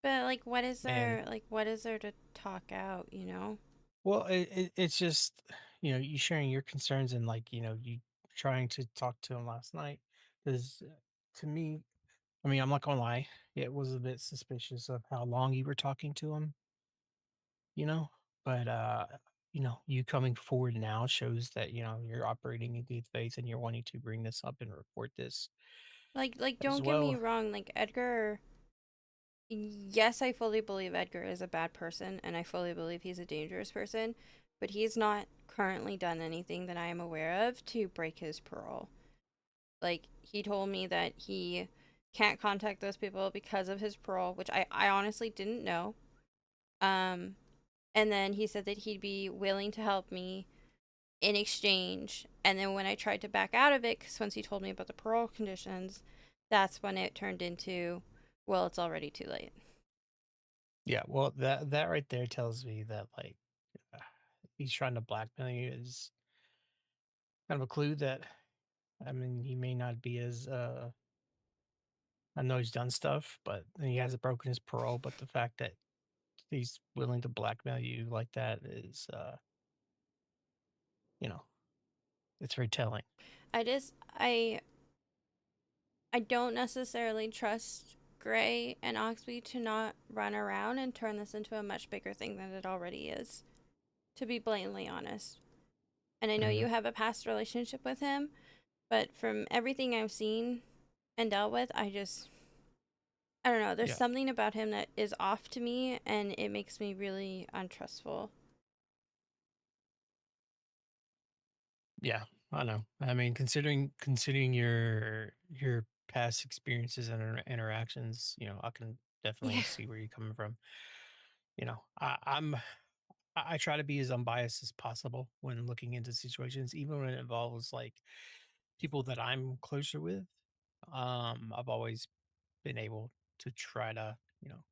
But And what is there to talk out, you know? well, it's just, you sharing your concerns and like, you trying to talk to him last night. Because to me, I mean, I'm not gonna lie, it was a bit suspicious of how long you were talking to him, you know? But you coming forward now shows that, you're operating in good faith and you're wanting to bring this up and report this Like as don't get me well. wrong, like Edgar, yes, I fully believe Edgar is a bad person and I fully believe he's a dangerous person, but he's not currently done anything that I am aware of to break his parole. Like he told me that he can't contact those people because of his parole, which I honestly didn't know. Um and then he said that he'd be willing to help me in exchange. And then when I tried to back out of it, because once he told me about the parole conditions, that's when it turned into, well, it's already too late. Yeah, well, that right there tells me that like uh, he's trying to blackmail you is kind of a clue that I mean he may not be as I know he's done stuff, but and he hasn't broken his parole. But the fact that he's willing to blackmail you like that is, you know, it's very telling. I just I don't necessarily trust Gray and Oxby to not run around and turn this into a much bigger thing than it already is, to be blatantly honest. And I know you have a past relationship with him, but from everything I've seen and dealt with, I don't know. There's Yeah. something about him that is off to me, and it makes me really untrustful. Yeah, I know. I mean, considering your past experiences and interactions, you know, I can definitely Yeah. see where you're coming from. You know, I try to be as unbiased as possible when looking into situations, even when it involves like people that I'm closer with. I've always been able to try to, you know,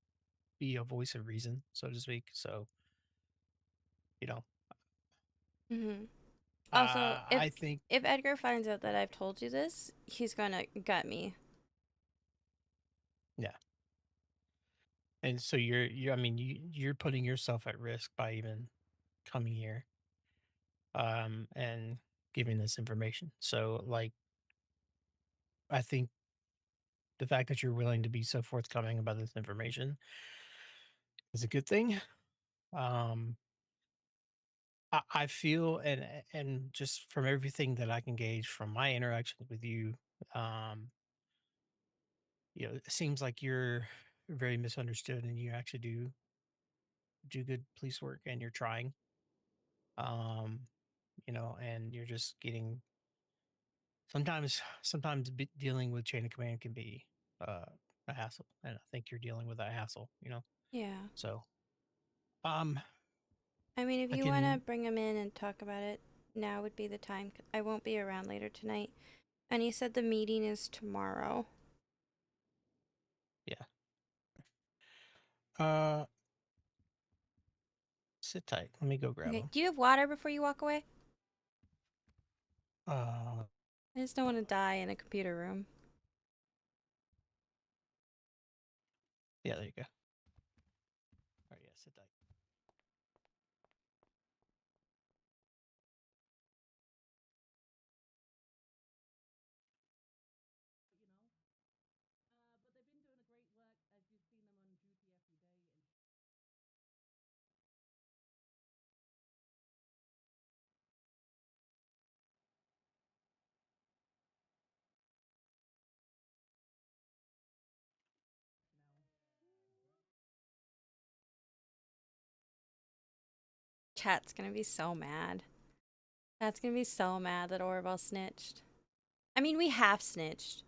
be a voice of reason, so to speak. So, you know, Also, I think, if Edgar finds out that I've told you this, he's gonna gut me. yeah. And so I mean, you're putting yourself at risk by even coming here, and giving this information. So, like, I think the fact that you're willing to be so forthcoming about this information is a good thing. Um, I feel and just from everything that I can gauge from my interactions with you, um, you know, it seems like you're very misunderstood and you actually do good police work and you're trying. Um, you know, and you're just getting sometimes dealing with chain of command can be uh a hassle, and I think you're dealing with that hassle, you know. Yeah. So, um, I mean, if I you want to can, bring him in and talk about it, now would be the time. 'Cause I won't be around later tonight. And he said the meeting is tomorrow. yeah. Uh, sit tight. Let me go grab Okay. them. Do you have water before you walk away? Uh, I just don't want to die in a computer room. yeah, there you go. All right, yeah, sit tight. Chat's gonna be so mad. Chat's gonna be so mad that Orabelle snitched. I mean, we have snitched.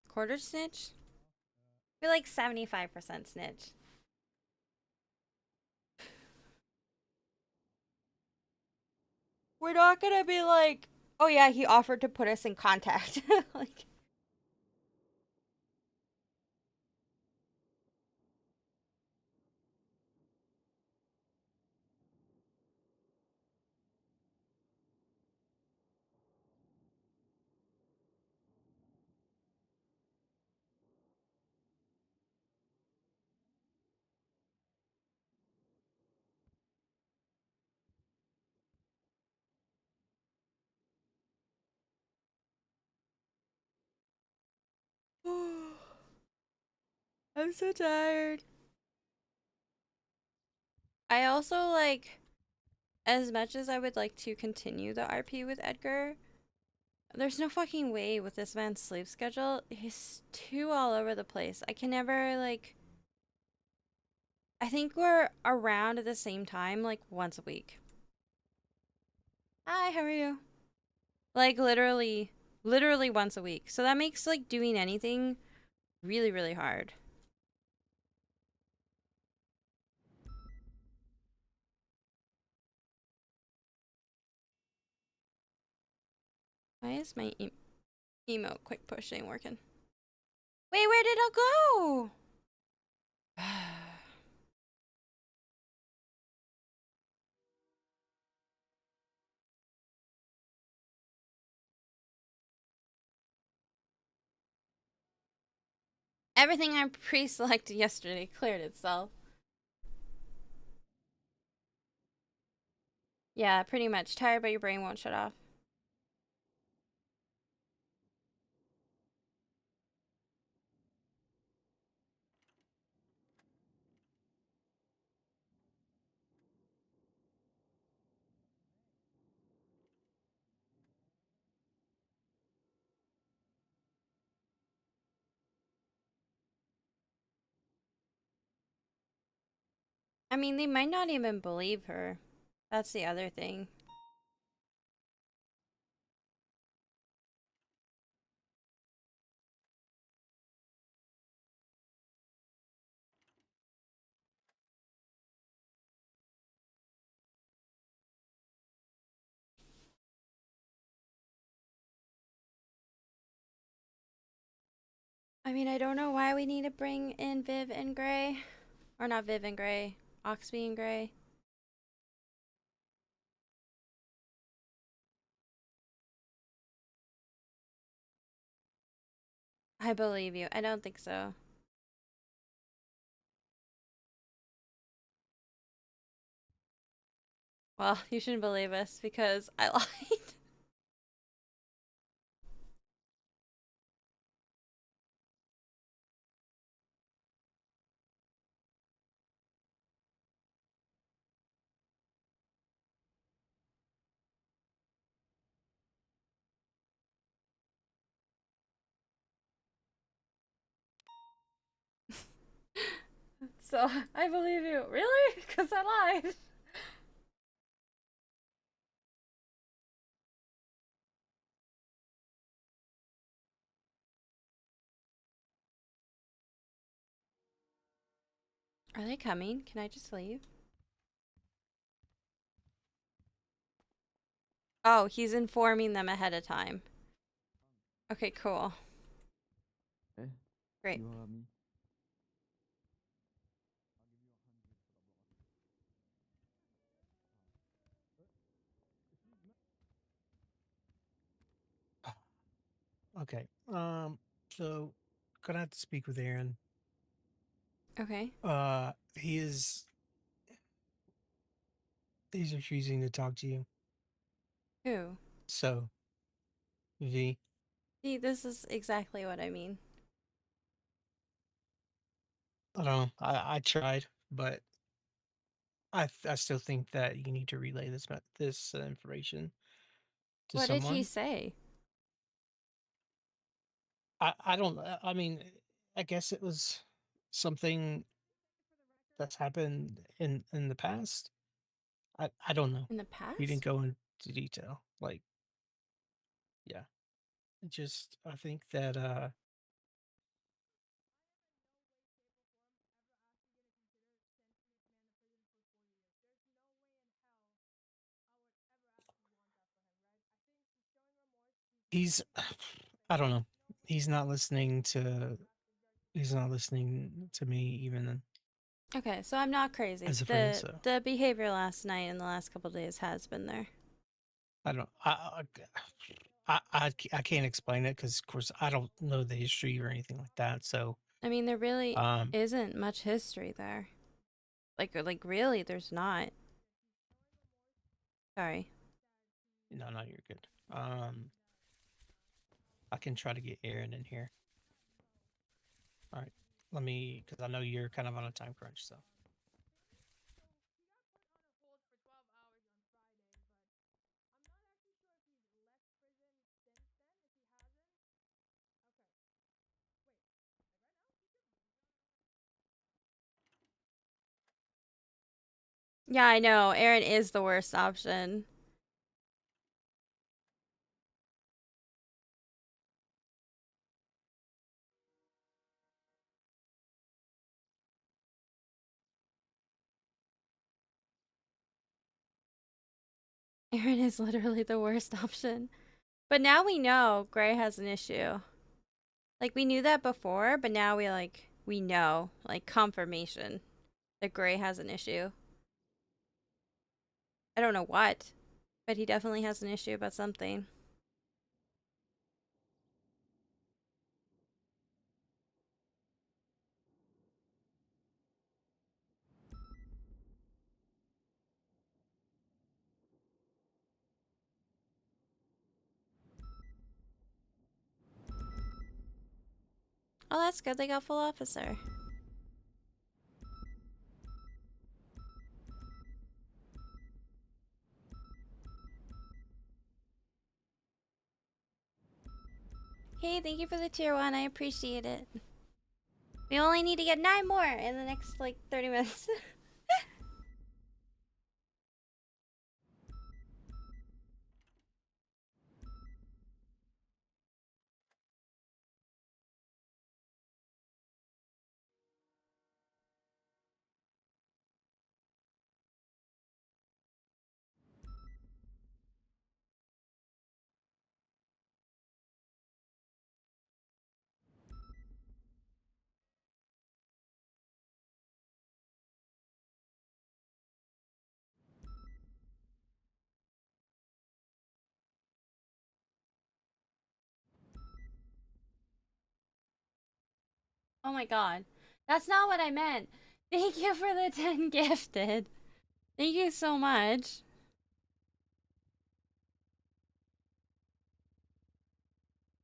Quarter snitch? We're like 75% snitch. We're not gonna be like, oh yeah, he offered to put us in contact. Like, I'm so tired. I also like, as much as I would like to continue the RP with Edgar, there's no fucking way with this man's sleep schedule. He's too all over the place. I can never, like, I think we're around at the same time, like, once a week. Hi, how are you? Like, literally once a week. So that makes, like, doing anything really, really hard. Why is my emote quick pushing working? Wait, where did it go? Everything I pre-selected yesterday cleared itself. Yeah, pretty much. Tired, but your brain won't shut off. I mean, they might not even believe her. That's the other thing. I mean, I don't know why we need to bring in Viv and Gray. Or not Viv and Gray. Oxby and Gray. I believe you. I don't think so. Well, you shouldn't believe us because I lied. So, I believe you. Really? Because I lied. Are they coming? Can I just leave? Oh, he's informing them ahead of time. Okay, cool. Great. Okay. So gonna have to speak with Aaron. Okay. He's refusing to talk to you. Who? So, V. See, this is exactly what I mean. I don't know. I tried, but I still think that you need to relay this information to What did he someone. say? I don't. I mean, I guess it was something that's happened in the past. I don't know. In the He didn't past? go into detail. Like, yeah. I think that he's I don't know. He's not listening to me even Okay, so I'm not crazy. as a friend, The so the behavior last night and the last couple days has been there. I don't I can't explain it because of course I don't know the history or anything like that. So I mean, there really um isn't much history there. Like really, there's not. Sorry. no, you're good. I can try to get Aaron in here. All right. Let me, because I know you're kind of on a time crunch, so. Yeah, I know. Aaron is the worst option. Aaron is literally the worst option. But now we know Gray has an issue. Like, we knew that before, but now we know, like, confirmation that Gray has an issue. I don't know what, but he definitely has an issue about something. Oh, that's good. They got full officer. Hey, thank you for the tier 1. I appreciate it. We only need to get 9 more in the next, like, 30 minutes. Oh my god. That's not what I meant. Thank you for the 10 gifted. Thank you so much.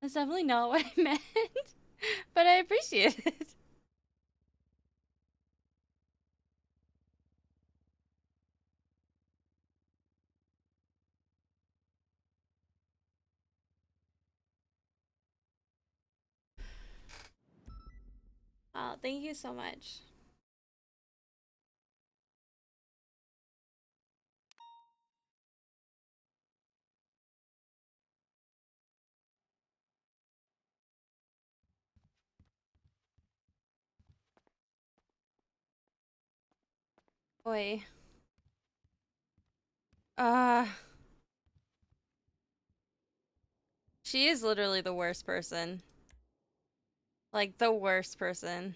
That's definitely not what I meant. But I appreciate it. Oh, thank you so much. Boy. She is literally the worst person. Like, the worst person.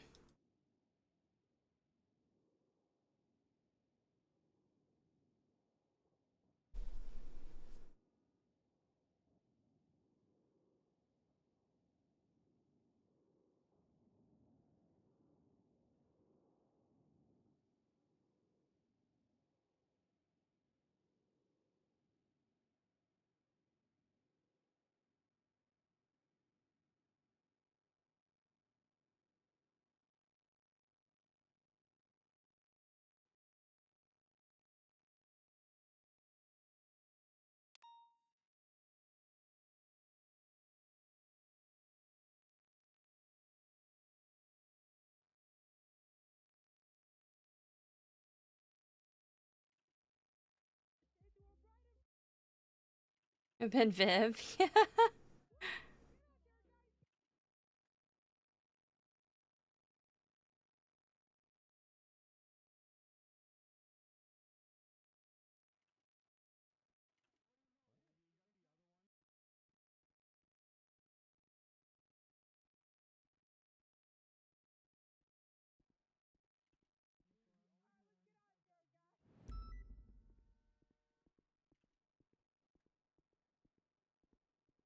I've been Viv. Yeah.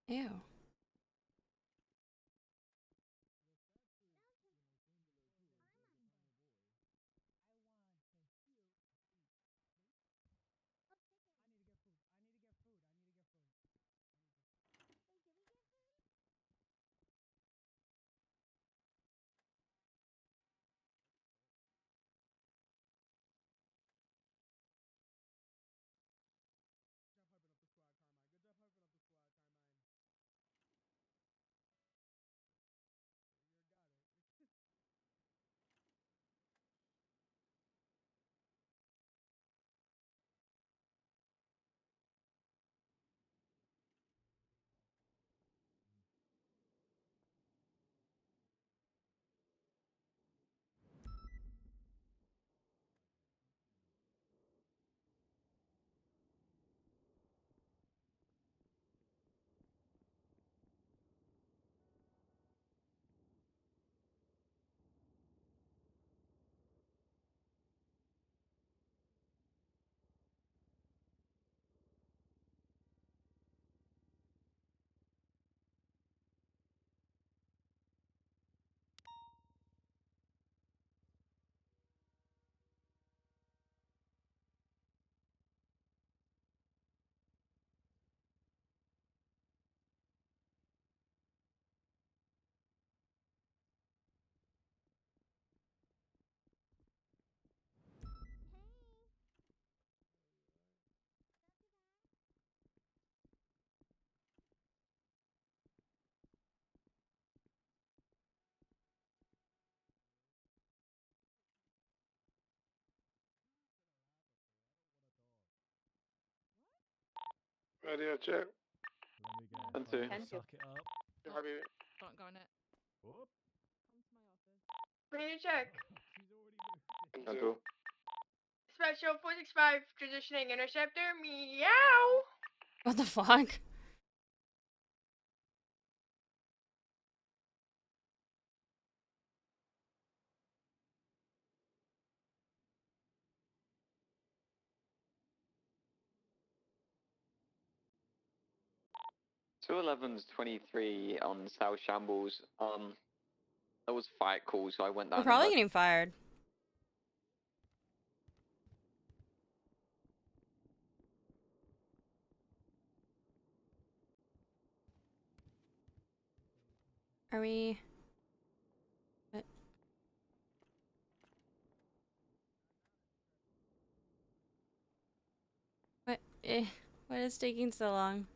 Ew. Radio check. Let me get One, two. suck it up. Your heartbeat. Don't go in it. Whoop. Radio check. She's already moved. One, two. Special 465 transitioning interceptor. Meow. What the fuck? Two 11's 23 on South Shambles. There was fight call, so I went down. We're probably getting fired. Are we? What? What is taking so long?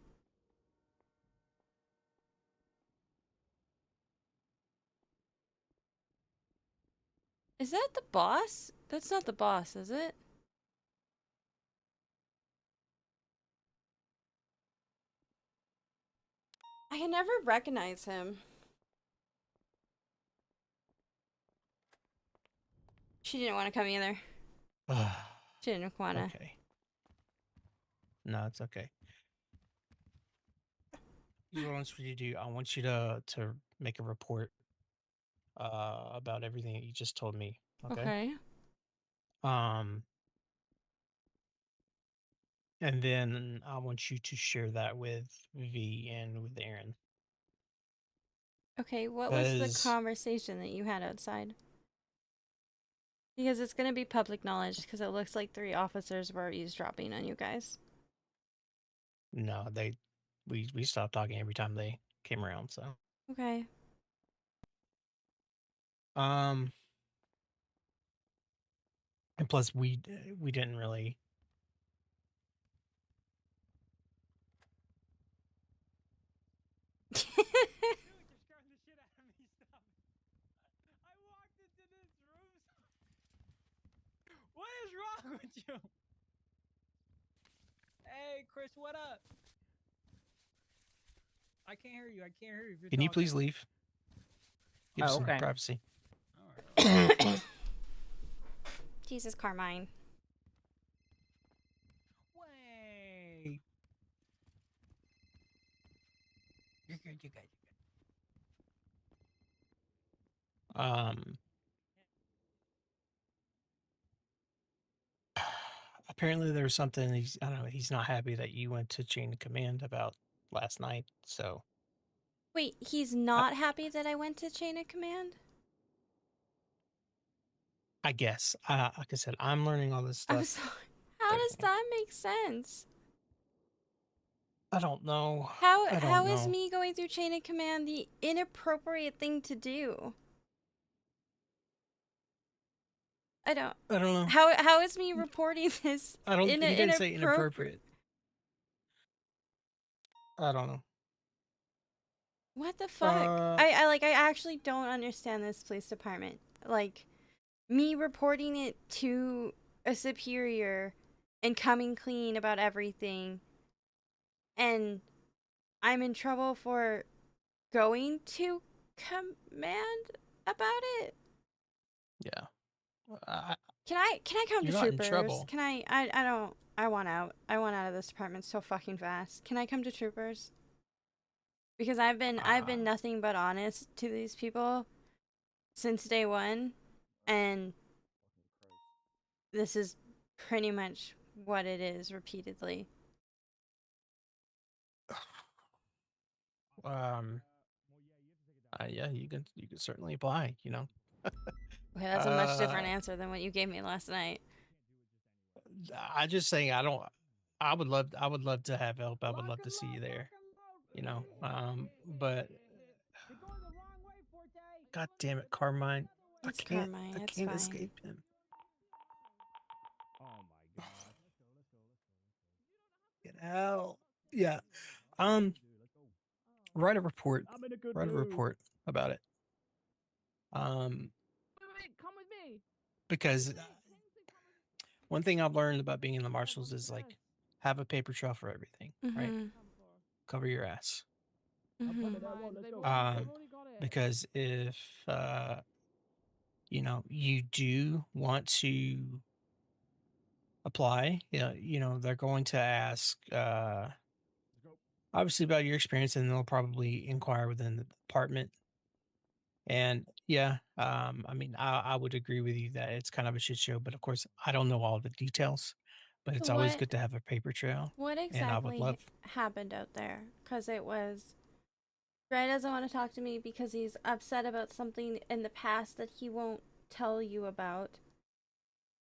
Is that the boss? That's not the boss, is it? I can never recognize him. She didn't want to come either. She didn't want to. Okay. No, it's okay. Here's what I want you to do. I want you to make a report about everything that you just told me. Okay. Okay. And then I want you to share that with V and with Aaron. Okay, what was the 'Cause- conversation that you had outside? Because it's going to be public knowledge because it looks like 3 officers were eavesdropping on you guys. No, we stopped talking every time they came around, so. Okay. And plus we didn't really. What is wrong with you? Hey, Chris, what up? I can't hear you. I can't hear you. If you're Can you talking. please leave? Give Oh, some okay. privacy. Jesus, Carmine. Wait. You're good. You're good. Apparently there's something I don't know, he's not happy that you went to chain of command about last night, so Wait, he's not happy that I went to chain of command? I guess. Like I said, I'm learning all this I'm stuff. sorry. How does that make sense? I don't know. How I don't how is know. me going through chain of command the inappropriate thing to do? I don't know. How is me reporting this He didn't say inappropriate. I don't know. What the fuck? I actually don't understand this police department. Like, me reporting it to a superior and coming clean about everything, and I'm in trouble for going to command about it. Yeah. Can I come You're to not in troopers? trouble. Can I don't I want out. I want out of this department so fucking fast. Can I come to troopers? Because I've been nothing but honest to these people since day one, and this is pretty much what it is repeatedly. Yeah, you can certainly apply, you know. Okay, that's a much different answer than what you gave me last night. I just saying I would love to have help. I would love to see you there. You know. But God damn it, Carmine. It's I can't Carmine, it's can't fine. escape him. Oh my god. Get out. Yeah. Write a report. Write a report about it. Wait, come with me. Because one thing I've learned about being in the marshals is like have a paper trail for everything, right? Mhm. Cover your ass. Mhm. Because if you know, you do want to apply, you know, they're going to ask obviously about your experience, and they'll probably inquire within the department. And yeah, I mean, I would agree with you that it's kind of a shit show, but of course, I don't know all the details. But So it's always good to have a paper trail, what and I would exactly love. happened out there? Because it was Gray doesn't want to talk to me because he's upset about something in the past that he won't tell you about.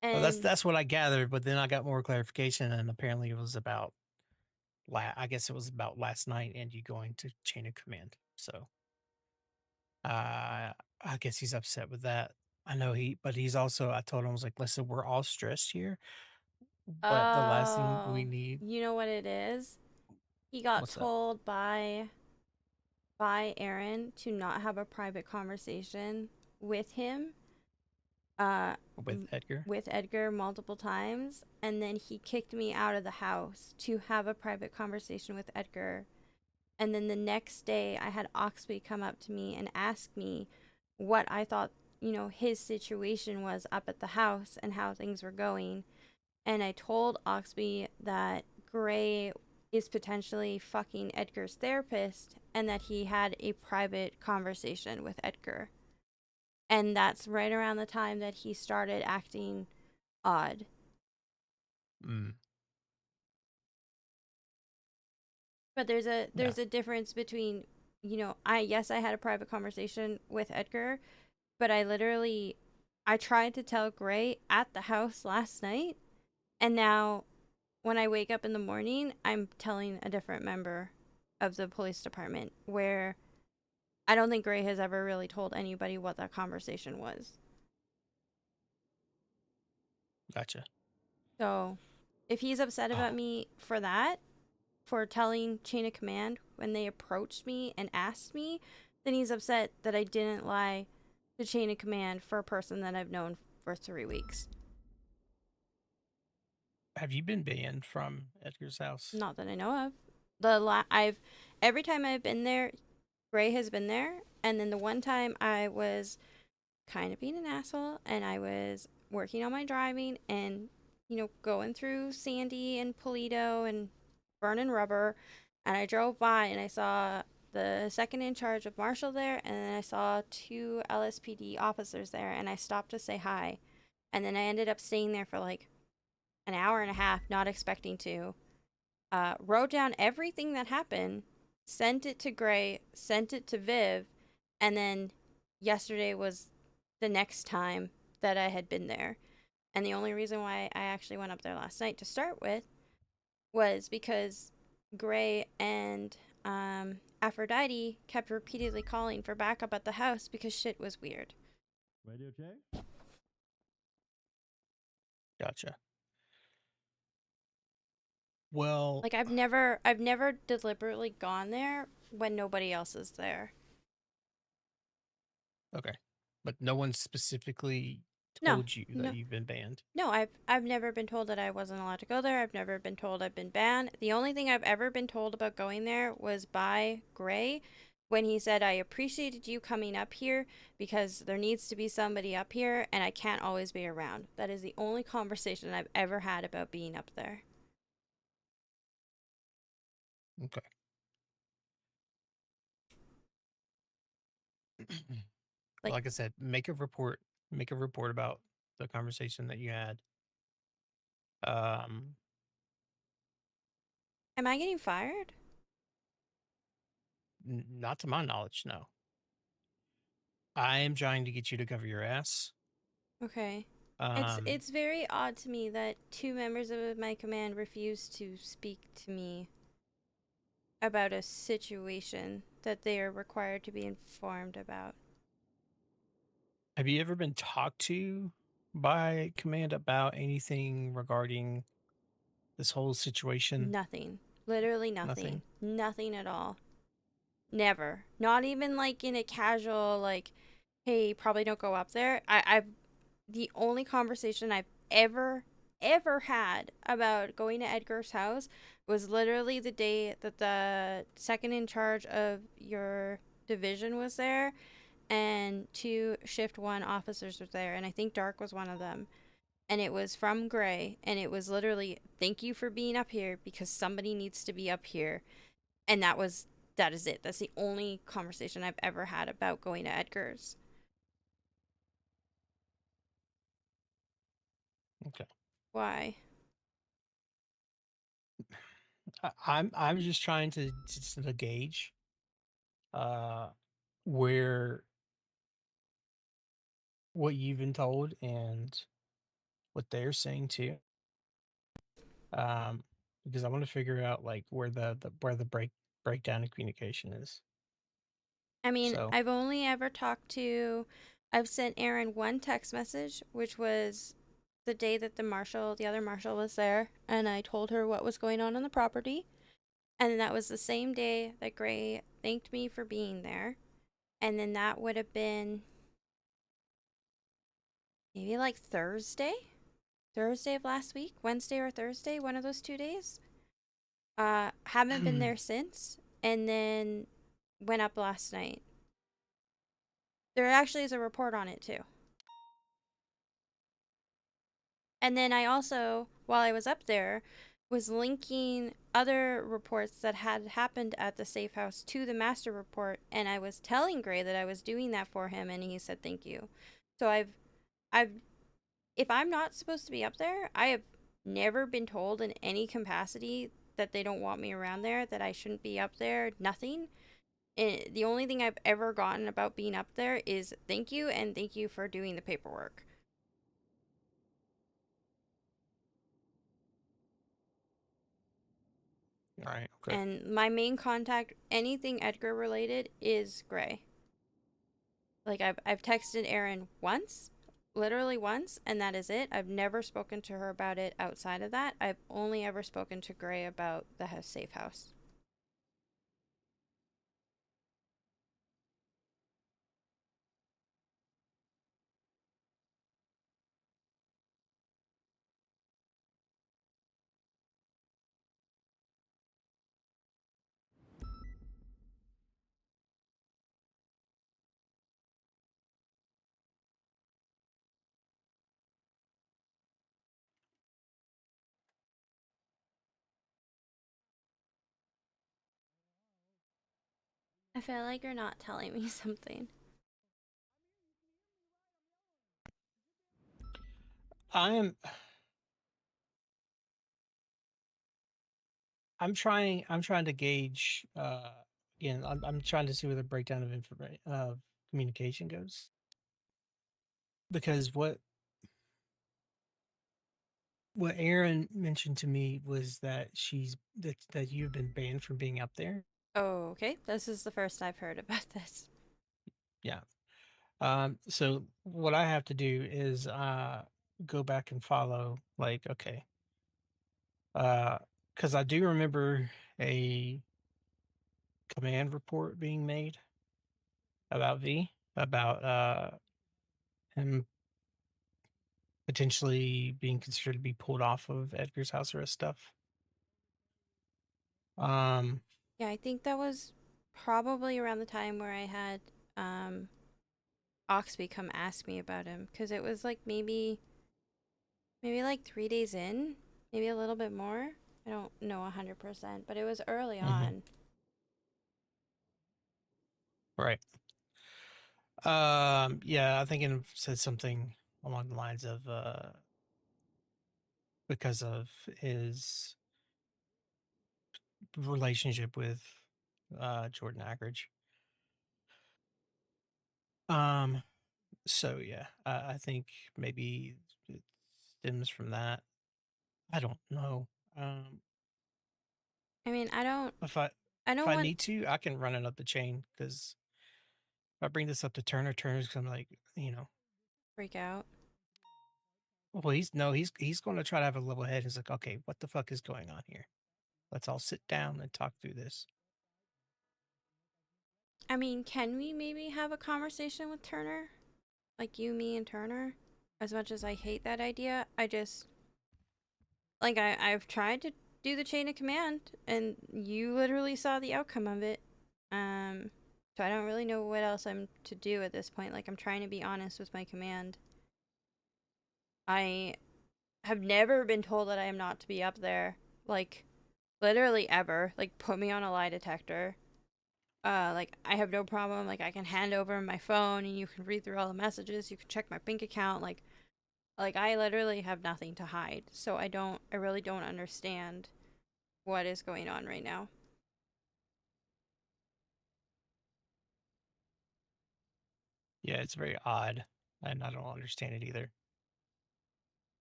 Well, And that's what I gathered, but then I got more clarification, and apparently it was about I guess it was about last night and you going to chain of command. So I guess he's upset with that. I know but he's also, I told him, I was like, listen, we're all stressed here, but the last thing we oh, need. you know what it is? He got What's that? told by Aaron to not have a private conversation with him. With Edgar? With Edgar multiple times, and then he kicked me out of the house to have a private conversation with Edgar. And then the next day, I had Oxby come up to me and ask me what I thought, you know, his situation was up at the house and how things were going. And I told Oxby that Gray is potentially fucking Edgar's therapist and that he had a private conversation with Edgar. And that's right around the time that he started acting odd. But there's a difference between, you know, I had a private conversation with Edgar, but I tried to tell Gray at the house last night, and now when I wake up in the morning, I'm telling a different member of the police department, where I don't think Gray has ever really told anybody what that conversation was. Gotcha. So if he's upset about me for that, for telling chain of command when they approached me and asked me, then he's upset that I didn't lie to chain of command for a person that I've known for 3 weeks. Have you been banned from Edgar's house? Not that I know of. Every time I've been there, Gray has been there, and then the one time I was kind of being an asshole and I was working on my driving and, you know, going through Sandy and Polito and burning rubber, and I drove by and I saw the second in charge of Marshall there, and then I saw 2 LSPD officers there, and I stopped to say hi, and then I ended up staying there for like an hour and a half, not expecting to. Wrote down everything that happened, sent it to Gray, sent it to Viv, and then yesterday was the next time that I had been there. And the only reason why I actually went up there last night to start with was because Gray and Aphrodite kept repeatedly calling for backup at the house because shit was weird. Radio check. Gotcha. Well, Like I've never deliberately gone there when nobody else is there. okay. But no one specifically No, told you that no. you've been banned. No, I've never been told that I wasn't allowed to go there. I've never been told I've been banned. The only thing I've ever been told about going there was by Gray when he said, I appreciated you coming up here because there needs to be somebody up here and I can't always be around. That is the only conversation I've ever had about being up there. Okay. Like I said, make a report. Make a report about the conversation that you had. Am I getting fired? Not to my knowledge, no. I am trying to get you to cover your ass. Okay. Um, It's very odd to me that 2 members of my command refused to speak to me about a situation that they are required to be informed about. Have you ever been talked to by command about anything regarding this whole situation? Nothing. Literally nothing. Nothing at all. Never. Not even like in a casual, like, hey, probably don't go up there. The only conversation I've ever ever had about going to Edgar's house was literally the day that the second in charge of your division was there and 2 shift 1 officers were there, and I think Dark was one of them. And it was from Gray, and it was literally, thank you for being up here because somebody needs to be up here. And that is it. That's the only conversation I've ever had about going to Edgar's. Okay. Why? I'm just trying to gauge where what you've been told and what they're saying too. Because I want to figure out like where the breakdown in communication is. I mean, So I've sent Aaron one text message, which was the day that the other marshal was there, and I told her what was going on the property. And then that was the same day that Gray thanked me for being there. And then that would have been maybe like Thursday of last week, Wednesday or Thursday, one of those 2 days. Haven't been there since, and then went up last night. There actually is a report on it too. And then I also, while I was up there, was linking other reports that had happened at the safe house to the master report, and I was telling Gray that I was doing that for him, and he said thank you. So I've if I'm not supposed to be up there, I have never been told in any capacity that they don't want me around there, that I shouldn't be up there, nothing. And the only thing I've ever gotten about being up there is thank you and thank you for doing the paperwork. all right, okay. And my main contact, anything Edgar related, is Gray. Like I've texted Erin once, literally once, and that is it. I've never spoken to her about it outside of that. I've only ever spoken to Gray about the safe house. I feel like you're not telling me something. I'm trying to gauge again, I'm trying to see where the breakdown of information of communication goes. Because what Aaron mentioned to me was that that you've been banned from being up there. Oh, okay. This is the first I've heard about this. Yeah. So what I have to do is go back and follow, like, okay. Because I do remember a command report being made about about him potentially being considered to be pulled off of Edgar's house arrest stuff. Yeah, I think that was probably around the time where I had Oxby come ask me about him, because it was like maybe like 3 days in, maybe a little bit more. I don't know 100%, but it was early on. Right. Yeah, I think it said something along the lines of because of his relationship with Jordan Ackridge. So yeah, I think maybe it stems from that. I don't know. I mean, I don't If I want need to, I can run it up the chain, because if I bring this up to Turner's gonna, like, freak out. well, he's going to try to have a level head. He's like, okay, what the fuck is going on here? Let's all sit down and talk through this. I mean, can we maybe have a conversation with Turner? Like you, me, and Turner? As much as I hate that idea, I just... Like I've tried to do the chain of command, and you literally saw the outcome of it. So I don't really know what else I'm to do at this point. Like I'm trying to be honest with my command. I have never been told that I am not to be up there. Like literally ever. Like put me on a lie detector. Like I have no problem. Like I can hand over my phone and you can read through all the messages. You can check my bank account. Like I literally have nothing to hide. So I really don't understand what is going on right now. Yeah, it's very odd, and I don't understand it either.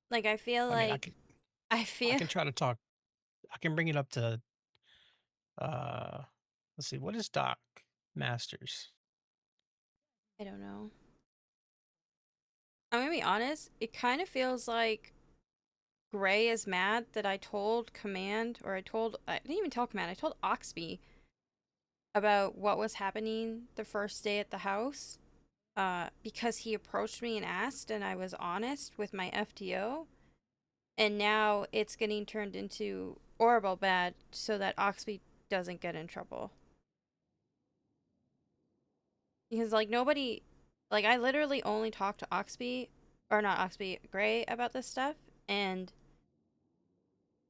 Like I feel I mean, like I feel I can try to talk. I can bring it up to. Let's see. What is Doc Masters? I don't know. I'm gonna be honest, it kind of feels like Gray is mad that I told Command, or I didn't even tell Command, I told Oxby about what was happening the first day at the house, because he approached me and asked, and I was honest with my FTO, and now it's getting turned into Orabelle bad so that Oxby doesn't get in trouble. Because, like, nobody, like, I literally only talked to Oxby, or not Oxby, Gray about this stuff, and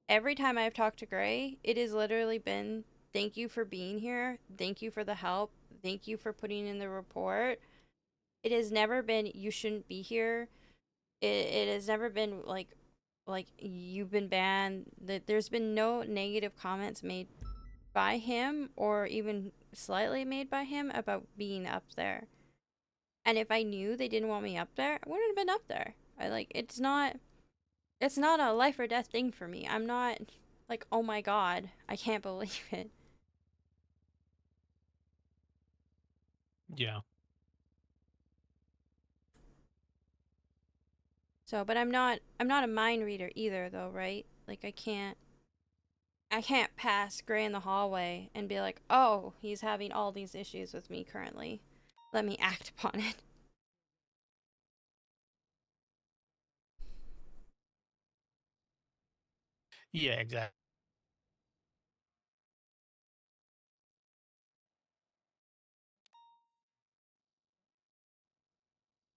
every time I've talked to Gray, it has literally been, thank you for being here, thank you for the help, thank you for putting in the report. It has never been, you shouldn't be here. It has never been, like, you've been banned. There's been no negative comments made by him, or even slightly made by him, about being up there. And if I knew they didn't want me up there, I wouldn't have been up there. It's not a life or death thing for me. I'm not like, oh my god, I can't believe it. Yeah. So, but I'm not a mind reader either though, right? Like I can't pass Gray in the hallway and be like, "Oh, he's having all these issues with me currently. Let me act upon it." Yeah, exactly.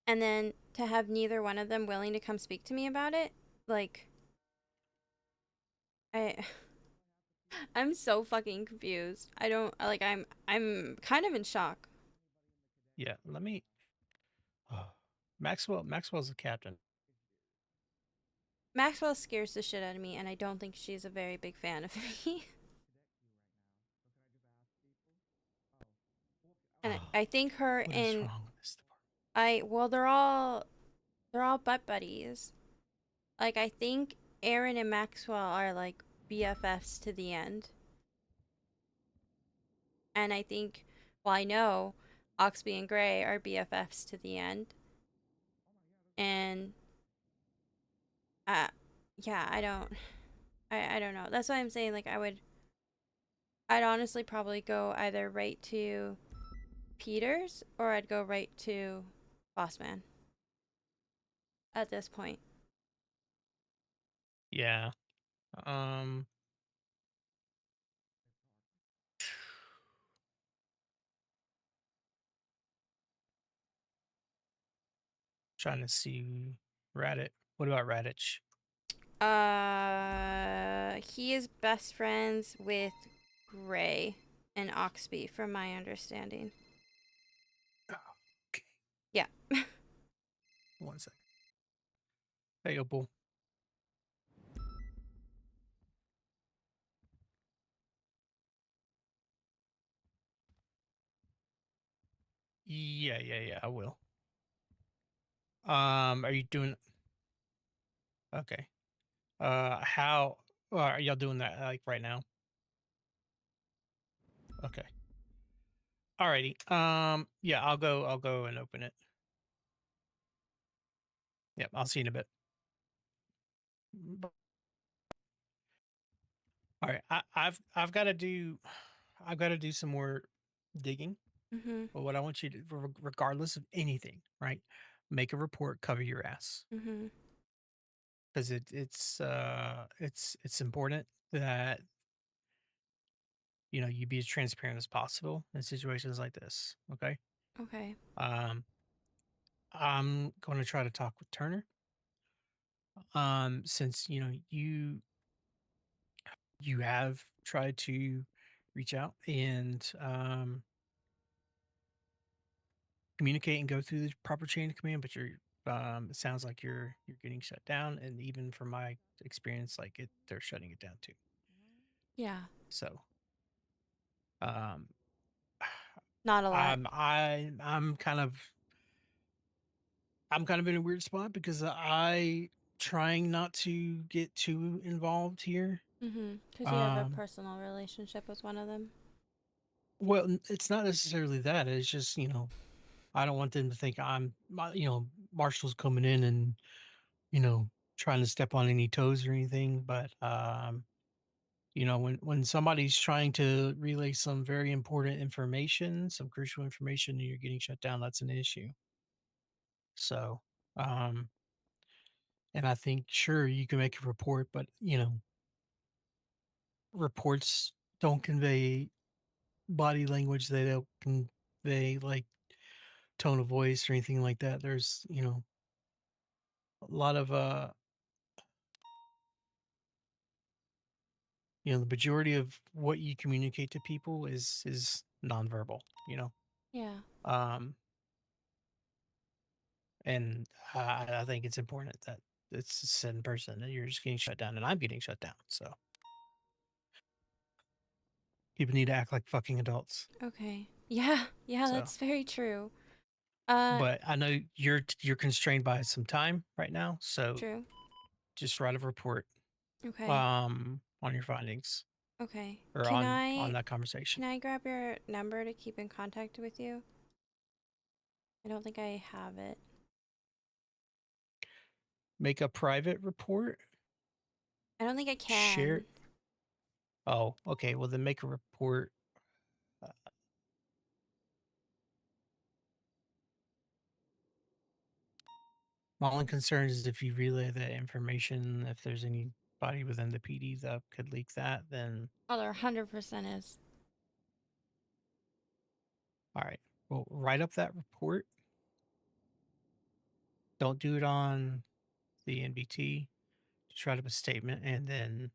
And then to have neither one of them willing to come speak to me about it, like I I'm so fucking confused. I don't like I'm kind of in shock. Yeah. Let me. Maxwell's the captain. Maxwell scares the shit out of me, and I don't think she's a very big fan of me. And I think her What is and wrong with this well, they're all butt buddies. Like I think Aaron and Maxwell are like BFFs to the end. And I think, well, I know Oxby and Gray are BFFs to the end. And yeah, I don't know. That's why I'm saying, like, I'd honestly probably go either right to Peters, or I'd go right to Bossman at this point. Yeah. Trying to see Radit. What about Raditch? He is best friends with Gray and Oxby, from my understanding. Okay. Yeah. 1 second. Hey, Opal. Yeah, I will. Are you doing? Okay. How are y'all doing that? Like right now? Okay. Alrighty. Yeah, I'll go and open it. Yep, I'll see you in a bit. All right, I've got to do some more digging. Mm-hmm. But what I want you to, regardless of anything, right? Make a report, cover your ass. Mm-hmm. because it's important that you be as transparent as possible in situations like this. Okay. Okay. I'm going to try to talk with Turner. Since you have tried to reach out and communicate and go through the proper chain of command, but it sounds like you're getting shut down, and even from my experience, like they're shutting it down too. Yeah. So, um, Not a lot. I'm kind of in a weird spot because I trying not to get too involved here. Because you have a personal relationship with one of them. Well, it's not necessarily that. It's just, I don't want them to think Marshall's coming in and, trying to step on any toes or anything. But, when somebody's trying to relay some very important information, some crucial information, and you're getting shut down, that's an issue. So, and I think, sure, you can make a report, but, reports don't convey body language. They don't convey like tone of voice or anything like that. There's, a lot of the majority of what you communicate to people is nonverbal, Yeah. and I think it's important that it's said in person that you're just getting shut down and I'm getting shut down. So people need to act like fucking adults. Okay. Yeah. Yeah, So, that's very true. but I know you're constrained by some time right now, so True. just write a report Okay. on your findings Okay. or Can on that conversation. Can I grab your number to keep in contact with you? I don't think I have it. Make a private report. I don't think I can. Share. Oh, okay. Well, then make a report. My only concern is if you relay that information, if there's anybody within the PD that could leak that, then Oh, there 100% is. all right. Well, write up that report. Don't do it on the NBT. Just write up a statement and then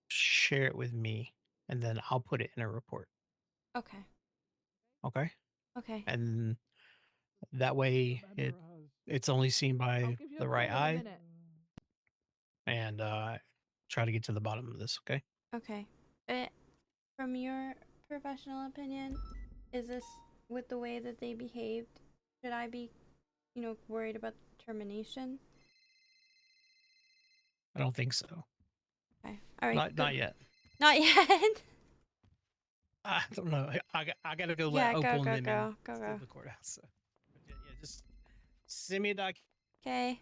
share it with me, and then I'll put it in a report. Okay. Okay. Okay. And that way it's only seen by the right eye. And try to get to the bottom of this. Okay. Okay. From your professional opinion, is this with the way that they behaved? Should I be, worried about termination? I don't think so. Okay. All right. Not yet. Not yet. I don't know. I gotta go Yeah, let Opal and them in go. the courthouse. So. Yeah, just send me a doc. Okay.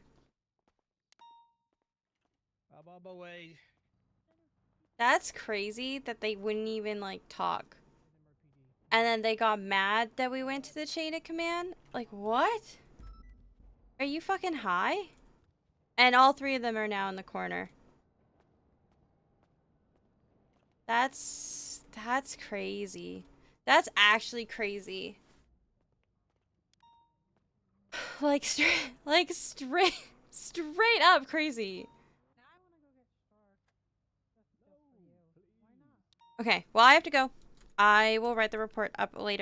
I'm on my way. That's crazy that they wouldn't even like talk. And then they got mad that we went to the chain of command? Like, what? Are you fucking high? And all three of them are now in the corner. That's crazy. That's actually crazy. Like straight up crazy. Okay, well I have to go. I will write the report up later.